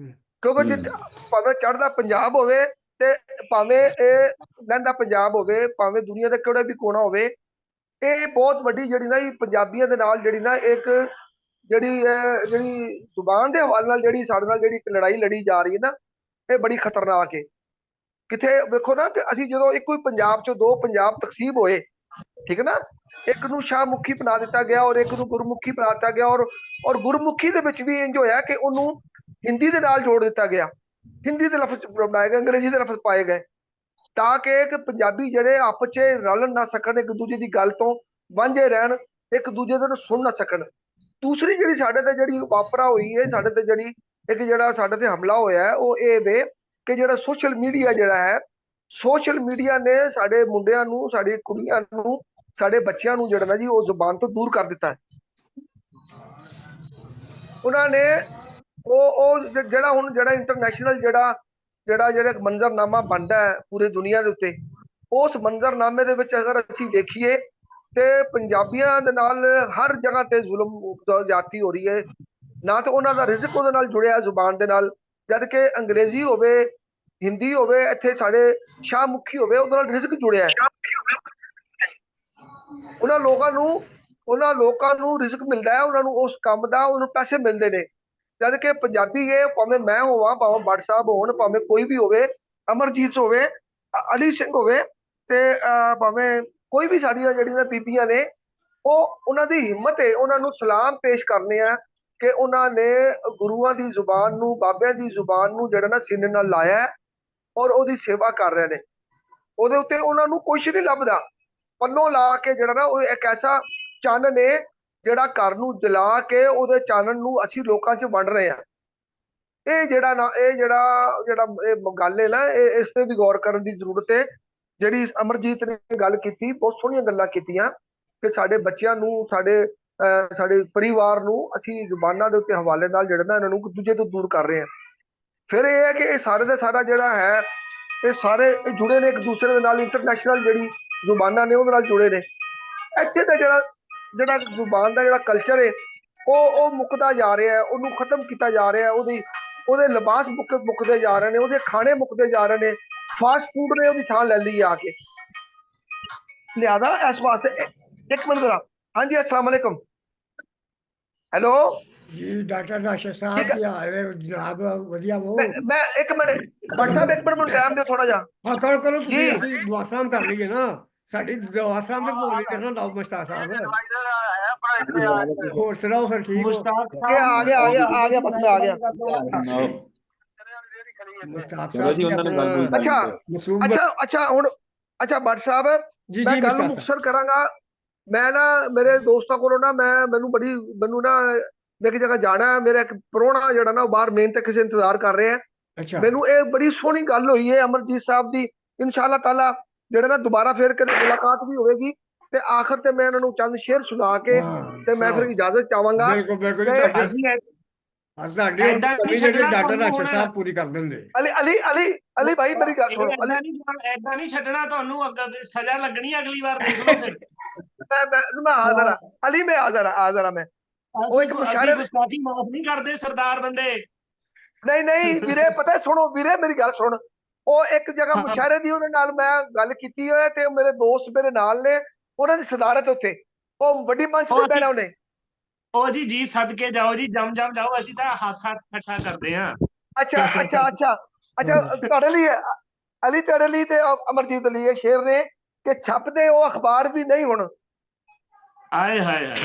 ਕਿਉਂਕਿ ਜਿੱਥੇ ਭਾਵੇਂ ਚੜ੍ਹਦਾ ਪੰਜਾਬ ਹੋਵੇ ਤੇ ਭਾਵੇਂ ਇਹ ਲਹਿੰਦਾ ਪੰਜਾਬ ਹੋਵੇ ਭਾਵੇਂ ਦੁਨੀਆ ਦੇ ਕਿਹੜੇ ਵੀ ਕੋਨਾ ਹੋਵੇ ਇਹ ਬਹੁਤ ਵੱਡੀ ਜਿਹੜੀ ਨਾ ਪੰਜਾਬੀਆਂ ਦੇ ਨਾਲ ਜਿਹੜੀ ਨਾ ਇੱਕ ਜਿਹੜੀ ਜ਼ੁਬਾਨ ਦੇ ਹਵਾਲੇ ਨਾਲ ਜਿਹੜੀ ਸਾਡੇ ਨਾਲ ਜਿਹੜੀ ਇੱਕ ਲੜਾਈ ਲੜੀ ਜਾ ਰਹੀ ਹੈ ਨਾ ਇਹ ਬੜੀ ਖਤਰਨਾਕ ਹੈ। ਕਿਥੇ ਵੇਖੋ ਨਾ ਕਿ ਅਸੀਂ ਜਦੋਂ ਇੱਕੋ ਹੀ ਪੰਜਾਬ ਚੋਂ ਦੋ ਪੰਜਾਬ ਤਕਸੀਮ ਹੋਏ, ਠੀਕ ਹੈ ਨਾ, ਇੱਕ ਨੂੰ ਸ਼ਾਹਮੁਖੀ ਬਣਾ ਦਿੱਤਾ ਗਿਆ ਔਰ ਇੱਕ ਨੂੰ ਗੁਰਮੁਖੀ ਬਣਾ ਦਿੱਤਾ ਗਿਆ, ਔਰ ਗੁਰਮੁਖੀ ਦੇ ਵਿੱਚ ਵੀ ਇੰਜ ਹੋਇਆ ਕਿ ਉਹਨੂੰ ਹਿੰਦੀ ਦੇ ਨਾਲ ਜੋੜ ਦਿੱਤਾ ਗਿਆ, ਹਿੰਦੀ ਦੇ ਲਫ਼ਜ਼ ਬਣਾਏ ਗਏ, ਅੰਗਰੇਜ਼ੀ ਦੇ ਲਫ਼ਜ਼ ਪਾਏ ਗਏ, ਤਾਂ ਕਿ ਪੰਜਾਬੀ ਜਿਹੜੇ ਆਪਸ 'ਚ ਰਲ ਨਾ ਸਕਣ, ਇੱਕ ਦੂਜੇ ਦੀ ਗੱਲ ਤੋਂ ਵਾਂਝੇ ਰਹਿਣ, ਇੱਕ ਦੂਜੇ ਦੇ ਨੂੰ ਸੁਣ ਨਾ ਸਕਣ। ਦੂਸਰੀ ਜਿਹੜੀ ਸਾਡੇ ਤੇ ਜਿਹੜੀ ਵਾਪਰਾ ਹੋਈ ਹੈ, ਸਾਡੇ ਤੇ ਜਿਹੜੀ ਇੱਕ ਜਿਹੜਾ ਸਾਡੇ ਤੇ ਹਮਲਾ ਹੋਇਆ ਹੈ, ਉਹ ਇਹ ਵੇ ਕਿ ਜਿਹੜਾ ਸੋਸ਼ਲ ਮੀਡੀਆ ਜਿਹੜਾ ਹੈ, ਸੋਸ਼ਲ ਮੀਡੀਆ ਨੇ ਸਾਡੇ ਮੁੰਡਿਆਂ ਨੂੰ, ਸਾਡੀ ਕੁੜੀਆਂ ਨੂੰ, ਸਾਡੇ ਬੱਚਿਆਂ ਨੂੰ ਜਿਹੜਾ ਨਾ ਜੀ ਉਹ ਜ਼ੁਬਾਨ ਤੋਂ ਦੂਰ ਕਰ ਦਿੱਤਾ ਹੈ। ਉਹਨਾਂ ਨੇ ਉਹ ਜਿਹੜਾ ਹੁਣ ਜਿਹੜਾ ਇੰਟਰਨੈਸ਼ਨਲ ਜਿਹੜਾ ਮੰਜ਼ਰਨਾਮਾ ਬਣਦਾ ਹੈ ਪੂਰੀ ਦੁਨੀਆ ਦੇ ਉੱਤੇ, ਉਸ ਮੰਜ਼ਰਨਾਮੇ ਦੇ ਵਿੱਚ ਅਗਰ ਅਸੀਂ ਦੇਖੀਏ ਤੇ ਪੰਜਾਬੀਆਂ ਦੇ ਨਾਲ ਹਰ ਜਗ੍ਹਾ ਤੇ ਜ਼ੁਲਮ ਜਾਤੀ ਹੋ ਰਹੀ ਹੈ। ਨਾ ਤਾਂ ਉਹਨਾਂ ਦਾ ਰਿਜ਼ਕ ਉਹਦੇ ਨਾਲ ਜੁੜਿਆ ਜ਼ੁਬਾਨ ਦੇ ਨਾਲ, ਜਦ ਕਿ ਅੰਗਰੇਜ਼ੀ ਹੋਵੇ, ਹਿੰਦੀ ਹੋਵੇ, ਇੱਥੇ ਸਾਡੇ ਸ਼ਾਹਮੁਖੀ ਹੋਵੇ, ਉਹਦੇ ਨਾਲ ਰਿਜ਼ਕ ਜੁੜਿਆ ਹੈ। ਉਹਨਾਂ ਲੋਕਾਂ ਨੂੰ ਰਿਜ਼ਕ ਮਿਲਦਾ ਹੈ, ਉਹਨਾਂ ਨੂੰ ਉਸ ਕੰਮ ਦਾ ਉਹਨੂੰ ਪੈਸੇ ਮਿਲਦੇ ਨੇ। ਜਦ ਕਿ ਪੰਜਾਬੀ ਇਹ ਭਾਵੇਂ ਮੈਂ ਹੋਵਾਂ, ਭਾਵੇਂ ਭੱਟ ਸਾਹਿਬ ਹੋਣ, ਭਾਵੇਂ ਕੋਈ ਵੀ ਹੋਵੇ, ਅਮਰਜੀਤ ਹੋਵੇ, ਅਲੀ ਸਿੰਘ ਹੋਵੇ, ਤੇ ਭਾਵੇਂ ਕੋਈ ਵੀ ਸਾਡੀਆਂ ਜਿਹੜੀਆਂ ਬੀਬੀਆਂ ਨੇ, ਉਹ ਉਹਨਾਂ ਦੀ ਹਿੰਮਤ ਹੈ, ਉਹਨਾਂ ਨੂੰ ਸਲਾਮ ਪੇਸ਼ ਕਰਨੇ ਆ ਕਿ ਉਹਨਾਂ ਨੇ ਗੁਰੂਆਂ ਦੀ ਜ਼ੁਬਾਨ ਨੂੰ, ਬਾਬਿਆਂ ਦੀ ਜ਼ੁਬਾਨ ਨੂੰ ਜਿਹੜਾ ਨਾ ਸੀਨੇ ਨਾਲ ਲਾਇਆ ਔਰ ਉਹਦੀ ਸੇਵਾ ਕਰ ਰਹੇ ਨੇ। ਉਹਦੇ ਉੱਤੇ ਉਹਨਾਂ ਨੂੰ ਕੁਛ ਨਹੀਂ ਲੱਭਦਾ, ਪੱਲੋਂ ਲਾ ਕੇ ਜਿਹੜਾ ਨਾ ਉਹ ਇੱਕ ਐਸਾ ਚਾਨਣ ਹੈ ਜਿਹੜਾ ਘਰ ਨੂੰ ਜਲਾ ਕੇ ਉਹਦੇ ਚਾਨਣ ਨੂੰ ਅਸੀਂ ਲੋਕਾਂ 'ਚ ਵੰਡ ਰਹੇ ਹਾਂ। ਇਹ ਜਿਹੜਾ ਇਹ ਗੱਲ ਹੈ ਨਾ, ਇਸ ਤੇ ਵੀ ਗੌਰ ਕਰਨ ਦੀ ਜ਼ਰੂਰਤ ਹੈ। ਜਿਹੜੀ ਅਮਰਜੀਤ ਨੇ ਗੱਲ ਕੀਤੀ, ਬਹੁਤ ਸੋਹਣੀਆਂ ਗੱਲਾਂ ਕੀਤੀਆਂ ਕਿ ਸਾਡੇ ਬੱਚਿਆਂ ਨੂੰ, ਸਾਡੇ ਪਰਿਵਾਰ ਨੂੰ ਅਸੀਂ ਜ਼ੁਬਾਨਾਂ ਦੇ ਉੱਤੇ ਹਵਾਲੇ ਨਾਲ ਜਿਹੜਾ ਨਾ ਇਹਨਾਂ ਨੂੰ ਇੱਕ ਦੂਜੇ ਤੋਂ ਦੂਰ ਕਰ ਰਹੇ ਹਾਂ। ਫਿਰ ਇਹ ਹੈ ਕਿ ਇਹ ਸਾਰੇ ਦਾ ਸਾਰਾ ਜਿਹੜਾ ਹੈ, ਇਹ ਸਾਰੇ ਜੁੜੇ ਨੇ ਇੱਕ ਦੂਸਰੇ ਦੇ ਨਾਲ, ਇੰਟਰਨੈਸ਼ਨਲ ਜਿਹੜੀ ਜ਼ੁਬਾਨਾਂ ਨੇ ਉਹਦੇ ਨਾਲ ਜੁੜੇ ਨੇ। ਇੱਥੇ ਦਾ ਜਿਹੜਾ ਜ਼ੁਬਾਨ ਦਾ ਜਿਹੜਾ ਕਲਚਰ ਹੈ ਉਹ ਮੁੱਕਦਾ ਜਾ ਰਿਹਾ ਹੈ, ਉਹਨੂੰ ਖਤਮ ਕੀਤਾ ਜਾ ਰਿਹਾ ਹੈ, ਉਹਦੇ ਲਿਬਾਸ ਮੁੱਕਦੇ ਜਾ ਰਹੇ ਨੇ, ਉਹਦੇ ਖਾਣੇ ਮੁੱਕਦੇ ਜਾ ਰਹੇ ਨੇ, ਫਾਸਟ ਫੂਡ ਨੇ ਉਹਦੀ ਥਾਂ ਲੈ ਲਈ ਆ ਕੇ। ਲਿਆਦਾ ਇਸ ਵਾਸਤੇ ਇੱਕ ਮਿੰਟ ਜ਼ਰਾ। ਹਾਂਜੀ, अस्सलाम वालेकुम। हेलो जी डॉक्टर राशिद साहब की हाल है जनाब? वधिया वो मैं एक मिनट भट्ट साहब, एक मिनट टाइम दो थोड़ा जा। हाँ करो करो जी। ਤੁਸੀਂ ਅਸੀਂ ਦੁਆ ਸਲਾਮ ਕਰ ਲਈਏ ਨਾ, ਸਾਡੀ ਦੁਆ ਸਲਾਮ ਤੇ ਬੋਲ ਨਹੀਂ ਕਰਨਾ ਲਾਓ ਮੁਸ਼ਤਾਕ ਸਾਹਿਬ। ਹੋਰ ਸੁਣਾਓ ਫਿਰ ਠੀਕ ਹੋ? आ गया बस मैं आ गया। ਮੁਸ਼ਤਾਕ ਚਲੋ ਜੀ, ਉਹਨਾਂ ਨਾਲ ਗੱਲ अच्छा ਮਸੂਬ अच्छा ਹੁਣ अच्छा भट्ट ਸਾਹਿਬ, ਜੀ ਮੈਂ ਜੀ ਗੱਲ ਮੁਸ਼ਤਾਕ ਮੁਕਸਰ ਕਰਾਂਗਾ। ਮੈਂ ਨਾ ਮੇਰੇ ਦੋਸਤਾਂ ਕੋਲੋਂ ਨਾ ਮੈਨੂੰ ਨਾ ਇੱਕ ਜਗ੍ਹਾ ਜਾਣਾ ਹੈ। ਮੇਰਾ ਇੱਕ ਪ੍ਰਾਹੁਣਾ ਜਿਹੜਾ ਨਾ ਉਹ ਬਾਹਰ ਮੇਨ ਤੇ ਕਿਸੇ ਇੰਤਜ਼ਾਰ ਕਰ ਰਿਹਾ ਹੈ। ਅੱਛਾ ਮੈਨੂੰ ਇਹ ਬੜੀ ਸੋਹਣੀ ਗੱਲ ਹੋਈ ਹੈ ਅਮਰਜੀਤ ਸਾਹਿਬ ਦੀ। ਇਨਸ਼ਾਅੱਲਾ ਤਾਲਾ ਜਿਹੜਾ ਨਾ ਦੁਬਾਰਾ ਫੇਰ ਕਦੇ ਮੁਲਾਕਾਤ ਵੀ ਹੋਵੇਗੀ ਤੇ ਆਖਰ ਤੇ ਮੈਂ ਇਹਨਾਂ ਨੂੰ ਚੰਦ ਸ਼ੇਰ ਸੁਣਾ ਕੇ ਤੇ ਮੈਂ ਫਿਰ ਇਜਾਜ਼ਤ ਚਾਹਾਂਗਾ। ਬਿਲਕੁਲ ਬਿਲਕੁਲ ਜੀ, ਤੇ ਤੁਹਾਡੀ ਅਸੀਂ ਤੁਹਾਡੀ ਉਹ ਏਦਾਂ ਕਮੀ ਨਹੀਂ ਜਿਹੜੇ ਛੱਡਣਾ ਡਾਕਟਰ ਤੁਹਾਨੂੰ ਰਾਸ਼ਦ ਹੁਣ। ਸਾਹਿਬ ਪੂਰੀ ਕਰ ਦਿੰਦੇ। ਅਲੀ ਭਾਈ ਮੇਰੀ ਗੱਲ ਸੁਣੋ। ਅਲੀ ਏਦਾਂ ਨਹੀਂ ਛੱਡਣਾ ਤੁਹਾਨੂੰ, ਅੱਗੇ ਸਜ਼ਾ ਲੱਗਣੀ ਅਗਲੀ ਵਾਰ, ਦੇਖ ਲਓ ਫਿਰ। मैं हाजिर अली में हाजिर मैं ਉਹ ਇੱਕ ਮੁਸ਼ਾਇਰੇ ਗੁਸਤਾਖੀ ਮਾਫ ਨਹੀਂ ਕਰਦੇ ਸਰਦਾਰ ਬੰਦੇ। ਨਹੀਂ ਵੀਰੇ, ਪਤਾ ਸੁਣੋ ਵੀਰੇ, ਮੇਰੀ ਗੱਲ ਸੁਣ। ਉਹ ਇੱਕ ਜਗ੍ਹਾ ਹਾਂ। ਮੁਸ਼ਾਇਰੇ ਦੀ ਉਹਦੇ ਨਾਲ ਮੈਂ ਗੱਲ ਕੀਤੀ ਹੋਇਆ ਤੇ ਮੇਰੇ ਦੋਸਤ ਮੇਰੇ ਨਾਲ ਨੇ, ਉਹਨਾਂ ਦੀ ਸਦਾਰਤ ਉੱਥੇ ਉਹ ਵੱਡੀ ਮੰਚ ਤੇ ਬਹਿਣਾ ਉਹਨੇ। ਉਹ ਜੀ ਸਦਕੇ ਜਾਓ ਜੀ, ਜਮ ਜਾਓ, ਅਸੀਂ ਤਾਂ ਹਾਸਾ ਇਕੱਠਾ ਕਰਦੇ ਹਾਂ। ਅੱਛਾ ਤੁਹਾਡੇ ਲਈ ਅਲੀ, ਤੁਹਾਡੇ ਲਈ ਤੇ ਅਮਰਜੀਤ ਲਈ ਇਹ ਸ਼ੇਰ ਨੇ ਕਿ ਛਪਦੇ ਉਹ ਅਖਬਾਰ ਵੀ ਨਹੀਂ ਹੁਣ। ਆਏ ਹਾਏ ਹਾਏ।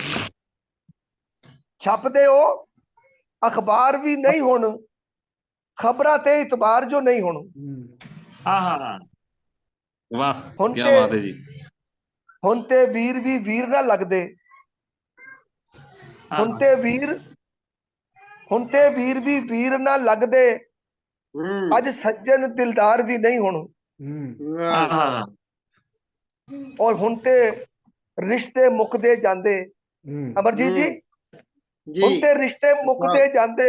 ਛਪਦੇ ਉਹ ਅਖਬਾਰ ਵੀ ਨਹੀਂ ਹੁਣ, ਖਬਰਾਂ ਤੇ ਇਤਬਾਰ ਜੋ ਨਹੀਂ ਹੁਣ। ਆਹਾ ਵਾਹ, ਹੁਣ ਕੀ ਤੇ- ਬਾਤ ਹੈ ਜੀ। ਹੁਣ ਤੇ ਵੀਰ ਵੀ ਵੀਰ ਨਾ ਲੱਗਦੇ, ਹੁਣ ਤੇ ਵੀਰ ਵੀ ਵੀਰ ਨਾ ਲੱਗਦੇ, ਅੱਜ ਸੱਜਣ ਦਿਲਦਾਰ ਵੀ ਨਹੀਂ ਹੁਣ। ਆਹਾ ਔਰ ਹੁਣ ਤੇ ਰਿਸ਼ਤੇ ਮੁੱਕਦੇ ਜਾਂਦੇ। ਅਮਰਜੀਤ ਜੀ, ਹੁਣ ਜੀ ਤੇ ਰਿਸ਼ਤੇ ਮੁੱਕਦੇ ਜਾਂਦੇ,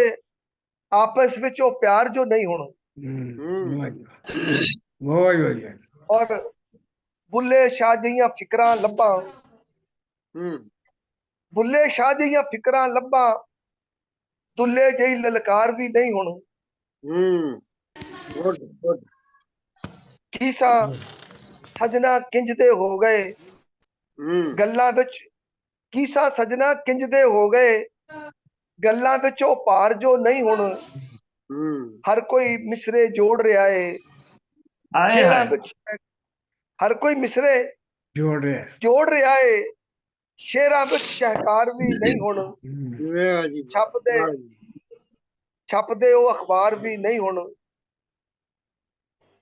ਆਪਸ ਵਿੱਚ ਉਹ ਪਿਆਰ ਜੋ ਨਹੀਂ ਹੁਣ। ਬਹੁਤ ਵਧੀਆ। ਔਰ ਬੁੱਲੇ ਸ਼ਾਹ ਜਿਹੀਆਂ ਫਿਕਰਾਂ ਲੱਭਾਂ, ਬੁੱਲੇ ਸ਼ਾਹ ਜਿਹੀਆਂ ਫਿਕਰਾਂ ਲੱਭਾਂ, ਦੁੱਲੇ ਜਿਹੀ ਲਲਕਾਰ ਵੀ ਨਹੀਂ ਹੁਣ। ਕੀਸਾ ਸਜਣਾ ਕਿੰਜਦੇ ਹੋ ਗਏ ਗੱਲਾਂ ਵਿੱਚ, ਕੀਸਾ ਸਜਣਾ ਕਿੰਜਦੇ ਹੋ ਗਏ ਗੱਲਾਂ ਵਿੱਚ ਉਹ ਭਾਰ ਜੋ ਨਹੀਂ ਹੁਣ। ਹਰ ਕੋਈ ਮਿਸਰੇ ਜੋੜ ਰਿਹਾ ਏ ਆਏ ਸ਼ੇਰਾਂ ਹਾਏ ਵਿੱਚ ਹਰ ਕੋਈ ਮਿਸਰੇ ਜੋੜ ਰਿਹਾ ਹੈ। ਜੋੜ ਰਿਹਾ ਏ ਸ਼ੇਰਾਂ ਵਿੱਚ ਸ਼ਹਿਕਾਰ ਵੀ ਨਹੀਂ ਹੁਣ ਵਾਹ ਜੀ ਛਪਦੇ ਵਾਹ ਜੀ। ਛਪਦੇ ਉਹ ਅਖਬਾਰ ਵੀ ਨਹੀਂ ਹੁਣ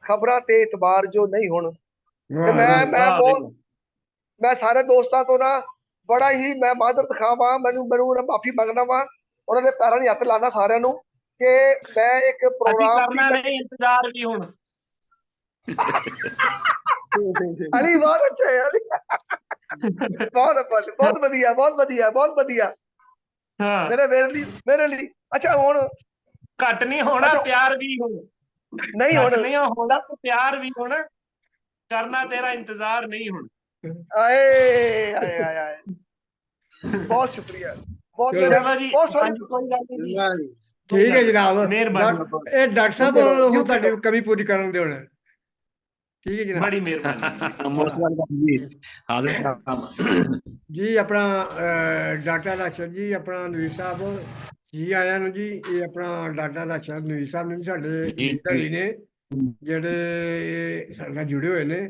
ਖਬਰਾਂ ਤੇ ਇਤਬਾਰ ਜੋ ਨਹੀਂ ਹੁਣ ਤੇ ਵਾਹ ਮੈਂ ਵਾਹ। ਮੈਂ ਵਾਹ ਬਹੁਤ ਮੈਂ ਸਾਰੇ ਦੋਸਤਾਂ ਤੋਂ ਨਾ ਬੜਾ ਹੀ ਮੈਂ ਮਾਦਰਤ ਖਾਵਾਂ ਮੈਨੂੰ ਮਾਫੀ ਮੰਗਣਾ ਵਾ ਉਹਨਾਂ ਦੇ ਪੈਰਾਂ 'ਚ ਹੱਥ ਲਾਣਾ ਸਾਰਿਆਂ ਨੂੰ ਕਿ ਮੈਂ ਇੱਕ ਅਸੀਂ ਪ੍ਰੋਗਰਾਮ ਕਰਨਾ ਨਹੀਂ ਇੰਤਜ਼ਾਰ ਵੀ ਹੁਣ। ਅਲੀ ਬਹੁਤ ਅੱਛਾ ਹੈ ਅਲੀ ਬਹੁਤ ਵਧੀਆ ਬਹੁਤ ਵਧੀਆ ਬਹੁਤ ਵਧੀਆ ਹਾਂ ਮੇਰੇ ਲਈ ਅੱਛਾ ਹੁਣ ਘੱਟ ਨਹੀਂ ਹੋਣਾ ਅੱਛਾ, ਪਿਆਰ ਵੀ ਹੁਣ। ਨਹੀਂ ਘੱਟ ਹੁਣ ਨਹੀਂ ਹੋਣਾ ਤੇ ਪਿਆਰ ਵੀ ਹੁਣ। ਕਰਨਾ ਤੇਰਾ ਇੰਤਜ਼ਾਰ ਨਹੀਂ ਹੁਣ। ਆਏ ਆਏ ਆਏ ਆਏ ਬਹੁਤ ਸ਼ੁਕਰੀਆ ਬਹੁਤ ਚਲੋ। ਮੇਰੇ ਚਲੋ ਜੀ ਬਹੁਤ ਸੋਹਣੀ ਹਾਂਜੀ ਕੋਈ ਗੱਲ ਨਹੀਂ ਜੀ। ਵਾਹ ਜੀ। ਕੋਈ ਠੀਕ ਹੈ ਗੱਲ ਜਨਾਬ। ਮਿਹਰਬਾਨੀ ਇਹ ਡਾਕਟਰ ਸਾਹਿਬ ਜਿਉਂਦੇ ਰਹੋ, ਹੁਣ ਜਿਉਂਦੇ ਤੁਹਾਡੀ ਰਹੋ। ਕਮੀ ਪੂਰੀ ਕਰਨ ਦੇ ਹੁਣ। ਠੀਕ ਹੈ ਜਨਾਬ। ਬੜੀ ਮਿਹਰਬਾਨੀ ਜੀ। ਮੋਸਟ ਵੈਲਕਮ ਜੀ ਹਾਜ਼ਰ ਸਾਹਿਬ। ਜੀ ਆਪਣਾ ਡਾਕਟਰ ਰਾਸ਼ਦ ਜੀ ਆਪਣਾ ਨਵੀਰ ਸਾਹਿਬ ਜੀ ਆਇਆਂ ਨੂੰ ਜੀ। ਇਹ ਆਪਣਾ ਡਾਕਟਰ ਰਾਸ਼ਦ ਨਵੀਰ ਸਾਹਿਬ ਨੇ ਸਾਡੇ ਜੀ, ਲੀਡਰ ਹੀ ਨੇ ਜਿਹੜੇ ਸਾਡੇ ਨਾਲ ਜੁੜੇ ਹੋਏ ਨੇ।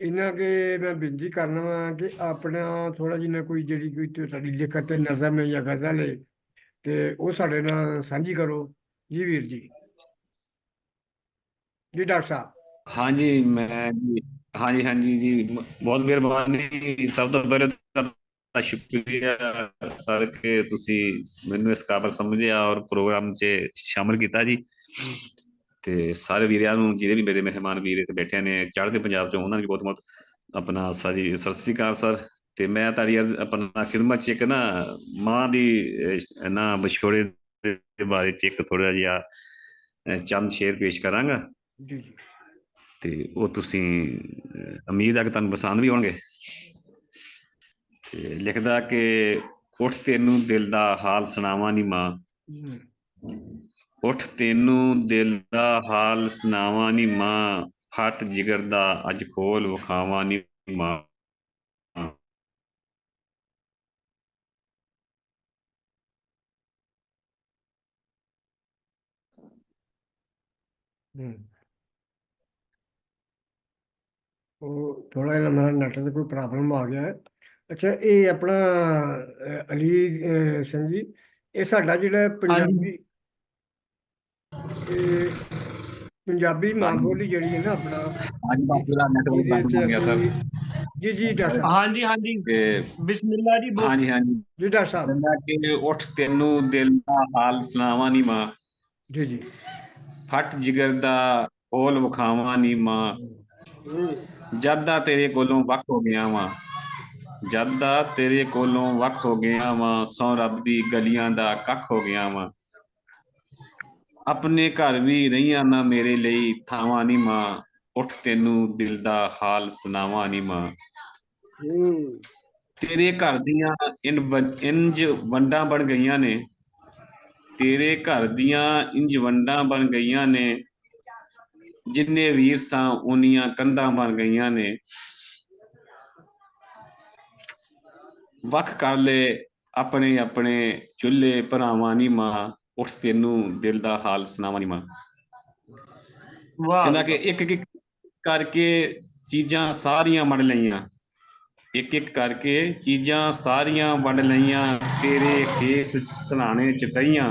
ਇਹਨਾਂ ਕੇ ਮੈਂ ਬੇਨਤੀ ਕਰਨਾ ਵਾ ਕਿ ਆਪਣਾ ਥੋੜਾ ਜਿਹਾ ਕੋਈ ਜਿਹੜੀ ਕੋਈ ਤੁਹਾਡੀ ਲਿਖਤ ਤੇ ਨਜ਼ਮ ਹੈ ਜਾਂ ਗਜ਼ਲ ਹੈ ਤੇ ਉਹ ਸਾਡੇ ਨਾਲ ਸਾਂਝੀ ਕਰੋ ਜੀ ਵੀਰ ਜੀ। ਜੀ ਡਾਕਟਰ ਸਾਹਿਬ। ਹਾਂਜੀ ਮੈਂ ਜੀ ਹਾਂਜੀ ਹਾਂਜੀ ਜੀ ਬਹੁਤ ਮਿਹਰਬਾਨੀ। ਸਭ ਤੋਂ ਪਹਿਲੇ ਤੁਹਾਡਾ ਸ਼ੁਕਰੀਆ ਸਰ ਕਿ ਤੁਸੀਂ ਮੈਨੂੰ ਇਸ ਕਾਬਲ ਸਮਝਿਆ ਔਰ ਪ੍ਰੋਗਰਾਮ 'ਚ ਸ਼ਾਮਲ ਕੀਤਾ ਜੀ। ਤੇ ਸਾਰੇ ਵੀਰਾਂ ਨੂੰ ਜਿਹੜੇ ਵੀ ਮੇਰੇ ਮਹਿਮਾਨ ਵੀਰ ਇੱਥੇ ਬੈਠੇ ਨੇ ਚੜ੍ਹਦੇ ਪੰਜਾਬ 'ਚੋਂ ਉਹਨਾਂ ਨੂੰ ਵੀ ਬਹੁਤ ਬਹੁਤ ਆਪਣਾ ਸਤਿ ਸ੍ਰੀ ਅਕਾਲ ਸਰ। ਤੇ ਮੈਂ ਤੁਹਾਡੀ ਆਪਣਾ ਖਿਦਮਤ 'ਚ ਇੱਕ ਨਾ ਮਾਂ ਦੀ ਨਾ ਵਿਛੋੜੇ ਦੇ ਬਾਰੇ 'ਚ ਇੱਕ ਥੋੜਾ ਜਿਹਾ ਚੰਦ ਸ਼ੇਰ ਪੇਸ਼ ਕਰਾਂਗਾ ਜੀ ਜੀ। ਤੇ ਉਹ ਤੁਸੀਂ ਉਮੀਦ ਹੈ ਕਿ ਤੁਹਾਨੂੰ ਪਸੰਦ ਵੀ ਹੋਣਗੇ। ਤੇ ਲਿਖਦਾ ਕਿ ਉੱਠ ਤੈਨੂੰ ਦਿਲ ਦਾ ਹਾਲ ਸੁਣਾਵਾਂ ਨੀ ਮਾਂ। ਉੱਠ ਤੈਨੂੰ ਦਿਲ ਦਾ ਹਾਲ ਸੁਣਾਵਾਂ ਨੀ ਮਾਂ। ਫੱਟ ਜਿਗਰ ਦਾ ਅੱਜ ਖੋਲ ਵਿਖਾਵਾਂ ਨੀ ਮਾਂ। ਉਹ ਥੋੜਾ ਜਿਹਾ ਮੇਰਾ ਨੈਟ ਤੇ ਕੋਈ ਪ੍ਰੋਬਲਮ ਆ ਗਿਆ ਹੈ। ਅੱਛਾ ਇਹ ਆਪਣਾ ਅਲੀ ਸਿੰਘ ਜੀ ਇਹ ਸਾਡਾ ਜਿਹੜਾ ਪੰਜਾਬੀ ਇਹ ਪੰਜਾਬੀ ਮਾਂ ਬੋਲੀ ਜਿਹੜੀ ਹੈ ਨਾ ਆਪਣਾ ਅੱਜ ਬਾਕੀ ਦਾ ਨੈਟਵਰਕ ਇਹਦੇ ਬੰਦ ਤੇ ਹੋ ਗਿਆ ਸਰ। ਜੀ ਜੀ ਡਾਕਟਰ ਸਾਹਿਬ। ਹਾਂਜੀ ਹਾਂਜੀ ਕਿ ਬਿਸਮਿਲ੍ਲਾ ਜੀ ਬੋਲ। ਹਾਂਜੀ ਹਾਂਜੀ ਜੀ ਡਾਕਟਰ ਸਾਹਿਬ। ਕਹਿੰਦਾ ਕਿ ਉੱਠ ਤੈਨੂੰ ਦਿਲ ਦਾ ਹਾਲ ਸੁਣਾਵਾਂ ਨੀ ਮਾਂ। ਜੀ ਜੀ। ਫੱਟ ਜਿਗਰ ਦਾ ਖੋਲ ਵਿਖਾਵਾਂ ਨੀ ਮਾਂ। ਜਦ ਦਾ ਤੇਰੇ ਕੋਲੋਂ ਵੱਖ ਹੋ ਗਿਆ ਵਾਂ। ਜਦ ਦਾ ਤੇਰੇ ਕੋਲੋਂ ਵੱਖ ਹੋ ਗਿਆ ਵਾਂ ਸਹੁੰ ਰੱਬ ਦੀ ਗਲੀਆਂ ਦਾ ਕੱਖ ਹੋ ਗਿਆ ਵਾਂ। ਆਪਣੇ ਘਰ ਵੀ ਰਹੀਆਂ ਨਾ ਮੇਰੇ ਲਈ ਥਾਵਾਂ ਨੀ ਮਾਂ। ਉੱਠ ਤੈਨੂੰ ਦਿਲ ਦਾ ਹਾਲ ਸੁਣਾਵਾਂ ਨੀ ਮਾਂ। ਤੇਰੇ ਘਰ ਦੀਆਂ ਇੰਜ ਵੰਡਾਂ ਬਣ ਗਈਆਂ ਨੇ। ਤੇਰੇ ਘਰ ਦੀਆਂ ਇੰਜ ਵੰਡਾਂ ਬਣ ਗਈਆਂ ਨੇ। ਜਿੰਨੇ ਵੀਰ ਸਾਂ ਉਨੀਆਂ ਕੰਧਾਂ ਬਣ ਗਈਆਂ ਨੇ। ਵੱਖ ਕਰ ਲਏ ਆਪਣੇ ਆਪਣੇ ਚੁੱਲ੍ਹੇ ਭਰਾਵਾਂ ਨੀ ਮਾਂ। ਉੱਠ ਤੈਨੂੰ ਦਿਲ ਦਾ ਹਾਲ ਸੁਣਾਵਾਂ ਨੀ ਮਾਂ। ਵਾਹ ਕਹਿੰਦਾ ਕਿ ਇੱਕ ਇੱਕ ਕਰਕੇ ਚੀਜ਼ਾਂ ਸਾਰੀਆਂ ਵੰਡ ਲਈਆਂ। ਇੱਕ ਇੱਕ ਕਰਕੇ ਚੀਜ਼ਾਂ ਸਾਰੀਆਂ ਵੰਡ ਲਈਆਂ। ਤੇਰੇ ਖੇਸ ਸਰਾਣੇ ਚ ਤਹੀਆਂ।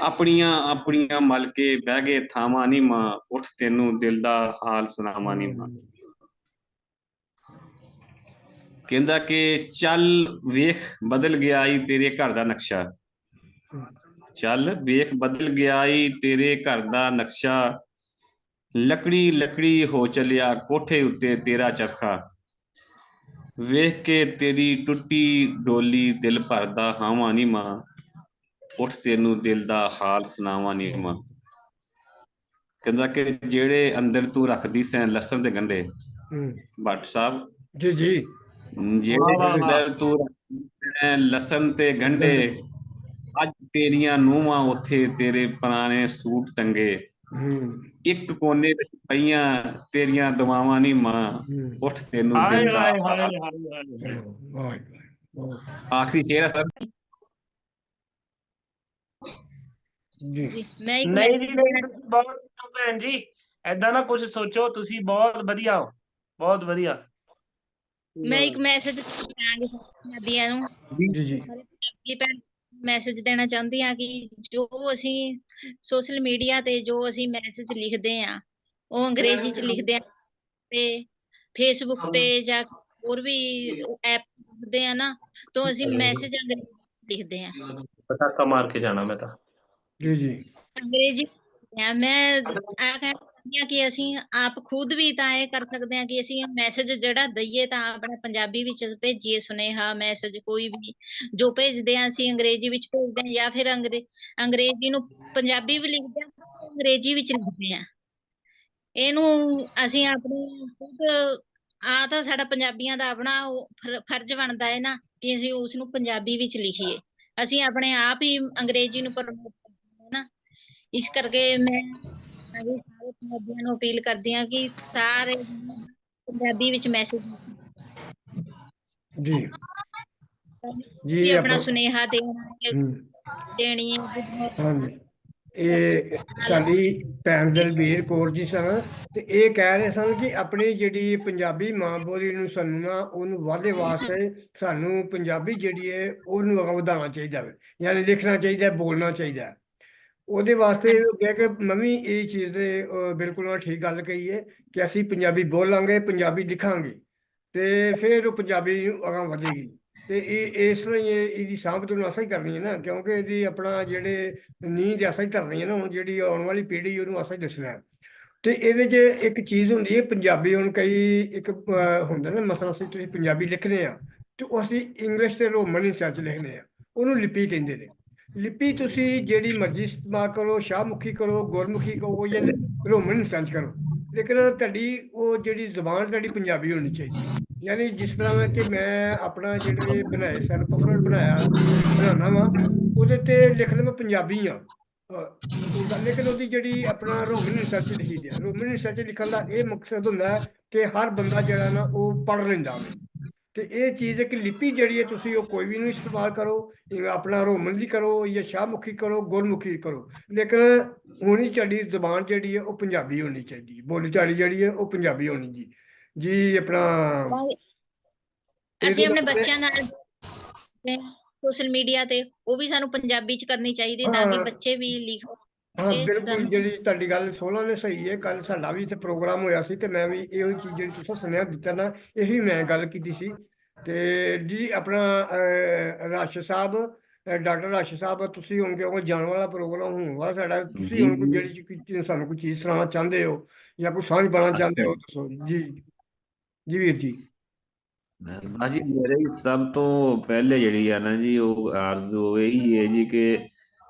ਆਪਣੀਆਂ ਆਪਣੀਆਂ ਮਲ ਕੇ ਬਹਿ ਗਏ ਥਾਵਾਂ ਨੀ ਮਾਂ। ਉੱਠ ਤੈਨੂੰ ਦਿਲ ਦਾ ਹਾਲ ਸੁਣਾਵਾਂ ਨੀ ਮਾਂ। ਕਹਿੰਦਾ ਕਿ ਚੱਲ ਵੇਖ ਬਦਲ ਗਿਆ ਈ ਤੇਰੇ ਘਰ ਦਾ ਨਕਸ਼ਾ। ਚੱਲ ਵੇਖ ਬਦਲ ਗਿਆ ਈ ਤੇਰੇ ਘਰ ਦਾ ਨਕਸ਼ਾ। ਲੱਕੜੀ ਲੱਕੜੀ ਹੋ ਚੱਲਿਆ ਕੋਠੇ ਉੱਤੇ ਤੇਰਾ ਚਰਖਾ। ਵੇਖ ਕੇ ਤੇਰੀ ਟੁੱਟੀ ਡੋਲੀ ਦਿਲ ਭਰਦਾ ਹਾਵਾਂ ਨੀ ਮਾਂ। ਉੱਠ ਤੈਨੂੰ ਦਿਲ ਦਾ ਹਾਲ ਸੁਣਾਵਾਂ ਨੀ ਮਾਂ। ਕਹਿੰਦਾ ਕਿ ਜਿਹੜੇ ਅੰਦਰ ਤੂੰ ਰੱਖਦੀ ਸੈਂ ਲਸਣ ਦੇ ਗੰਢੇ। ਭੱਟ ਸਾਹਿਬ ਜੀ ਜੀ। ਜਿਹੜੇ ਵਾਹ ਵਾਹ ਅੰਦਰ ਤੂੰ ਰੱਖਦੀ ਸੈਂ ਲਸਣ ਤੇ ਗੰਢੇ। ਅੱਜ ਤੇਰੀਆਂ ਨੂੰਹਾਂ ਉੱਥੇ ਤੇਰੇ ਪੁਰਾਣੇ ਸੂਟ ਟੰਗੇ। ਇੱਕ ਕੋਨੇ ਵਿੱਚ ਪਈਆਂ ਤੇਰੀਆਂ ਦੁਆਵਾਂ ਨੀ ਮਾਂ। ਉੱਠ ਤੈਨੂੰ ਹਾਏ ਦਿਲ ਦਾ ਹਾਏ ਹਾਏ ਹਾਲ। ਹਾਏ ਹਾਏ। ਆਖਰੀ ਸ਼ੇਰ ਹੈ ਸਰ। ਜੀ ਜੀ ਮੈਂ ਇੱਕ ਨਹੀਂ ਜੀ message ਨਹੀਂ, ਦੇਣਾ ਤੁਸੀਂ ਬਹੁਤ ਵਧੀਆ ਹੋ ਭੈਣ ਜੀ, ਐਦਾਂ ਨਾ ਕੁਝ ਸੋਚੋ, ਤੁਸੀਂ ਬਹੁਤ ਵਧੀਆ ਹੋ, ਬਹੁਤ ਵਧੀਆ। ਮੈਂ ਇੱਕ ਮੈਸੇਜ ਕਰਾਂਗੀ ਪੰਜਾਬੀਆਂ ਨੂੰ, ਜੀ ਜੀ ਸਾਰੇ ਪੰਜਾਬੀ ਭੈਣ ਮੈਸੇਜ ਦੇਣਾ ਚਾਹੁੰਦੀ ਹਾਂ ਕਿ ਜੋ ਅਸੀਂ ਸੋਸ਼ਲ ਮੀਡੀਆ ਤੇ ਜੋ ਅਸੀਂ ਮੈਸੇਜ ਲਿਖਦੇ ਆ ਉਹ ਅੰਗਰੇਜ਼ੀ ਚ ਲਿਖਦੇ ਆ ਤੇ ਫੇਸਬੁੱਕ ਤੇ ਜਾਂ ਹੋਰ ਵੀ ਐਪ ਲਿਖਦੇ ਆ ਨਾ, ਤਾਂ ਅਸੀਂ ਮੈਸੇਜ ਅੰਗਰੇਜ਼ੀ ਚ ਲਿਖਦੇ ਆ, ਪਟਾਕਾ ਮਾਰ ਕੇ ਜਾਣਾ ਮੈਂ ਤਾਂ। ਜੀ ਜੀ ਅੰਗਰੇਜ਼ੀ ਆ। ਮੈਂ ਆ ਕਹਿਣਾ ਚਾਹੁੰਦੀ ਹਾਂ ਕਿ ਅਸੀਂ ਆਪ ਖੁਦ ਵੀ ਤਾਂ ਇਹ ਕਰ ਸਕਦੇ ਹਾਂ ਕਿ ਅਸੀਂ ਮੈਸੇਜ ਜਿਹੜਾ ਦਈਏ ਤਾਂ ਆਪਣਾ ਪੰਜਾਬੀ ਵਿੱਚ ਭੇਜੀਏ, ਸੁਨੇਹਾ ਮੈਸੇਜ ਕੋਈ ਵੀ ਜੋ ਭੇਜਦੇ ਆ ਅਸੀਂ ਅੰਗਰੇਜ਼ੀ ਵਿੱਚ ਭੇਜਦੇ ਹਾਂ, ਜਾਂ ਫਿਰ ਅੰਗਰੇਜ਼ੀ ਨੂੰ ਪੰਜਾਬੀ ਵੀ ਲਿਖਦੇ ਆ, ਅੰਗਰੇਜ਼ੀ ਵਿੱਚ ਲਿਖਦੇ ਆ। ਇਹਨੂੰ ਅਸੀਂ ਆਪਣੇ ਖੁਦ ਆ ਤਾਂ ਸਾਡਾ ਪੰਜਾਬੀਆਂ ਦਾ ਆਪਣਾ ਫਰਜ਼ ਬਣਦਾ ਹੈ ਨਾ ਕਿ ਅਸੀਂ ਉਸ ਨੂੰ ਪੰਜਾਬੀ ਵਿੱਚ ਲਿਖੀਏ। ਅਸੀਂ ਆਪਣੇ ਆਪ ਹੀ ਅੰਗਰੇਜ਼ੀ ਨੂੰ ਪ੍ਰਮੋਟ ਕਰਦੇ ਹਾਂ ਨਾ, ਇਸ ਕਰਕੇ ਮੈਂ ਸਾਰੇ ਪੰਜਾਬੀਆਂ ਨੂੰ ਅਪੀਲ ਕਰਦੀ ਹਾਂ ਕਿ ਸਾਰੇ ਪੰਜਾਬੀ ਵਿੱਚ ਮੈਸੇਜ ਜੀ ਵੀ ਜੀ ਆਪਣਾ ਆਪਾਂ ਸੁਨੇਹਾ ਦੇਣੀ ਹੈ। ਹਾਂਜੀ, ਇਹ ਸਾਡੀ ਭੈਣ ਦਲਬੀਰ ਕੌਰ ਜੀ ਸਨ, ਤੇ ਇਹ ਕਹਿ ਰਹੇ ਸਨ ਕਿ ਆਪਣੀ ਜਿਹੜੀ ਪੰਜਾਬੀ ਮਾਂ ਬੋਲੀ ਨੂੰ ਸਾਨੂੰ ਨਾ ਉਹਨੂੰ ਵਾਧੇ ਵਾਸਤੇ ਸਾਨੂੰ ਪੰਜਾਬੀ ਜਿਹੜੀ ਹੈ ਉਹਨੂੰ ਅੱਗੇ ਵਧਾਉਣਾ ਚਾਹੀਦਾ ਹੈ, ਯਾਨੀ ਲਿਖਣਾ ਚਾਹੀਦਾ, ਬੋਲਣਾ ਚਾਹੀਦਾ। ਉਹਦੇ ਵਾਸਤੇ ਇਹ ਕਿਹਾ ਕਿ ਮੈਂ ਵੀ ਇਹ ਚੀਜ਼ ਦੇ ਬਿਲਕੁਲ ਨਾਲ ਠੀਕ ਗੱਲ ਕਹੀ ਹੈ ਕਿ ਅਸੀਂ ਪੰਜਾਬੀ ਬੋਲਾਂਗੇ, ਪੰਜਾਬੀ ਲਿਖਾਂਗੇ, ਤੇ ਫਿਰ ਉਹ ਪੰਜਾਬੀ ਅਗਾਂਹ ਵਧੇਗੀ। ਤੇ ਇਹ ਇਸ ਤਰ੍ਹਾਂ ਹੀ ਇਹਦੀ ਸਾਂਭ ਨੂੰ ਅਸਾਂ ਹੀ ਕਰਨੀ ਹੈ ਨਾ, ਕਿਉਂਕਿ ਇਹਦੀ ਆਪਣਾ ਜਿਹੜੇ ਨੀਂਹ ਅਸਾਂ ਹੀ ਧਰਨੀ ਹੈ ਨਾ, ਹੁਣ ਜਿਹੜੀ ਆਉਣ ਵਾਲੀ ਪੀੜ੍ਹੀ ਉਹਨੂੰ ਅਸਾਂ ਹੀ ਦੱਸਣਾ ਹੈ। ਤੇ ਇਹਦੇ 'ਚ ਇੱਕ ਚੀਜ਼ ਹੁੰਦੀ ਹੈ ਪੰਜਾਬੀ, ਹੁਣ ਕਈ ਇੱਕ ਹੁੰਦਾ ਨਾ ਮਸਲਾ ਸੀ, ਤੁਸੀਂ ਪੰਜਾਬੀ ਲਿਖਦੇ ਆ ਤੇ ਉਹ ਅਸੀਂ ਇੰਗਲਿਸ਼ ਤੇ ਰੋਮਨ ਹਿੱਸਿਆਂ 'ਚ ਲਿਖਦੇ ਆ, ਉਹਨੂੰ ਲਿਪੀ ਕਹਿੰਦੇ ਨੇ। ਲਿਪੀ ਤੁਸੀਂ ਜਿਹੜੀ ਮਰਜ਼ੀ ਇਸਤੇਮਾਲ ਕਰੋ, ਸ਼ਾਹਮੁਖੀ ਕਰੋ, ਗੁਰਮੁਖੀ ਕਰੋ ਜਾਂ ਰੋਮਨ ਹਿੱਸਿਆਂ 'ਚ ਕਰੋ, ਲੇਕਿਨ ਤੁਹਾਡੀ ਉਹ ਜਿਹੜੀ ਜ਼ੁਬਾਨ ਤੁਹਾਡੀ ਪੰਜਾਬੀ ਹੋਣੀ ਚਾਹੀਦੀ ਹੈ। ਯਾਨੀ ਜਿਸ ਤਰ੍ਹਾਂ ਕਿ ਮੈਂ ਆਪਣਾ ਜਿਹੜੇ ਬਣਾਏ ਸਨ ਪਫਲਰ ਬਣਾਉਣਾ ਵਾ, ਉਹਦੇ ਤੇ ਲਿਖਦਾ ਮੈਂ ਪੰਜਾਬੀ ਆ ਉਹਦਾ, ਲੇਕਿਨ ਉਹਦੀ ਜਿਹੜੀ ਆਪਣਾ ਰੋਮਨ ਰਿਸਰਚ ਲਿਖੀ ਦੀ ਹੈ, ਰੋਮਨ ਰਿਸਰਚ ਲਿਖਣ ਦਾ ਇਹ ਮਕਸਦ ਹੁੰਦਾ ਹੈ ਕਿ ਹਰ ਬੰਦਾ ਜਿਹੜਾ ਨਾ ਉਹ ਪੜ੍ਹ ਲੈਂਦਾ ਹੋਵੇ। ਤੇ ਇਹ ਚੀਜ਼ ਹੈ ਕਿ ਲਿਪੀ ਜਿਹੜੀ ਹੈ ਤੁਸੀਂ ਉਹ ਕੋਈ ਵੀ ਨੂੰ ਇਸਤੇਮਾਲ ਕਰੋ, ਆਪਣਾ ਰੋਮਨ ਦੀ ਕਰੋ ਜਾਂ ਸ਼ਾਹਮੁਖੀ ਕਰੋ, ਗੁਰਮੁਖੀ ਕਰੋ, ਲੇਕਿਨ ਹੋਣੀ ਤੁਹਾਡੀ ਜ਼ੁਬਾਨ ਜਿਹੜੀ ਹੈ ਉਹ ਪੰਜਾਬੀ ਹੋਣੀ ਚਾਹੀਦੀ, ਬੋਲੀ ਚਾਲੀ ਜਿਹੜੀ ਹੈ ਉਹ ਪੰਜਾਬੀ ਹੋਣੀ ਜੀ। ਜੀ ਆਪਣਾ ਅਸੀਂ ਇਹਦੇ ਆਪਣੇ ਵਾਸਤੇ ਬੱਚਿਆਂ ਨਾਲ ਸੋਸ਼ਲ ਮੀਡੀਆ ਤੇ ਉਹ ਵੀ ਸਾਨੂੰ ਪੰਜਾਬੀ ਚ ਕਰਨੀ ਚਾਹੀਦੀ ਤਾਂ ਕਿ ਹਾਂ ਬੱਚੇ ਵੀ ਲਿਖ ਹਾਂ ਤੇ ਬਿਲਕੁਲ, ਸਾਨੂੰ ਜਿਹੜੀ ਤੁਹਾਡੀ ਗੱਲ 16 ਨੇ ਸਹੀ ਹੈ। ਕੱਲ ਸਾਡਾ ਵੀ ਇੱਥੇ ਪ੍ਰੋਗਰਾਮ ਹੋਇਆ ਸੀ ਤੇ ਮੈਂ ਵੀ ਇਹੋ ਚੀਜ਼ ਜਿਹੜੀ ਤੁਸੀਂ ਸੁਨੇਹਾ ਦਿੱਤਾ ਨਾ, ਇਹੀ ਮੈਂ ਗੱਲ ਕੀਤੀ ਸੀ। ਤੇ ਜੀ ਆਪਣਾ ਰਾਸ਼ਦ ਸਾਹਿਬ, ਡਾਕਟਰ ਰਾਸ਼ਦ ਸਾਹਿਬ, ਤੁਸੀਂ ਹੁਣ ਕਿਉਂਕਿ ਜਾਣ ਵਾਲਾ ਪ੍ਰੋਗਰਾਮ ਹੋਣ ਵਾਲਾ ਸਾਡਾ, ਤੁਸੀਂ ਜੀ ਹੁਣ ਕੋਈ ਜਿਹੜੀ ਸਾਨੂੰ ਕੋਈ ਚੀਜ਼ ਸੁਣਾਉਣਾ ਚਾਹੁੰਦੇ ਹੋ ਜਾਂ ਕੋਈ ਸਾਂਝ ਪਾਉਣਾ ਚਾਹੁੰਦੇ ਹੋ, ਦੱਸੋ ਜੀ। ਜੀ ਵੀਰ ਜੀ। ਜੀ ਮੇਰੇ ਸਭ ਤੋਂ ਪਹਿਲੇ ਜਿਹੜੀ ਆ ਨਾ ਜੀ ਉਹ ਆਰਜ਼ੂ ਇਹੀ ਹੈ ਜੀ ਕਿ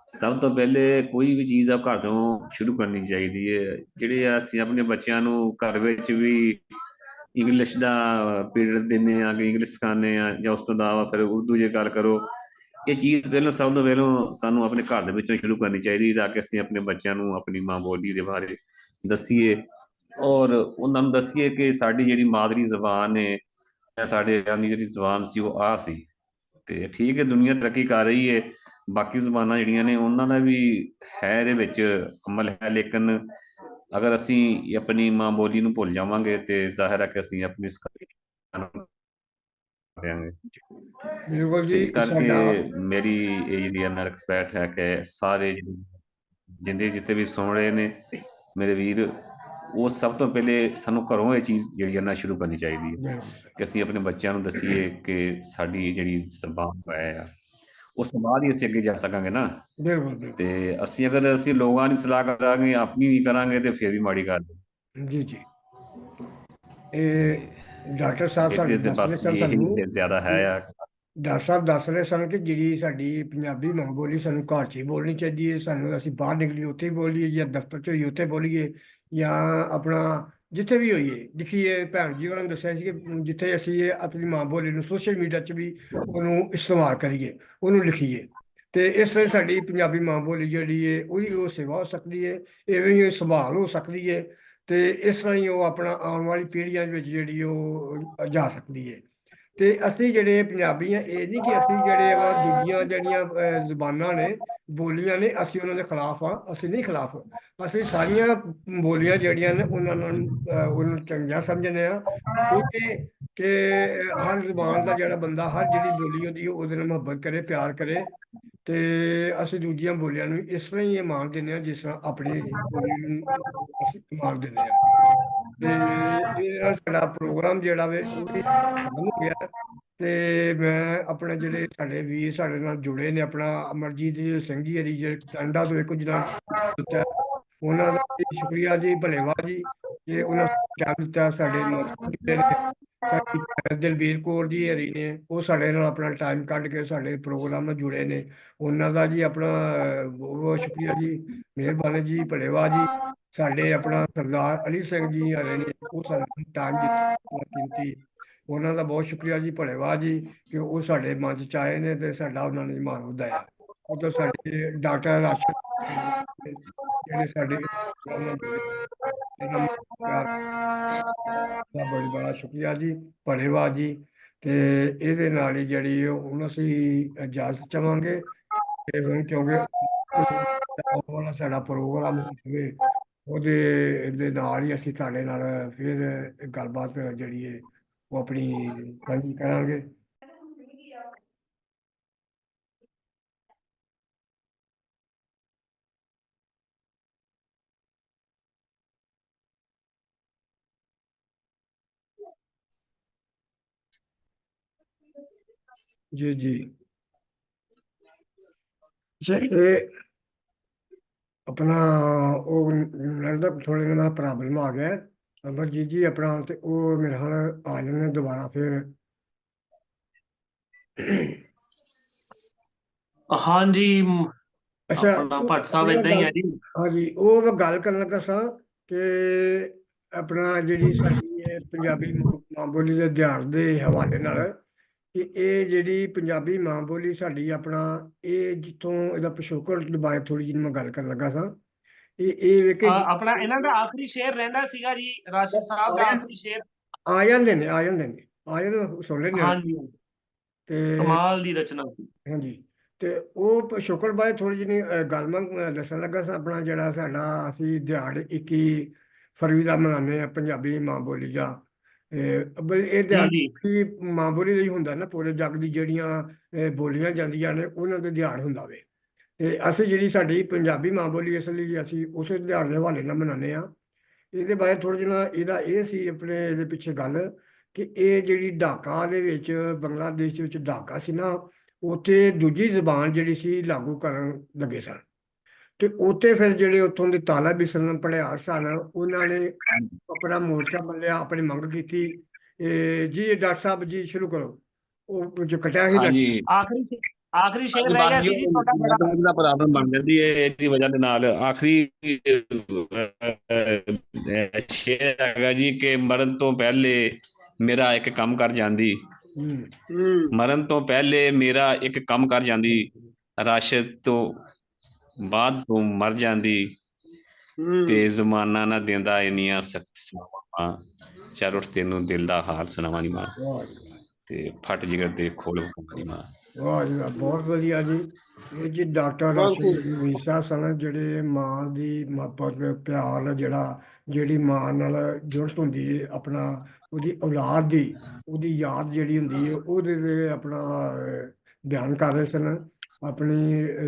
ਸਭ ਤੋਂ ਪਹਿਲੇ ਕੋਈ ਵੀ ਚੀਜ਼ ਆ ਘਰ ਤੋਂ ਸ਼ੁਰੂ ਕਰਨੀ ਚਾਹੀਦੀ ਹੈ। ਜਿਹੜੇ ਅਸੀਂ ਆਪਣੇ ਬੱਚਿਆਂ ਨੂੰ ਘਰ ਵਿੱਚ ਵੀ ਇੰਗਲਿਸ਼ ਦਾ ਪੀਰੀਅਡ ਦਿੰਦੇ ਆ ਕਿ ਇੰਗਲਿਸ਼ ਸਿਖਾਉਂਦੇ ਆ, ਜਾਂ ਉਸ ਤੋਂ ਇਲਾਵਾ ਫਿਰ ਉਰਦੂ ਜੇ ਗੱਲ ਕਰੋ, ਇਹ ਚੀਜ਼ ਪਹਿਲਾਂ ਸਭ ਤੋਂ ਪਹਿਲਾਂ ਸਾਨੂੰ ਆਪਣੇ ਘਰ ਦੇ ਵਿੱਚੋਂ ਸ਼ੁਰੂ ਕਰਨੀ ਚਾਹੀਦੀ ਤਾਂ ਕਿ ਅਸੀਂ ਆਪਣੇ ਬੱਚਿਆਂ ਨੂੰ ਆਪਣੀ ਮਾਂ ਬੋਲੀ ਦੇ ਬਾਰੇ ਦੱਸੀਏ ਔਰ ਉਹਨਾਂ ਨੂੰ ਦੱਸੀਏ ਕਿ ਸਾਡੀ ਜਿਹੜੀ ਮਾਦਰੀ ਜ਼ਬਾਨ ਹੈ, ਸਾਡੇ ਦੀ ਜਿਹੜੀ ਜ਼ਬਾਨ ਸੀ ਉਹ ਆ ਸੀ। ਤੇ ਠੀਕ ਹੈ, ਦੁਨੀਆ ਤਰੱਕੀ ਕਰ ਰਹੀ ਹੈ, ਬਾਕੀ ਜ਼ਬਾਨਾਂ ਜਿਹੜੀਆਂ ਨੇ ਉਹਨਾਂ ਦਾ ਵੀ ਹੈ ਇਹਦੇ ਵਿੱਚ ਅਮਲ ਹੈ, ਲੇਕਿਨ ਅਗਰ ਅਸੀਂ ਆਪਣੀ ਮਾਂ ਬੋਲੀ ਨੂੰ ਭੁੱਲ ਜਾਵਾਂਗੇ ਤੇ ਜ਼ਾਹਿਰ ਹੈ ਕਿ ਅਸੀਂ ਆਪਣੀ ਦਿਆਂਗੇ। ਬਿਲਕੁਲ ਤੇ ਜੀ ਕਰਕੇ ਸਾਡਾ ਮੇਰੀ ਇਹ ਜਿਹੜੀ ਹੈ ਰਿਕਵੈਸਟ ਹੈ ਕਿ ਸਾਰੇ ਜਿੰਦੇ ਜਿੱਥੇ ਵੀ ਸੁਣ ਰਹੇ ਨੇ ਮੇਰੇ ਵੀਰ, ਉਹ ਸਭ ਤੋਂ ਪਹਿਲੇ ਸਾਨੂੰ ਘਰੋਂ ਇਹ ਚੀਜ਼ ਜਿਹੜੀ ਹੈ ਨਾ ਸ਼ੁਰੂ ਕਰਨੀ ਚਾਹੀਦੀ ਹੈ ਬਿਲਕੁਲ ਕਿ ਅਸੀਂ ਆਪਣੇ ਬੱਚਿਆਂ ਨੂੰ ਦੱਸੀਏ ਕਿ ਸਾਡੀ ਜਿਹੜੀ ਜ਼ਬਾਨ ਹੈ ਉਸ ਤੋਂ ਬਾਅਦ ਹੀ ਅਸੀਂ ਅੱਗੇ ਜਾ ਸਕਾਂਗੇ ਨਾ। ਬਿਲਕੁਲ ਤੇ ਅਸੀਂ ਲੋਕਾਂ ਦੀ ਸਲਾਹ ਕਰਾਂਗੇ, ਆਪਣੀ ਵੀ ਕਰਾਂਗੇ ਤੇ ਫਿਰ ਵੀ ਮਾੜੀ ਗੱਲ ਹੈ। ਜੀ ਜੀ। ਇਹ ਡਾਕਟਰ ਸਾਹਿਬ ਇਹਦੇ ਸਾਨੂੰ ਤੇ ਦੱਸ ਰਹੇ ਬਸ ਸਨ ਜੀ ਇਹੀ ਸਾਨੂੰ, ਜ਼ਿਆਦਾ ਹੈ ਆ। ਡਾਕਟਰ ਸਾਹਿਬ ਦੱਸ ਰਹੇ ਸਨ ਕਿ ਜਿਹੜੀ ਸਾਡੀ ਪੰਜਾਬੀ ਮਾਂ ਬੋਲੀ ਸਾਨੂੰ ਘਰ 'ਚ ਹੀ ਬੋਲਣੀ ਚਾਹੀਦੀ ਹੈ, ਸਾਨੂੰ ਅਸੀਂ ਬਾਹਰ ਨਿਕਲੀਏ ਉੱਥੇ ਹੀ ਬੋਲੀਏ, ਜਾਂ ਦਫ਼ਤਰ 'ਚ ਹੋਈਏ ਉੱਥੇ ਬੋਲੀਏ, ਜਾਂ ਆਪਣਾ ਜਿੱਥੇ ਵੀ ਹੋਈਏ ਲਿਖੀਏ। ਭੈਣ ਜੀ ਉਹਨਾਂ ਨੇ ਦੱਸਿਆ ਸੀ ਕਿ ਜਿੱਥੇ ਅਸੀਂ ਆਪਣੀ ਮਾਂ ਬੋਲੀ ਨੂੰ ਸੋਸ਼ਲ ਮੀਡੀਆ 'ਚ ਵੀ ਉਹਨੂੰ ਇਸਤੇਮਾਲ ਕਰੀਏ, ਉਹਨੂੰ ਲਿਖੀਏ, ਤੇ ਇਸ ਤਰ੍ਹਾਂ ਸਾਡੀ ਪੰਜਾਬੀ ਮਾਂ ਬੋਲੀ ਜਿਹੜੀ ਹੈ ਉਹਦੀ ਉਹ ਸੇਵਾ ਹੋ ਸਕਦੀ ਹੈ, ਇਵੇਂ ਹੀ ਸੰਭਾਲ ਹੋ ਸਕਦੀ ਹੈ, ਤੇ ਇਸ ਤਰ੍ਹਾਂ ਹੀ ਉਹ ਆਪਣਾ ਆਉਣ ਵਾਲੀ ਪੀੜ੍ਹੀਆਂ ਵਿੱਚ ਜਿਹੜੀ ਉਹ ਜਾ ਸਕਦੀ ਹੈ। ਤੇ ਅਸੀਂ ਜਿਹੜੇ ਪੰਜਾਬੀ ਆ, ਇਹ ਨਹੀਂ ਕਿ ਅਸੀਂ ਜਿਹੜੇ ਵਾ ਦੂਜੀਆਂ ਜਿਹੜੀਆਂ ਜ਼ੁਬਾਨਾਂ ਨੇ, ਬੋਲੀਆਂ ਨੇ, ਅਸੀਂ ਉਹਨਾਂ ਦੇ ਖਿਲਾਫ ਆ। ਅਸੀਂ ਨਹੀਂ ਖਿਲਾਫ, ਅਸੀਂ ਸਾਰੀਆਂ ਬੋਲੀਆਂ ਜਿਹੜੀਆਂ ਨੇ ਉਹਨਾਂ ਨੂੰ ਚੰਗੀਆਂ ਸਮਝਦੇ ਆ। ਕਿ ਹਰ ਜ਼ੁਬਾਨ ਦਾ ਜਿਹੜਾ ਬੰਦਾ, ਹਰ ਜਿਹੜੀ ਬੋਲੀ ਉਹਦੀ, ਉਹਦੇ ਨਾਲ ਮੁਹੱਬਤ ਕਰੇ, ਪਿਆਰ ਕਰੇ। ਤੇ ਅਸੀਂ ਦੂਜੀਆਂ ਬੋਲੀਆਂ ਨੂੰ ਇਸ ਤਰ੍ਹਾਂ ਹੀ ਇਹ ਮਾਣ ਦਿੰਦੇ ਹਾਂ ਜਿਸ ਤਰ੍ਹਾਂ ਆਪਣੀ ਬੋਲੀ ਨੂੰ ਅਸੀਂ ਮਾਣ ਦਿੰਦੇ ਹਾਂ। ਤੇ ਇਹ ਨਾਲ ਸਾਡਾ ਪ੍ਰੋਗਰਾਮ ਜਿਹੜਾ ਵੇ ਉਹ ਵੀ ਖਤਮ ਹੋ ਗਿਆ। ਤੇ ਮੈਂ ਆਪਣੇ ਜਿਹੜੇ ਸਾਡੇ ਵੀਰ ਸਾਡੇ ਨਾਲ ਜੁੜੇ ਨੇ, ਆਪਣਾ ਅਮਰਜੀਤ ਸਿੰਘ ਜੀ ਹਰੀ ਜਿਹੜੇ ਕੈਨੇਡਾ ਤੋਂ ਕੁਝ ਨਾਲ ਦਿੱਤਾ, ਉਹਨਾਂ ਦਾ ਵੀ ਸ਼ੁਕਰੀਆ ਜੀ, ਭਲੇਵਾ ਜੀ, ਕਿ ਉਹਨਾਂ ਟਾਈਮ ਦਿੱਤਾ। ਸਾਡੇ ਜਿਹੜੇ ਨੇ ਸਾਡੀ ਦਲਬੀਰ ਕੌਰ ਜੀ ਹਰੀ ਨੇ, ਉਹ ਸਾਡੇ ਨਾਲ ਆਪਣਾ ਟਾਈਮ ਕੱਢ ਕੇ ਸਾਡੇ ਪ੍ਰੋਗਰਾਮ ਨਾਲ ਜੁੜੇ ਨੇ। ਉਹਨਾਂ ਦਾ ਜੀ ਆਪਣਾ ਬਹੁਤ ਬਹੁਤ ਸ਼ੁਕਰੀਆ ਜੀ, ਮਿਹਰਬਾਨੀ ਜੀ, ਭਲੇਵਾ ਜੀ। ਸਾਡੇ ਆਪਣਾ ਸਰਦਾਰ ਅਲੀ ਸਿੰਘ ਜੀ ਹਰੇ ਨੇ, ਉਹ ਸਾਨੂੰ ਟਾਈਮ ਦਿੱਤਾ ਕੀਮਤੀ, ਉਹਨਾਂ ਦਾ ਬਹੁਤ ਸ਼ੁਕਰੀਆ ਜੀ, ਭਲੇਵਾ ਜੀ, ਕਿ ਉਹ ਸਾਡੇ ਮੰਚ ਚ ਆਏ ਨੇ ਤੇ ਸਾਡਾ ਉਹਨਾਂ ਨੇ ਮਾਣ ਵਧਾਇਆ। ਉਦੋਂ ਸਾਡੇ ਡਾਕਟਰ ਰਾਸ਼ਦ ਜਿਹੜੇ ਸਾਡੇ ਨਾਲ ਜੁੜੇ, ਇਹਨਾਂ ਨੂੰ ਪਿਆਰ ਦਾ ਬਹੁਤ ਬੜਾ ਸ਼ੁਕਰੀਆ ਜੀ, ਭਲੇਵਾ ਜੀ। ਤੇ ਇਹਦੇ ਨਾਲ ਹੀ ਜਿਹੜੀ ਹੁਣ ਅਸੀਂ ਇਜਾਜ਼ਤ ਚਾਹਾਂਗੇ, ਤੇ ਹੁਣ ਕਿਉਂਕਿ ਵਾਲਾ ਸਾਡਾ ਪ੍ਰੋਗਰਾਮ ਹੋਵੇ, ਉਹਦੇ ਦੇ ਨਾਲ ਹੀ ਅਸੀਂ ਤੁਹਾਡੇ ਨਾਲ ਫਿਰ ਗੱਲਬਾਤ ਜਿਹੜੀ ਹੈ ਉਹ ਆਪਣੀ ਸਾਂਝੀ ਕਰਾਂਗੇ। ਜੀ ਜੀ, ਇਹ ਆਪਣਾ ਉਹ ਲੱਗਦਾ ਥੋੜੇ ਦਿਨ ਨਾਲ ਪ੍ਰੋਬਲਮ ਆ ਗਿਆ ਅਮਰਜੀਤ ਜੀ ਆਪਣਾ, ਤੇ ਉਹ ਮੇਰੇ ਹਾਲ ਆ ਜਾਣੇ ਦੁਬਾਰਾ ਫਿਰ। ਹਾਂਜੀ ਅੱਛਾ, ਆਪਣਾ ਭੱਟ ਸਾਹਿਬ ਏਦਾਂ ਹੀ ਆ ਜੀ। ਹਾਂਜੀ, ਉਹ ਮੈਂ ਗੱਲ ਕਰਨ ਲੱਗਾ ਸਾਂ ਕਿ ਆਪਣਾ ਜਿਹੜੀ ਸਾਡੀ ਇਹ ਪੰਜਾਬੀ ਮਾਂ ਬੋਲੀ ਦੇ ਅਧਿਆਨ ਦੇ ਹਵਾਲੇ ਨਾਲ, ਕਿ ਇਹ ਜਿਹੜੀ ਪੰਜਾਬੀ ਮਾਂ ਬੋਲੀ ਸਾਡੀ ਆਪਣਾ, ਇਹ ਜਿੱਥੋਂ ਇਹਦਾ ਪਿਛੋਕੜ ਬਾਰੇ ਥੋੜੀ ਜਿਹੀ ਮੈਂ ਗੱਲ ਕਰਨ ਲੱਗਾ ਸਾਂ। ਇਹ ਵੇਖੇ ਆਪਣਾ ਇਹਨਾਂ ਦਾ ਆਖਰੀ ਸ਼ੇਰ ਰਹਿੰਦਾ ਸੀਗਾ ਜੀ, ਰਾਸ਼ਦ ਸਾਹਿਬ ਦਾ ਆਖਰੀ ਸ਼ੇਰ। ਆ ਜਾਂਦੇ ਨੇ, ਆ ਜਾਂਦੇ ਨੇ, ਆ ਜਾਂਦੇ, ਸੁਣ ਲੈਂਦੇ ਹਾਂ। ਹਾਂਜੀ, ਤੇ ਕਮਾਲ ਦੀ ਰਚਨਾ ਸੀ। ਹਾਂਜੀ, ਤੇ ਉਹ ਪਿਛੋਕੜ ਬਾਰੇ ਥੋੜੀ ਜਿਹੀ ਗੱਲ ਮੈਂ ਦੱਸਣ ਲੱਗਾ ਸਾਂ। ਆਪਣਾ ਜਿਹੜਾ ਸਾਡਾ ਅਸੀਂ ਦਿਹਾੜ 21 ਫਰਵਰੀ ਦਾ ਮਨਾਉਂਦੇ ਹਾਂ ਪੰਜਾਬੀ ਮਾਂ ਬੋਲੀ ਦਾ। ਇਹ ਦਿਹਾੜ ਜੀ ਮਾਂ ਬੋਲੀ ਦਾ ਹੀ ਹੁੰਦਾ ਨਾ, ਪੂਰੇ ਜੱਗ ਦੀ ਜਿਹੜੀਆਂ ਬੋਲੀਆਂ ਜਾਂਦੀਆਂ ਨੇ ਉਹਨਾਂ ਦੇ ਦਿਹਾੜ ਹੁੰਦਾ ਵੇ। ਤੇ ਅਸੀਂ ਜਿਹੜੀ ਸਾਡੀ ਪੰਜਾਬੀ ਮਾਂ ਬੋਲੀ, ਇਸ ਲਈ ਅਸੀਂ ਉਸੇ ਦਿਹਾੜ ਦੇ ਹਵਾਲੇ ਨਾਲ ਮਨਾਉਂਦੇ ਹਾਂ। ਇਹਦੇ ਬਾਰੇ ਥੋੜ੍ਹਾ ਜਿਹਾ ਇਹਦਾ ਇਹ ਸੀ ਆਪਣੇ ਇਹਦੇ ਪਿੱਛੇ ਗੱਲ, ਕਿ ਇਹ ਜਿਹੜੀ ਢਾਕਾ ਦੇ ਵਿੱਚ, ਬੰਗਲਾਦੇਸ਼ ਦੇ ਵਿੱਚ ਢਾਕਾ ਸੀ ਨਾ, ਉੱਥੇ ਦੂਜੀ ਜ਼ਬਾਨ ਜਿਹੜੀ ਸੀ ਲਾਗੂ ਕਰਨ ਲੱਗੇ ਸਨ। ਤੇ ਉੱਥੇ ਫਿਰ ਜਿਹੜੇ ਉੱਥੋਂ ਦੇ ਤਾਲਿਬ ਇਸਲਾਮ ਭੜਿਆਰ ਸਨ, ਉਹਨਾਂ ਨੇ ਆਪਣਾ ਮੋਰਚਾ ਮੱਲਿਆ, ਆਪਣੀ ਮੰਗ ਕੀਤੀ। ਜੀ ਡਾਕਟਰ ਸਾਹਿਬ ਜੀ ਸ਼ੁਰੂ ਕਰੋ। ਉਹ ਜੋ ਕਟਿਆ ਸੀ ਹਾਂਜੀ, ਆਖਰੀ ਸ਼ੇਰ ਰਹਿ ਗਿਆ ਸੀ ਜੀ ਤੁਹਾਡਾ। ਦਾ ਪ੍ਰੋਬਲਮ ਬਣ ਜਾਂਦੀ ਹੈ ਇਹਦੀ ਵਜ੍ਹਾ ਦੇ ਨਾਲ। ਆਖਰੀ ਸ਼ੇਰ ਹੈਗਾ ਜੀ ਕਿ ਮਰਨ ਤੋਂ ਪਹਿਲੇ ਮੇਰਾ ਇੱਕ ਕੰਮ ਕਰ ਜਾਂਦੀ, ਮਰਨ ਤੋਂ ਪਹਿਲੇ ਮੇਰਾ ਇੱਕ ਕੰਮ ਕਰ ਜਾਂਦੀ, ਰਾਸ਼ਦ ਤੋਂ ਬਾਅਦ ਤੂੰ ਮਰ ਜਾਂਦੀ, ਤੇ ਜ਼ਮਾਨਾ ਨਾ ਦਿੰਦਾ ਇੰਨੀਆਂ ਸਖਤ ਸਲਾਵਾਂ, ਚੱਲ ਉੱਠ ਤੈਨੂੰ ਦਿਲ ਦਾ ਹਾਲ ਸੁਣਾਵਾਂ ਨੀ ਮਾਂ, ਤੇ ਫਟ ਜਿਗਰ ਦੇ ਖੋਲ ਨੀ ਮਾਂ। ਵਾਹ ਜੀ ਵਾਹ, ਬਹੁਤ ਵਧੀਆ ਜੀ। ਇਹ ਜੀ ਡਾਕਟਰ ਰਾਸ਼ਦ ਵੀਸਾ ਸਨ, ਜਿਹੜੇ ਮਾਂ ਦੀ ਮੁਹੱਬਤ, ਪਿਆਰ, ਜਿਹੜੀ ਮਾਂ ਨਾਲ ਜੁੜਤ ਹੁੰਦੀ ਹੈ, ਆਪਣਾ ਉਹਦੀ ਔਲਾਦ ਦੀ, ਉਹਦੀ ਯਾਦ ਜਿਹੜੀ ਹੁੰਦੀ ਹੈ, ਉਹਦੇ ਤੇ ਆਪਣਾ ਬਿਆਨ ਕਰ ਰਹੇ ਸਨ ਆਪਣੀ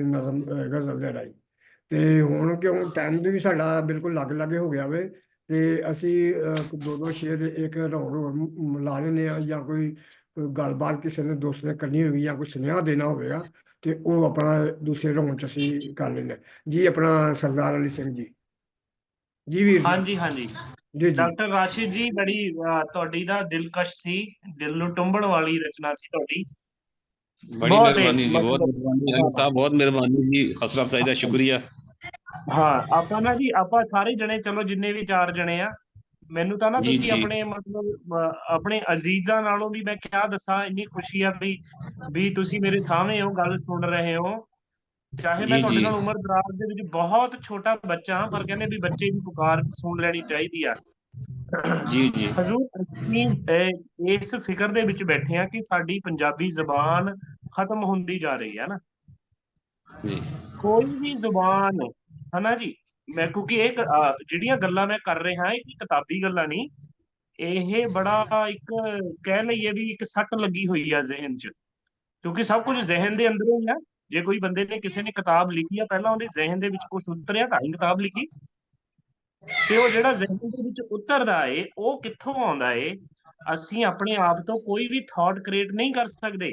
ਨਜ਼ਮ ਗਜ਼ਲ ਦੇ ਰਾਹੀਂ। ਤੇ ਹੁਣ ਕਿਉਂ ਟਾਈਮ ਵੀ ਸਾਡਾ ਬਿਲਕੁਲ ਲਾਗੇ ਹੋ ਗਿਆ ਵੇ, ਤੇ ਅਸੀਂ ਦੋ ਦੋ ਸ਼ੇਰ ਇੱਕ ਰੌਣ ਲਾ ਲੈਂਦੇ ਹਾਂ, ਜਾਂ ਕੋਈ ਗੱਲਬਾਤ ਕਿਸੇ ਨੇ ਦੋਸਤ ਨੇ ਕਰਨੀ ਹੋਵੇਗੀ, ਜਾਂ ਕੋਈ ਸੁਨੇਹਾ ਦੇਣਾ ਹੋਵੇਗਾ, ਤੇ ਉਹ ਆਪਣਾ ਦੂਸਰੇ ਰੌਣ ਚ ਅਸੀਂ ਕਰ ਲੈਂਦੇ ਜੀ। ਆਪਣਾ ਸਰਦਾਰ ਅਲੀ ਸਿੰਘ ਜੀ, ਜੀ ਵੀਰ। ਹਾਂਜੀ ਹਾਂਜੀ ਜੀ ਡਾਕਟਰ ਰਾਸ਼ਿਦ ਜੀ, ਬੜੀ ਤੁਹਾਡੀ ਦਾ ਦਿਲਕਸ਼ ਸੀ, ਦਿਲ ਨੂੰ ਟੁੰਬਣ ਵਾਲੀ ਰਚਨਾ ਸੀ ਤੁਹਾਡੀ। ਬੜੀ ਮਿਹਰਬਾਨੀ ਜੀ, ਬਹੁਤ ਮਿਹਰਬਾਨੀ ਅਲੀ ਸਾਹਿਬ, ਬਹੁਤ ਮਿਹਰਬਾਨੀ ਜੀ, ਹੌਸਲਾ ਅਫਜ਼ਾਈ ਦਾ ਸ਼ੁਕਰੀਆ। ਹਾਂ, ਆਪਾਂ ਨਾ ਜੀ, ਆਪਾਂ ਸਾਰੇ ਜਣੇ, ਚਲੋ ਜਿੰਨੇ ਵੀ 4 ਜਣੇ ਆ, ਮੈਨੂੰ ਤਾਂ ਨਾ ਤੁਸੀਂ ਆਪਣੇ ਮਤਲਬ ਆਪਣੇ ਅਜ਼ੀਜ਼ਾਂ ਨਾਲੋਂ ਵੀ ਮੈਂ ਕਿਆ ਦੱਸਾਂ, ਇੰਨੀ ਖੁਸ਼ੀ ਆ ਵੀ ਤੁਸੀਂ ਮੇਰੇ ਸਾਹਮਣੇ ਹੋ, ਗੱਲ ਸੁਣ ਰਹੇ ਹੋ। ਚਾਹੇ ਮੈਂ ਤੁਹਾਡੇ ਨਾਲ ਉਮਰ ਦਰਾਜ਼ ਦੇ ਵਿੱਚ ਬਹੁਤ ਛੋਟਾ ਬੱਚਾ ਹਾਂ, ਪਰ ਕਹਿੰਦੇ ਵੀ ਬੱਚੇ ਦੀ ਪੁਕਾਰ ਸੁਣ ਲੈਣੀ ਚਾਹੀਦੀ ਆ। ਜੀ ਜੀ ਹਜ਼ੂਰ ਅਸੀਂ ਇਸ ਫਿਕਰ ਦੇ ਵਿੱਚ ਬੈਠੇ ਆ ਕਿ ਸਾਡੀ ਪੰਜਾਬੀ ਜ਼ਬਾਨ ਖਤਮ ਹੁੰਦੀ ਜਾ ਰਹੀ ਹੈ ਨਾ। ਜੀ ਕੋਈ ਵੀ ਜ਼ੁਬਾਨ, ਹਨਾ ਜੀ, ਮੈਂ ਕਿਉਂਕਿ ਜਿਹੜੀਆਂ ਗੱਲਾਂ ਮੈਂ ਕਰ ਰਿਹਾ ਇਹ ਕਿਤਾਬੀ ਗੱਲਾਂ ਨਹੀਂ, ਇਹ ਬੜਾ ਇੱਕ ਕਹਿ ਲਈਏ ਵੀ ਇੱਕ ਸੱਟ ਲੱਗੀ ਹੋਈ ਆ ਜ਼ਿਹਨ 'ਚ, ਕਿਉਂਕਿ ਸਭ ਕੁਝ ਜ਼ਿਹਨ ਦੇ ਅੰਦਰੋਂ ਹੀ ਆ। ਜੇ ਕੋਈ ਬੰਦੇ ਨੇ ਕਿਸੇ ਨੇ ਕਿਤਾਬ ਲਿਖੀ ਆ, ਪਹਿਲਾਂ ਉਹਦੇ ਜ਼ਿਹਨ ਦੇ ਵਿੱਚ ਕੁਝ ਉਤਰਿਆ ਤਾਂ ਹੀ ਕਿਤਾਬ ਲਿਖੀ, ਤੇ ਉਹ ਜਿਹੜਾ ਜ਼ਿਹਨ ਦੇ ਵਿੱਚ ਉਤਰਦਾ ਏ ਉਹ ਕਿੱਥੋਂ ਆਉਂਦਾ ਏ? ਅਸੀਂ ਆਪਣੇ ਆਪ ਤੋਂ ਕੋਈ ਵੀ ਥਾਟ ਕ੍ਰੀਏਟ ਨਹੀਂ ਕਰ ਸਕਦੇ।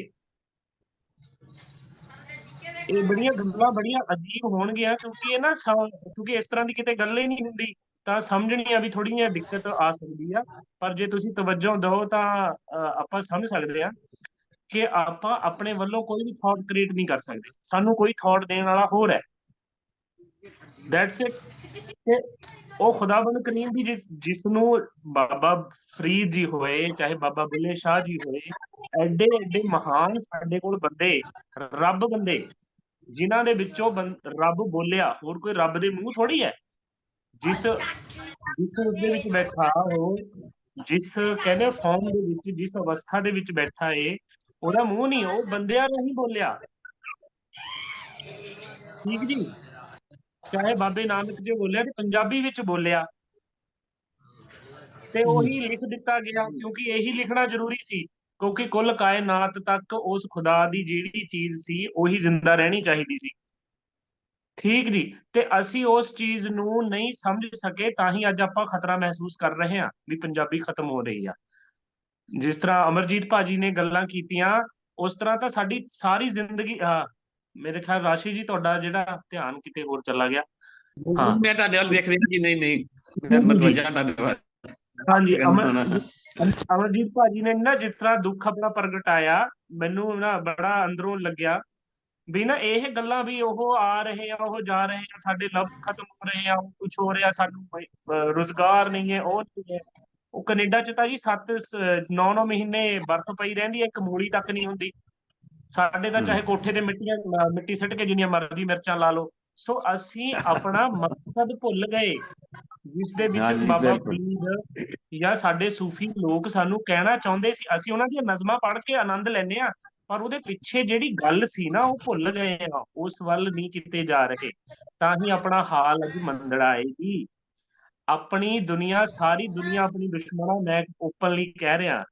ਇਹ ਬੜੀਆਂ ਗੱਲਾਂ ਬੜੀਆਂ ਅਜੀਬ ਹੋਣਗੀਆਂ, ਕਿਉਂਕਿ ਇਹ ਨਾ ਕਿਉਂਕਿ ਇਸ ਤਰ੍ਹਾਂ ਦੀ ਕਿਤੇ ਗੱਲ ਹੀ ਨਹੀਂ ਹੁੰਦੀ, ਤਾਂ ਸਮਝਣੀਆਂ ਵੀ ਥੋੜ੍ਹੀਆਂ ਦਿੱਕਤ ਆ ਸਕਦੀ ਆ। ਪਰ ਜੇ ਤੁਸੀਂ ਤਵੱਜੋ ਦਿਓ ਤਾਂ ਆਪਾਂ ਸਮਝ ਸਕਦੇ ਆ ਕਿ ਆਪਾਂ ਆਪਣੇ ਵੱਲੋਂ ਕੋਈ ਵੀ ਥਾਟ ਕ੍ਰੀਏਟ ਨਹੀਂ ਕਰ ਸਕਦੇ, ਸਾਨੂੰ ਕੋਈ ਥਾਟ ਦੇਣ ਵਾਲਾ ਹੋਰ ਹੈ। That's it. ਤੇ ਉਹ ਖੁਦਾਬੰਦ ਕਰੀਮ ਦੀ ਜਿਸ ਨੂੰ ਬਾਬਾ ਫਰੀਦ ਜੀ ਹੋਏ, ਚਾਹੇ ਬਾਬਾ ਬੁੱਲੇ ਸ਼ਾਹ ਜੀ ਹੋਏ, ਐਡੇ ਐਡੇ ਮਹਾਨ ਸਾਡੇ ਕੋਲ ਬੰਦੇ, ਰੱਬ ਬੰਦੇ, ਜਿਨ੍ਹਾਂ ਦੇ ਵਿੱਚੋਂ ਰੱਬ ਬੋਲਿਆ। ਹੋਰ ਕੋਈ ਰੱਬ ਦੇ ਮੂੰਹ ਥੋੜੀ ਹੈ। ਜਿਸ ਉਸਦੇ ਵਿੱਚ ਬੈਠਾ ਹੋ, ਜਿਸ ਕਹਿੰਦੇ ਫਾਰਮ ਦੇ ਵਿੱਚ, ਜਿਸ ਅਵਸਥਾ ਦੇ ਵਿੱਚ ਬੈਠਾ ਏ, ਉਹਦਾ ਮੂੰਹ ਨਹੀਂ, ਉਹ ਬੰਦਿਆਂ ਨੇ ਹੀ ਬੋਲਿਆ। ਠੀਕ ਜੀ। ਚਾਹੇ ਬਾਬੇ ਨਾਨਕ ਜੀ ਬੋਲਿਆ ਤੇ ਪੰਜਾਬੀ ਵਿੱਚ ਬੋਲਿਆ, ਤੇ ਉਹੀ ਲਿਖ ਦਿੱਤਾ ਗਿਆ, ਕਿਉਂਕਿ ਇਹੀ ਲਿਖਣਾ ਜ਼ਰੂਰੀ ਸੀ, ਕਿਉਂਕਿ ਕੁੱਲ ਕਾਇਨਾਤ ਤੱਕ ਉਸ ਖੁਦਾ ਦੀ ਜਿਹੜੀ ਚੀਜ਼ ਸੀ ਉਹੀ ਜ਼ਿੰਦਾ ਰਹਿਣੀ ਚਾਹੀਦੀ ਸੀ। ਠੀਕ ਜੀ। ਤੇ ਅਸੀਂ ਉਸ ਚੀਜ਼ ਨੂੰ ਨਹੀਂ ਸਮਝ ਸਕੇ, ਤਾਂ ਹੀ ਅੱਜ ਆਪਾਂ ਖਤਰਾ ਮਹਿਸੂਸ ਕਰ ਰਹੇ ਹਾਂ ਵੀ ਪੰਜਾਬੀ ਖਤਮ ਹੋ ਰਹੀ ਆ। ਜਿਸ ਤਰ੍ਹਾਂ ਅਮਰਜੀਤ ਭਾਜੀ ਨੇ ਗੱਲਾਂ ਕੀਤੀਆਂ, ਉਸ ਤਰ੍ਹਾਂ ਤਾਂ ਸਾਡੀ ਸਾਰੀ ਜ਼ਿੰਦਗੀ, ਮੇਰੇ ਖਿਆਲ ਰਾਸ਼ੀ ਜੀ ਤੁਹਾਡਾ ਜਿਹੜਾ ਧਿਆਨ ਕਿਤੇ ਹੋਰ ਚਲਾ ਗਿਆ। ਹਾਂ ਮੈਂ ਤੁਹਾਡੇ ਵੱਲ ਦੇਖ ਰਿਹਾ ਜੀ। ਨਹੀਂ ਨਹੀਂ, ਮੈਂ ਜੀ ਜੀ। ਮਤਵੱਜਾ ਤੁਹਾਡੇ ਹਾਂਜੀ, ਵੱਲ। ਅਮਰਜੀਤ ਭਾਜੀ ਨੇ ਨਾ ਜਿਸ ਤਰ੍ਹਾਂ ਦੁੱਖ ਆਪਣਾ ਪ੍ਰਗਟਾਇਆ, ਮੈਨੂੰ ਨਾ ਬੜਾ ਅੰਦਰੋਂ ਲੱਗਿਆ ਵੀ ਨਾ ਇਹ ਗੱਲਾਂ ਵੀ ਉਹ ਆ ਰਹੇ ਆ, ਉਹ ਜਾ ਰਹੇ ਆ, ਸਾਡੇ ਲਫ਼ਜ਼ ਖਤਮ ਹੋ ਰਹੇ ਆ, ਉਹ ਕੁਝ ਹੋ ਰਿਹਾ, ਸਾਨੂੰ ਰੁਜ਼ਗਾਰ ਨਹੀਂ ਹੈ, ਉਹ ਨਹੀਂ ਹੈ। ਉਹ ਕੈਨੇਡਾ ਚ ਤਾਂ ਜੀ 9 ਮਹੀਨੇ ਬਰਫ਼ ਪਈ ਰਹਿੰਦੀ ਹੈ, ਇੱਕ ਮੂਲੀ ਤੱਕ ਨਹੀਂ ਹੁੰਦੀ। ਸਾਡੇ ਤਾਂ ਚਾਹੇ ਕੋਠੇ ਤੇ ਮਿੱਟੀ ਸਿੱਟ ਕੇ ਜਿੰਨੀਆਂ ਮਰਜ਼ੀ ਮਿਰਚਾਂ ਲਾ ਲਓ। ਸੋ ਅਸੀਂ ਆਪਣਾ ਮਕਸਦ ਭੁੱਲ ਗਏ, ਜਿਸ ਦੇ ਵਿੱਚ ਹਾਂਜੀ ਬਾਬਾ ਬਿਲਕੁਲ। ਫਰੀਦ ਜਾਂ ਸਾਡੇ ਸੂਫੀ ਲੋਕ ਸਾਨੂੰ ਕਹਿਣਾ ਚਾਹੁੰਦੇ ਸੀ। ਅਸੀਂ ਉਹਨਾਂ ਦੀਆਂ ਨਜ਼ਮਾਂ ਪੜ੍ਹ ਕੇ ਆਨੰਦ ਲੈਂਦੇ ਆ, ਪਰ ਉਹਦੇ ਪਿੱਛੇ ਜਿਹੜੀ ਗੱਲ ਸੀ ਨਾ ਉਹ ਭੁੱਲ ਗਏ ਆ, ਉਸ ਵੱਲ ਨਹੀਂ ਕਿਤੇ ਜਾ ਰਹੇ। ਤਾਂ ਹੀ ਆਪਣਾ ਹਾਲ ਅੱਜ ਮੰਦੜਾ ਹੈ ਜੀ। ਆਪਣੀ ਦੁਨੀਆ, ਸਾਰੀ ਦੁਨੀਆ ਆਪਣੀ ਦੁਸ਼ਮਣ ਆ। ਮੈਂ ਓਪਨਲੀ ਕਹਿ ਰਿਹਾ,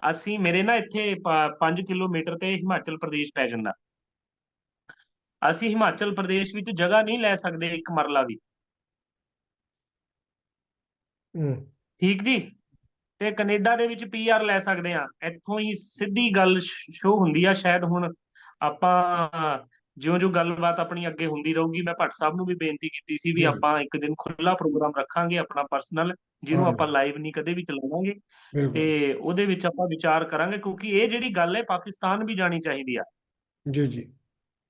ਅਸੀਂ, ਮੇਰੇ ਨਾ ਇੱਥੇ 5 ਕਿਲੋਮੀਟਰ ਤੇ ਹਿਮਾਚਲ ਪ੍ਰਦੇਸ਼ ਪੈ ਜਾਂਦਾ। ਅਸੀਂ ਹਿਮਾਚਲ ਪ੍ਰਦੇਸ਼ ਵਿੱਚ ਜਗ੍ਹਾ ਨਹੀਂ ਲੈ ਸਕਦੇ ਇੱਕ ਮਰਲਾ ਵੀ। ਠੀਕ ਜੀ। ਤੇ ਕੈਨੇਡਾ ਦੇ ਵਿੱਚ PR ਲੈ ਸਕਦੇ ਆ। ਇੱਥੋਂ ਹੀ ਸਿੱਧੀ ਗੱਲ ਸ਼ੋ ਹੁੰਦੀ ਆ। ਸ਼ਾਇਦ ਹੁਣ ਆਪਾਂ ਜਿਉਂ-ਜਿਉਂ ਗੱਲਬਾਤ ਆਪਣੀ ਅੱਗੇ ਹੁੰਦੀ ਰਹੂਗੀ, ਮੈਂ ਭੱਟ ਸਾਹਿਬ ਨੂੰ ਵੀ ਬੇਨਤੀ ਕੀਤੀ ਸੀ ਵੀ ਆਪਾਂ ਇੱਕ ਦਿਨ ਖੁੱਲਾ ਪ੍ਰੋਗਰਾਮ ਰੱਖਾਂਗੇ ਆਪਣਾ ਪਰਸਨਲ, ਜਿਹਨੂੰ ਆਪਾਂ ਲਾਈਵ ਨਹੀਂ ਕਦੇ ਵੀ ਚਲਾਵਾਂਗੇ, ਤੇ ਉਹਦੇ ਵਿੱਚ ਆਪਾਂ ਵਿਚਾਰ ਕਰਾਂਗੇ, ਕਿਉਂਕਿ ਇਹ ਜਿਹੜੀ ਗੱਲ ਹੈ ਪਾਕਿਸਤਾਨ ਵੀ ਜਾਣੀ ਚਾਹੀਦੀ ਆ। ਜੀ ਜੀ।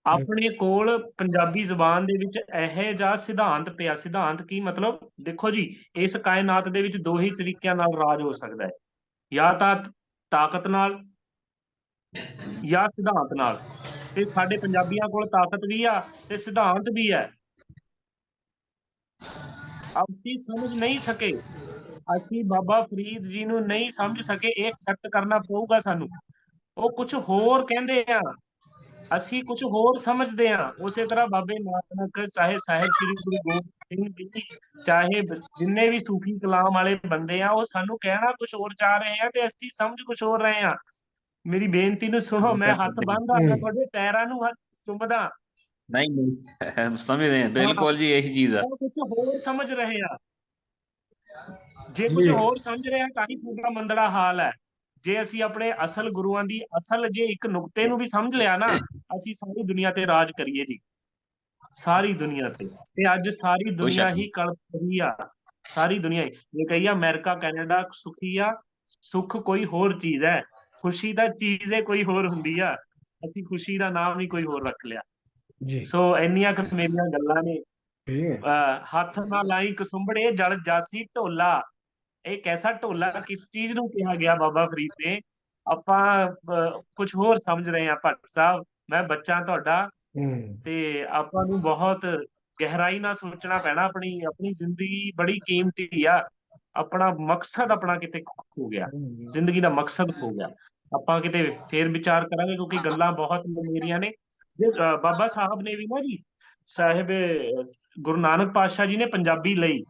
ਆਪਣੇ ਕੋਲ ਪੰਜਾਬੀ ਜ਼ੁਬਾਨ ਦੇ ਵਿੱਚ ਇਹੋ ਜਿਹਾ ਸਿਧਾਂਤ ਪਿਆ। ਸਿਧਾਂਤ ਕੀ ਮਤਲਬ? ਦੇਖੋ ਜੀ, ਇਸ ਕਾਇਨਾਤ ਦੇ ਵਿੱਚ ਦੋ ਹੀ ਤਰੀਕਿਆਂ ਨਾਲ ਰਾਜ ਹੋ ਸਕਦਾ ਹੈ, ਜਾਂ ਤਾਂ ਤਾਕਤ ਨਾਲ ਜਾਂ ਸਿਧਾਂਤ ਨਾਲ। ਤੇ ਸਾਡੇ ਪੰਜਾਬੀਆਂ ਕੋਲ ਤਾਕਤ ਵੀ ਆ ਤੇ ਸਿਧਾਂਤ ਵੀ ਹੈ। ਅਸੀਂ ਸਮਝ ਨਹੀਂ ਸਕੇ, ਅਸੀਂ ਬਾਬਾ ਫਰੀਦ ਜੀ ਨੂੰ ਨਹੀਂ ਸਮਝ ਸਕੇ। ਇਹ ਐਕਸੈਪਟ ਕਰਨਾ ਪਊਗਾ ਸਾਨੂੰ। ਉਹ ਕੁਝ ਹੋਰ ਕਹਿੰਦੇ ਆ, ਅਸੀਂ ਕੁਝ ਹੋਰ ਸਮਝਦੇ ਹਾਂ। ਉਸੇ ਤਰ੍ਹਾਂ ਬਾਬੇ ਨਾਨਕ, ਚਾਹੇ ਸਾਹਿਬ ਸ੍ਰੀ ਗੁਰੂ ਗੋਬਿੰਦ ਸਿੰਘ ਜੀ, ਚਾਹੇ ਜਿੰਨੇ ਵੀ ਸੂਫੀ ਕਲਾਮ ਵਾਲੇ ਬੰਦੇ ਆ, ਉਹ ਸਾਨੂੰ ਕਹਿਣਾ ਕੁਝ ਹੋਰ ਚਾਹ ਰਹੇ ਆ ਤੇ ਅਸੀਂ ਸਮਝ ਕੁਝ ਹੋਰ ਰਹੇ ਆ। ਮੇਰੀ ਬੇਨਤੀ ਨੂੰ ਸੁਣੋ, ਮੈਂ ਹੱਥ ਬੰਨ੍ਹਦਾ, ਮੈਂ ਤੁਹਾਡੇ ਪੈਰਾਂ ਨੂੰ ਹੱਥ ਚੁੰਮਦਾ। ਨਹੀਂ ਨਹੀਂ, ਸਮਝ ਰਹੇ ਹਾਂ ਬਿਲਕੁਲ ਜੀ, ਇਹੀ ਚੀਜ਼ ਆ। ਉਹ ਕੁਝ ਹੋਰ ਸਮਝ ਰਹੇ ਆ। ਜੇ ਕੁਝ ਹੋਰ ਸਮਝ ਰਹੇ ਆ ਤਾਂ ਹੀ ਤੁਹਾਡਾ ਮੰਦੜਾ ਹਾਲ ਹੈ। ਜੇ ਅਸੀਂ ਆਪਣੇ ਅਸਲ ਗੁਰੂਆਂ ਦੀ ਅਸਲ ਜੇ ਇੱਕ ਨੁਕਤੇ ਨੂੰ ਵੀ ਸਮਝ ਲਿਆ ਨਾ, ਅਸੀਂ ਸਾਰੀ ਦੁਨੀਆ ਤੇ ਰਾਜ ਕਰੀਏ ਜੀ, ਸਾਰੀ ਦੁਨੀਆ ਤੇ। ਤੇ ਅੱਜ ਸਾਰੀ ਕੋਈ ਦੁਨੀਆ ਸ਼ੱਕ ਹੀ ਨਹੀਂ। ਕਲਪ ਰਹੀ ਆ, ਸਾਰੀ ਦੁਨੀਆ ਹੀ। ਜੇ ਕਹੀਏ ਅਮਰੀਕਾ ਕੈਨੇਡਾ ਸੁਖੀ ਆ, ਸੁੱਖ ਕੋਈ ਹੋਰ ਚੀਜ਼ ਹੈ, ਖੁਸ਼ੀ ਤਾਂ ਚੀਜ਼ ਹੈ ਕੋਈ ਹੋਰ ਹੁੰਦੀ ਆ। ਅਸੀਂ ਖੁਸ਼ੀ ਦਾ ਨਾਮ ਹੀ ਕੋਈ ਹੋਰ ਰੱਖ ਲਿਆ। ਸੋ ਇੰਨੀਆਂ ਕੁ ਮੇਰੀਆਂ ਗੱਲਾਂ ਨੇ। ਹੱਥ ਨਾ ਲਾਈ ਕਸੁੰਭੜੇ ਜਲ ਜਾਸੀ ਢੋਲਾ। ਇਹ ਕੈਸਾ ਢੋਲਾ ਕਿਸ ਚੀਜ਼ ਨੂੰ ਕਿਹਾ ਗਿਆ ਬਾਬਾ ਫਰੀਦ ਨੇ? ਆਪਾਂ ਕੁਝ ਹੋਰ ਸਮਝ ਰਹੇ ਹਾਂ ਭੱਟ ਸਾਹਿਬ। ਮੈਂ ਬੱਚਾ ਤੁਹਾਡਾ, ਤੇ ਆਪਾਂ ਨੂੰ ਬਹੁਤ ਗਹਿਰਾਈ ਨਾਲ ਸੋਚਣਾ ਪੈਣਾ। ਆਪਣੀ ਜ਼ਿੰਦਗੀ ਬੜੀ ਕੀਮਤੀ ਆ। ਆਪਣਾ ਮਕਸਦ ਆਪਣਾ ਕਿਤੇ ਖੋ ਗਿਆ, ਜ਼ਿੰਦਗੀ ਦਾ ਮਕਸਦ ਖੋ ਗਿਆ। ਆਪਾਂ ਕਿਤੇ ਫੇਰ ਵਿਚਾਰ ਕਰਾਂਗੇ, ਕਿਉਂਕਿ ਗੱਲਾਂ ਬਹੁਤ ਮੇਰੀਆਂ ਨੇ। ਬਾਬਾ ਸਾਹਿਬ ਨੇ ਵੀ ਨਾ ਜੀ, ਸਾਹਿਬ ਗੁਰੂ ਨਾਨਕ ਪਾਤਸ਼ਾਹ ਜੀ ਨੇ ਪੰਜਾਬੀ ਲਈ,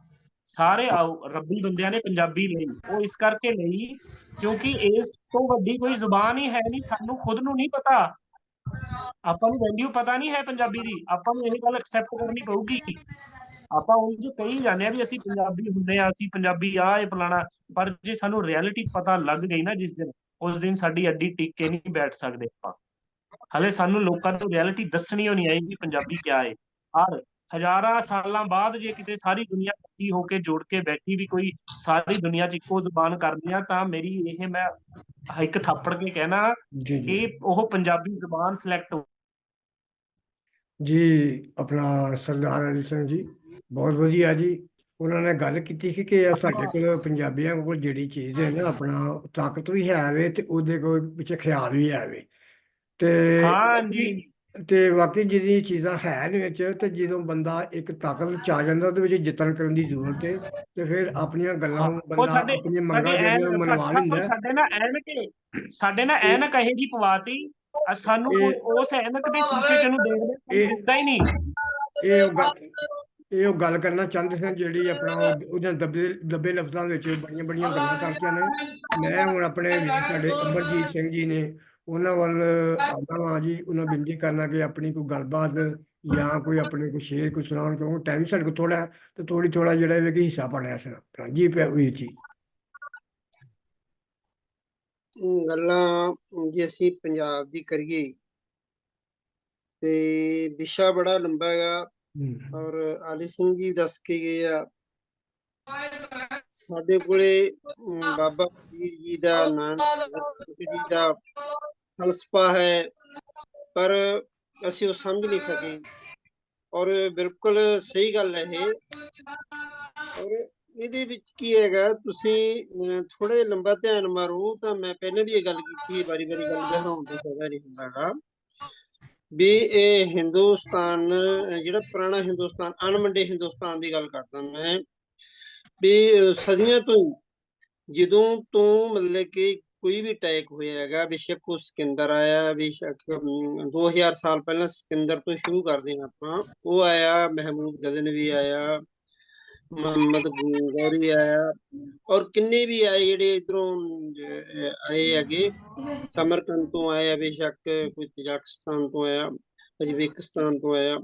ਸਾਰੇ ਰੱਬੀ ਬੰਦਿਆਂ ਨੇ ਪੰਜਾਬੀ ਲਈ। ਉਹ ਇਸ ਕਰਕੇ ਲਈ ਕਿਉਂਕਿ ਇਸ ਤੋਂ ਵੱਡੀ ਕੋਈ ਜ਼ੁਬਾਨ ਹੀ ਹੈ ਨਹੀਂ, ਸਾਨੂੰ ਖੁਦ ਨੂੰ ਨਹੀਂ ਪਤਾ, ਆਪਾਂ ਨੂੰ ਵੈਲਿਊ ਪਤਾ ਨਹੀਂ ਹੈ ਪੰਜਾਬੀ ਦੀ। ਆਪਾਂ ਨੂੰ ਇਹ ਗੱਲ ਐਕਸੈਪਟ ਕਰਨੀ ਪਊਗੀ। ਆਪਾਂ ਉਂਝ ਕਹੀ ਜਾਂਦੇ ਆ ਵੀ ਅਸੀਂ ਪੰਜਾਬੀ ਹੁੰਦੇ ਆ, ਅਸੀਂ ਪੰਜਾਬੀ ਆ ਇਹ ਫਲਾਣਾ, ਪਰ ਜੇ ਸਾਨੂੰ ਰਿਐਲਿਟੀ ਪਤਾ ਲੱਗ ਗਈ ਨਾ ਜਿਸ ਦਿਨ, ਉਸ ਦਿਨ ਸਾਡੀ ਅੱਡੀ ਟਿਕ ਕੇ ਨਹੀਂ ਬੈਠ ਸਕਦੇ ਆਪਾਂ। ਹਲੇ ਸਾਨੂੰ ਲੋਕਾਂ ਨੂੰ ਰਿਐਲਿਟੀ ਦੱਸਣੀ ਓ ਨਹੀਂ ਆਈ ਵੀ ਪੰਜਾਬੀ ਕਿਆ ਹੈ। ਔਰ ਹਜ਼ਾਰਾਂ ਸਾਲਾਂ ਬਾਅਦ ਜੇ ਕਿਤੇ ਸਾਰੀ ਦੁਨੀਆ ਇਕੱਠੀ ਹੋ ਕੇ ਜੁੜ ਕੇ ਬੈਠੀ ਵੀ ਕੋਈ ਸਾਰੀ ਦੁਨੀਆ 'ਚ ਇੱਕੋ ਜ਼ੁਬਾਨ ਕਰਦੀ ਆ, ਤਾਂ ਮੇਰੀ ਇਹ ਮੈਂ ਇੱਕ ਥੱਪੜ ਕੇ ਕਹਿਣਾ ਜੀ ਜੀ ਕਿ ਉਹ ਪੰਜਾਬੀ ਜ਼ੁਬਾਨ ਸਿਲੈਕਟ ਹੋ। ਜੀ ਆਪਣਾ ਸਰਦਾਰ ਹਰੀ ਸਿੰਘ ਜੀ ਬਹੁਤ ਵਧੀਆ ਜੀ। ਉਹਨਾਂ ਨੇ ਗੱਲ ਕੀਤੀ ਸੀ ਕਿ ਸਾਡੇ ਕੋਲ ਪੰਜਾਬੀਆਂ ਕੋਲ ਜਿਹੜੀ ਚੀਜ਼ ਹੈ ਨਾ, ਆਪਣਾ ਤਾਕਤ ਵੀ ਹੈ ਵੇ ਤੇ ਉਹਦੇ ਕੋਲ ਪਿੱਛੇ ਖਿਆਲ ਵੀ ਹੈ ਵੇ। ਤੇ ਹਾਂਜੀ ਤੇ ਵਾਕਈ ਜਿਹੜੀ ਚੀਜ਼ਾਂ ਹੈ ਨੇ ਵਿੱਚ, ਤੇ ਜਦੋਂ ਬੰਦਾ ਇੱਕ ਤਾਕਤ ਚ ਆ ਜਾਂਦਾ ਉਹਦੇ ਵਿੱਚ ਯਤਨ ਕਰਨ ਦੀ ਜ਼ਰੂਰਤ ਹੈ, ਤੇ ਫਿਰ ਆਪਣੀਆਂ ਗੱਲਾਂ ਹਾਂ, ਨੂੰ ਉਹ ਬੰਦਾ ਸਾਡੇ ਆਪਣੀਆਂ ਸਾਡੇ ਮੰਗਾਂ ਜਿਹੜੀਆਂ ਐਨ ਮਨਵਾ ਲੈਂਦਾ ਹੈ। ਸਾਡੇ ਨਾ ਇਹ ਐਨਕ ਇਹੋ ਜੀ ਪਵਾਤੀ, ਸਾਨੂੰ ਉਸ ਐਨਕ ਦੇ ਸ਼ੀਸ਼ੇ 'ਚ ਨੂੰ ਦੇਖਦੇ ਕੋਈ ਇਹ ਦਿਖਦਾ ਹੀ ਨਹੀਂ। ਇਹ ਉਹ ਗੱਲ ਇਹ ਉਹ ਗੱਲ ਕਰਨਾ ਚਾਹੁੰਦੇ ਸਨ ਜਿਹੜੀ ਆਪਣਾ ਉਹਦੇ ਦੱਬੇ ਦੱਬੇ ਲਫ਼ਜ਼ਾਂ ਵਿੱਚ ਬੜੀਆਂ ਬੜੀਆਂ ਗੱਲਾਂ ਕਰਤੀਆਂ ਨੇ। ਮੈਂ ਹੁਣ ਆਪਣੇ ਵੀਰ ਸਾਡੇ ਅਮਰਜੀਤ ਸਿੰਘ ਜੀ ਨੇ, ਉਹਨਾਂ ਵੱਲ ਆਉਂਦਾ ਵਾਂ ਜੀ, ਉਹਨਾਂ ਬੇਨਤੀ ਕਰਨਾ ਕਿ ਆਪਣੀ ਕੋਈ ਗੱਲਬਾਤ ਜਾਂ ਕੋਈ ਆਪਣੇ ਕੋਈ ਸ਼ੇਰ ਕੋਈ ਸੁਣਾਉਣ, ਕਿਉਂਕਿ ਟਾਈਮ ਸਾਡੇ ਕੋਲ ਥੋੜਾ, ਤੇ ਥੋੜਾ ਜਿਹੜਾ ਇਹ ਕਿ ਹਿੱਸਾ ਬਣਿਆ ਸਰ ਜੀ ਵੀਰ ਜੀ। ਗੱਲਾਂ ਜੇ ਅਸੀਂ ਪੰਜਾਬ ਦੀ ਕਰੀਏ ਤੇ ਵਿਸ਼ਾ ਬੜਾ ਲੰਬਾ ਹੈਗਾ, ਔਰ ਆਲੀ ਸਿੰਘ ਜੀ ਦੱਸ ਕੇ ਗਏ ਆ। ਸਾਡੇ ਕੋਲੇ ਬਾਬਾ ਫਰੀਦ ਜੀ ਦਾ, ਨਾਨਕ ਜੀ ਦਾ ਫਲਸਫਾ ਹੈ, ਪਰ ਅਸੀਂ ਉਹ ਸਮਝ ਨਹੀਂ ਸਕੇ। ਔਰ ਬਿਲਕੁਲ ਸਹੀ ਗੱਲ ਹੈ ਇਹ। ਔਰ ਇਹਦੇ ਵਿੱਚ ਕੀ ਹੈਗਾ, ਤੁਸੀਂ ਥੋੜਾ ਜਿਹਾ ਲੰਬਾ ਧਿਆਨ ਮਾਰੋ ਤਾਂ ਮੈਂ ਪਹਿਲਾਂ ਵੀ ਇਹ ਗੱਲ ਕੀਤੀ, ਵਾਰੀ ਵਾਰੀ ਗੱਲ ਦੁਹਰਾਉਣ ਦਾ ਫਾਇਦਾ ਨਹੀਂ ਹੁੰਦਾਗਾ ਵੀ ਇਹ ਹਿੰਦੁਸਤਾਨ ਜਿਹੜਾ ਪੁਰਾਣਾ ਹਿੰਦੁਸਤਾਨ, ਅਣਵੰਡੇ ਹਿੰਦੁਸਤਾਨ ਦੀ ਗੱਲ ਕਰਦਾ ਮੈਂ, ਵੀ ਸਦੀਆਂ ਤੋਂ ਜਦੋਂ ਤੋਂ ਮਤਲਬ ਕਿ ਕੋਈ ਵੀ ਅਟੈਕ ਹੋਇਆ ਹੈਗਾ, ਬੇਸ਼ੱਕ ਉਹ ਸਿਕੰਦਰ ਆਇਆ, ਬੇਸ਼ੱਕ 2000 ਸਾਲ ਪਹਿਲਾਂ ਸਿਕੰਦਰ ਤੋਂ ਸ਼ੁਰੂ ਕਰਦੇ ਹਾਂ ਆਪਾਂ, ਉਹ ਆਇਆ, ਮਹਿਮੂਦ ਗਜ਼ਨਵੀ ਆਇਆ, ਮੁਹੰਮਦ ਗੌਰੀ ਆਇਆ, ਔਰ ਕਿੰਨੇ ਵੀ ਆਏ ਜਿਹੜੇ ਇਧਰੋਂ ਆਏ ਹੈਗੇ, ਸਮਰਕੰਦ ਤੋਂ ਆਇਆ, ਬੇਸ਼ੱਕ ਕੋਈ ਤਜ਼ਾਕਿਸਤਾਨ ਤੋਂ ਆਇਆ, ਉਜ਼ਬੇਕਿਸਤਾਨ ਤੋਂ ਆਇਆ,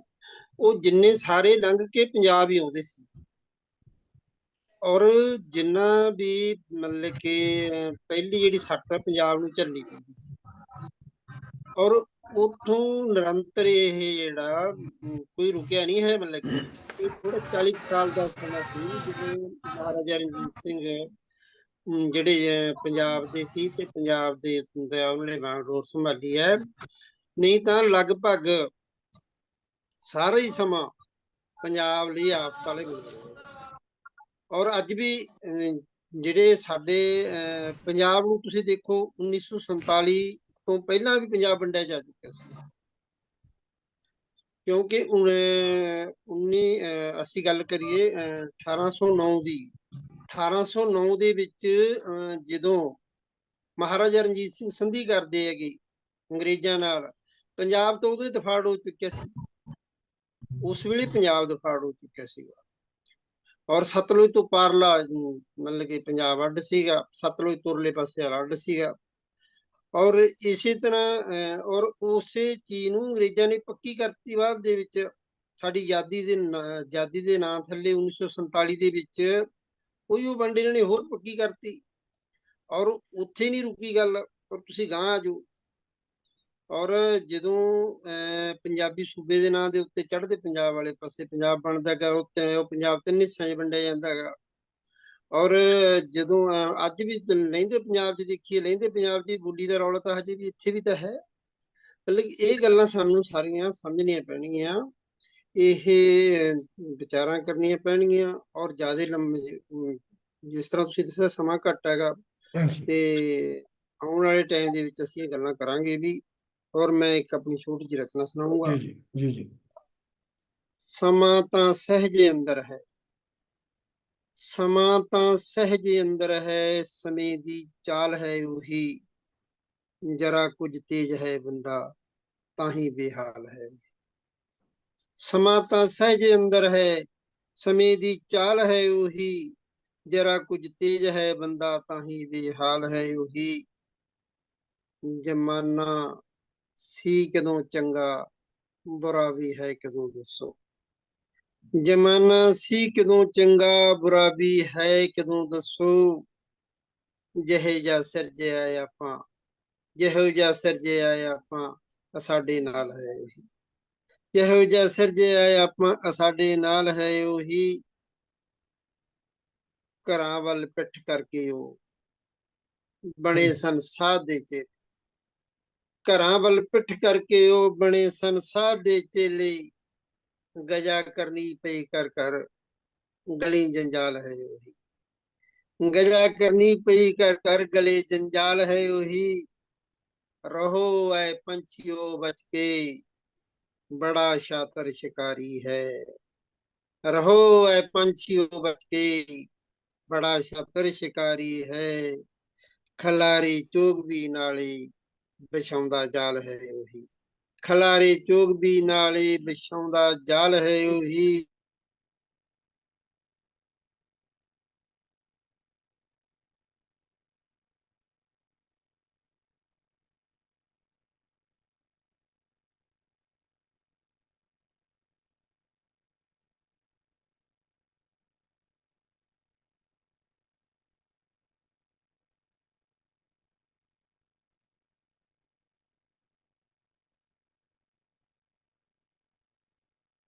ਉਹ ਜਿੰਨੇ ਸਾਰੇ ਲੰਘ ਕੇ ਪੰਜਾਬ ਹੀ ਆਉਂਦੇ ਸੀ। ਔਰ ਜਿੰਨਾ ਵੀ ਮਤਲਬ ਕਿ ਪਹਿਲੀ ਜਿਹੜੀ ਸੱਟ ਆ ਪੰਜਾਬ ਨੂੰ ਝੱਲਣੀ ਪੈਂਦੀ ਸੀ, ਔਰ ਉੱਥੋਂ ਨਿਰੰਤਰ ਇਹ ਜਿਹੜਾ ਕੋਈ ਰੁਕਿਆ ਨਹੀਂ ਹੈ। ਮਤਲਬ ਕਿ ਇਹ ਥੋੜਾ 40 ਸਾਲ ਦਾ ਸਮਾਂ ਸੀ ਜਦੋਂ ਮਹਾਰਾਜਾ ਰਣਜੀਤ ਸਿੰਘ ਜਿਹੜੇ ਪੰਜਾਬ ਦੇ ਸੀ ਤੇ ਪੰਜਾਬ ਦੇ ਉਹਨੇ ਬਾਗਡੋਰ ਸੰਭਾਲੀ ਹੈ। ਨਹੀਂ ਤਾਂ ਲਗਭਗ ਸਾਰਾ ਹੀ ਸਮਾਂ ਪੰਜਾਬ ਲਈ ਆਫਤ ਵਾਲੇ ਗੁਜ਼ਰੇ। ਔਰ ਅੱਜ ਵੀ ਜਿਹੜੇ ਸਾਡੇ ਪੰਜਾਬ ਨੂੰ ਤੁਸੀਂ ਦੇਖੋ, 1947 ਤੋਂ ਪਹਿਲਾਂ ਵੀ ਪੰਜਾਬ ਵੰਡਿਆ ਜਾ ਚੁੱਕਿਆ ਸੀ, ਕਿਉਂਕਿ ਅਸੀਂ ਗੱਲ ਕਰੀਏ 1809 ਦੀ, 1809 ਦੇ ਵਿੱਚ ਜਦੋਂ ਮਹਾਰਾਜਾ ਰਣਜੀਤ ਸਿੰਘ ਸੰਧੀ ਕਰਦੇ ਹੈਗੇ ਅੰਗਰੇਜ਼ਾਂ ਨਾਲ, ਪੰਜਾਬ ਤੋਂ ਉਦੋਂ ਹੀ ਦਫਾੜ ਹੋ ਚੁੱਕਿਆ ਸੀ। ਉਸ ਵੇਲੇ ਪੰਜਾਬ ਦਫਾੜ ਹੋ ਚੁੱਕਿਆ ਸੀਗਾ, ਔਰ ਸਤਲੁਜ ਤੋਂ ਪਾਰਲਾ ਮਤਲਬ ਕਿ ਪੰਜਾਬ ਅੱਡ ਸੀਗਾ, ਸਤਲੁਜ ਤੁਰਲੇ ਪਾਸੇ ਵਾਲਾ ਅੱਡ ਸੀਗਾ। ਔਰ ਇਸੇ ਤਰ੍ਹਾਂ ਔਰ ਉਸੇ ਚੀਜ਼ ਨੂੰ ਅੰਗਰੇਜ਼ਾਂ ਨੇ ਪੱਕੀ ਕਰਤੀ ਬਾਅਦ ਦੇ ਵਿੱਚ, ਸਾਡੀ ਆਜ਼ਾਦੀ ਦੇ ਨਾਂ ਥੱਲੇ 1947 ਦੇ ਵਿੱਚ ਕੋਈ ਉਹ ਵੰਡ ਇਹਨਾਂ ਨੇ ਹੋਰ ਪੱਕੀ ਕਰਤੀ। ਔਰ ਉੱਥੇ ਨਹੀਂ ਰੁਕੀ ਗੱਲ, ਔਰ ਤੁਸੀਂ ਗਾਂਹ ਆ ਜਾਓ। ਔਰ ਜਦੋਂ ਪੰਜਾਬੀ ਸੂਬੇ ਦੇ ਨਾਂ ਦੇ ਉੱਤੇ ਚੜ੍ਹਦੇ ਪੰਜਾਬ ਵਾਲੇ ਪਾਸੇ ਪੰਜਾਬ ਬਣਦਾ ਗਾ, ਉਹ ਪੰਜਾਬ 3 ਹਿੱਸਿਆਂ 'ਚ ਵੰਡਿਆ ਜਾਂਦਾ ਗਾ। ਔਰ ਜਦੋਂ ਅੱਜ ਵੀ ਲਹਿੰਦੇ ਪੰਜਾਬ 'ਚ ਦੇਖੀਏ, ਲਹਿੰਦੇ ਪੰਜਾਬ 'ਚ ਬੋਲੀ ਦਾ ਰੌਲਾ ਤਾਂ ਹਜੇ ਵੀ ਇੱਥੇ ਵੀ ਤਾਂ ਹੈ। ਮਤਲਬ ਇਹ ਗੱਲਾਂ ਸਾਨੂੰ ਸਾਰੀਆਂ ਸਮਝਣੀਆਂ ਪੈਣਗੀਆਂ, ਇਹ ਵਿਚਾਰਾਂ ਕਰਨੀਆਂ ਪੈਣਗੀਆਂ। ਔਰ ਜ਼ਿਆਦਾ ਲੰਮੇ, ਜਿਸ ਤਰ੍ਹਾਂ ਤੁਸੀਂ ਦੱਸਿਆ ਸਮਾਂ ਘੱਟ ਹੈਗਾ, ਤੇ ਆਉਣ ਵਾਲੇ ਟਾਈਮ ਦੇ ਵਿੱਚ ਅਸੀਂ ਇਹ ਗੱਲਾਂ ਕਰਾਂਗੇ ਵੀ। ਔਰ ਮੈਂ ਇੱਕ ਆਪਣੀ ਛੋਟੀ ਜਿਹੀ ਰਚਨਾ ਸੁਣਾਊਂਗਾ। ਜੀ। ਸਮਾਂ ਤਾਂ ਸਹਿਜੇ ਅੰਦਰ ਹੈ, ਸਮਾਂ ਤਾਂ ਸਹਿਜ ਅੰਦਰ ਹੈ, ਸਮੇਂ ਦੀ ਚਾਲ ਹੈ ਉਹੀ, ਜਰਾ ਕੁਝ ਤੇਜ ਹੈ ਬੰਦਾ ਤਾਂ ਹੀ ਬੇਹਾਲ ਹੈ। ਸਮਾਂ ਤਾਂ ਸਹਿਜ ਅੰਦਰ ਹੈ, ਸਮੇਂ ਦੀ ਚਾਲ ਹੈ ਉਹੀ, ਜਰਾ ਕੁਝ ਤੇਜ ਹੈ ਬੰਦਾ ਤਾਂ ਹੀ ਬੇਹਾਲ ਹੈ ਉਹੀ। ਜ਼ਮਾਨਾ ਸੀ ਕਦੋਂ ਚੰਗਾ, ਬੁਰਾ ਵੀ ਹੈ ਕਦੋਂ ਦੱਸੋ। ਜ਼ਮਾਨਾ ਸੀ ਕਦੋਂ ਚੰਗਾ, ਬੁਰਾ ਵੀ ਹੈ ਕਦੋਂ ਦੱਸੋ। ਜਿਹੇ ਜਿਹਾ ਸਿਰਜਿਆ ਆਪਾਂ, ਜਿਹੋ ਜਿਹਾ ਸਿਰਜਿਆ ਆਪਾਂ, ਸਾਡੇ ਨਾਲ ਹੈ ਉਹੀ। ਜਿਹੋ ਜਿਹਾ ਸਿਰਜਿਆ ਆਪਾਂ, ਸਾਡੇ ਨਾਲ ਹੈ ਉਹੀ। ਘਰਾਂ ਵੱਲ ਪਿੱਠ ਕਰਕੇ ਉਹ ਬਣੇ ਸਨ ਸਾਧ ਦੇ ਚੇਲੇ, ਘਰਾਂ ਵੱਲ ਪਿੱਠ ਕਰਕੇ ਉਹ ਬਣੇ ਸਨ ਸਾਧ ਦੇ ਚੇਲੇ। ਗਜਾ ਕਰਨੀ ਪਈ ਕਰ ਕਰ, ਗਲੀ ਜੰਜਾਲ ਹੈ ਉਹੀ। ਗਜਾ ਕਰਨੀ ਪਈ ਕਰ ਕਰ, ਗਲੇ ਜੰਜਾਲ ਹੈ ਉਹੀ। ਰਹੋ ਐ ਪੰਛੀਓ ਬਚ ਕੇ, ਬੜਾ ਸ਼ਾਤਰ ਸ਼ਿਕਾਰੀ ਹੈ। ਰਹੋ ਐ ਪੰਛੀਓ ਬਚ ਕੇ, ਬੜਾ ਸ਼ਾਤਰ ਸ਼ਿਕਾਰੀ ਹੈ। ਖਲਾਰੀ ਚੋਗ ਵੀ ਨਾਲੇ, ਵਿਛਾਉਂਦਾ ਜਾਲ ਹੈ ਉਹੀ। ਖਲਾਰੀ ਚੋਗ ਵੀ ਨਾਲੇ, ਵਿਛਾਉਂਦਾ ਜਾਲ ਹੈ ਉਹੀ।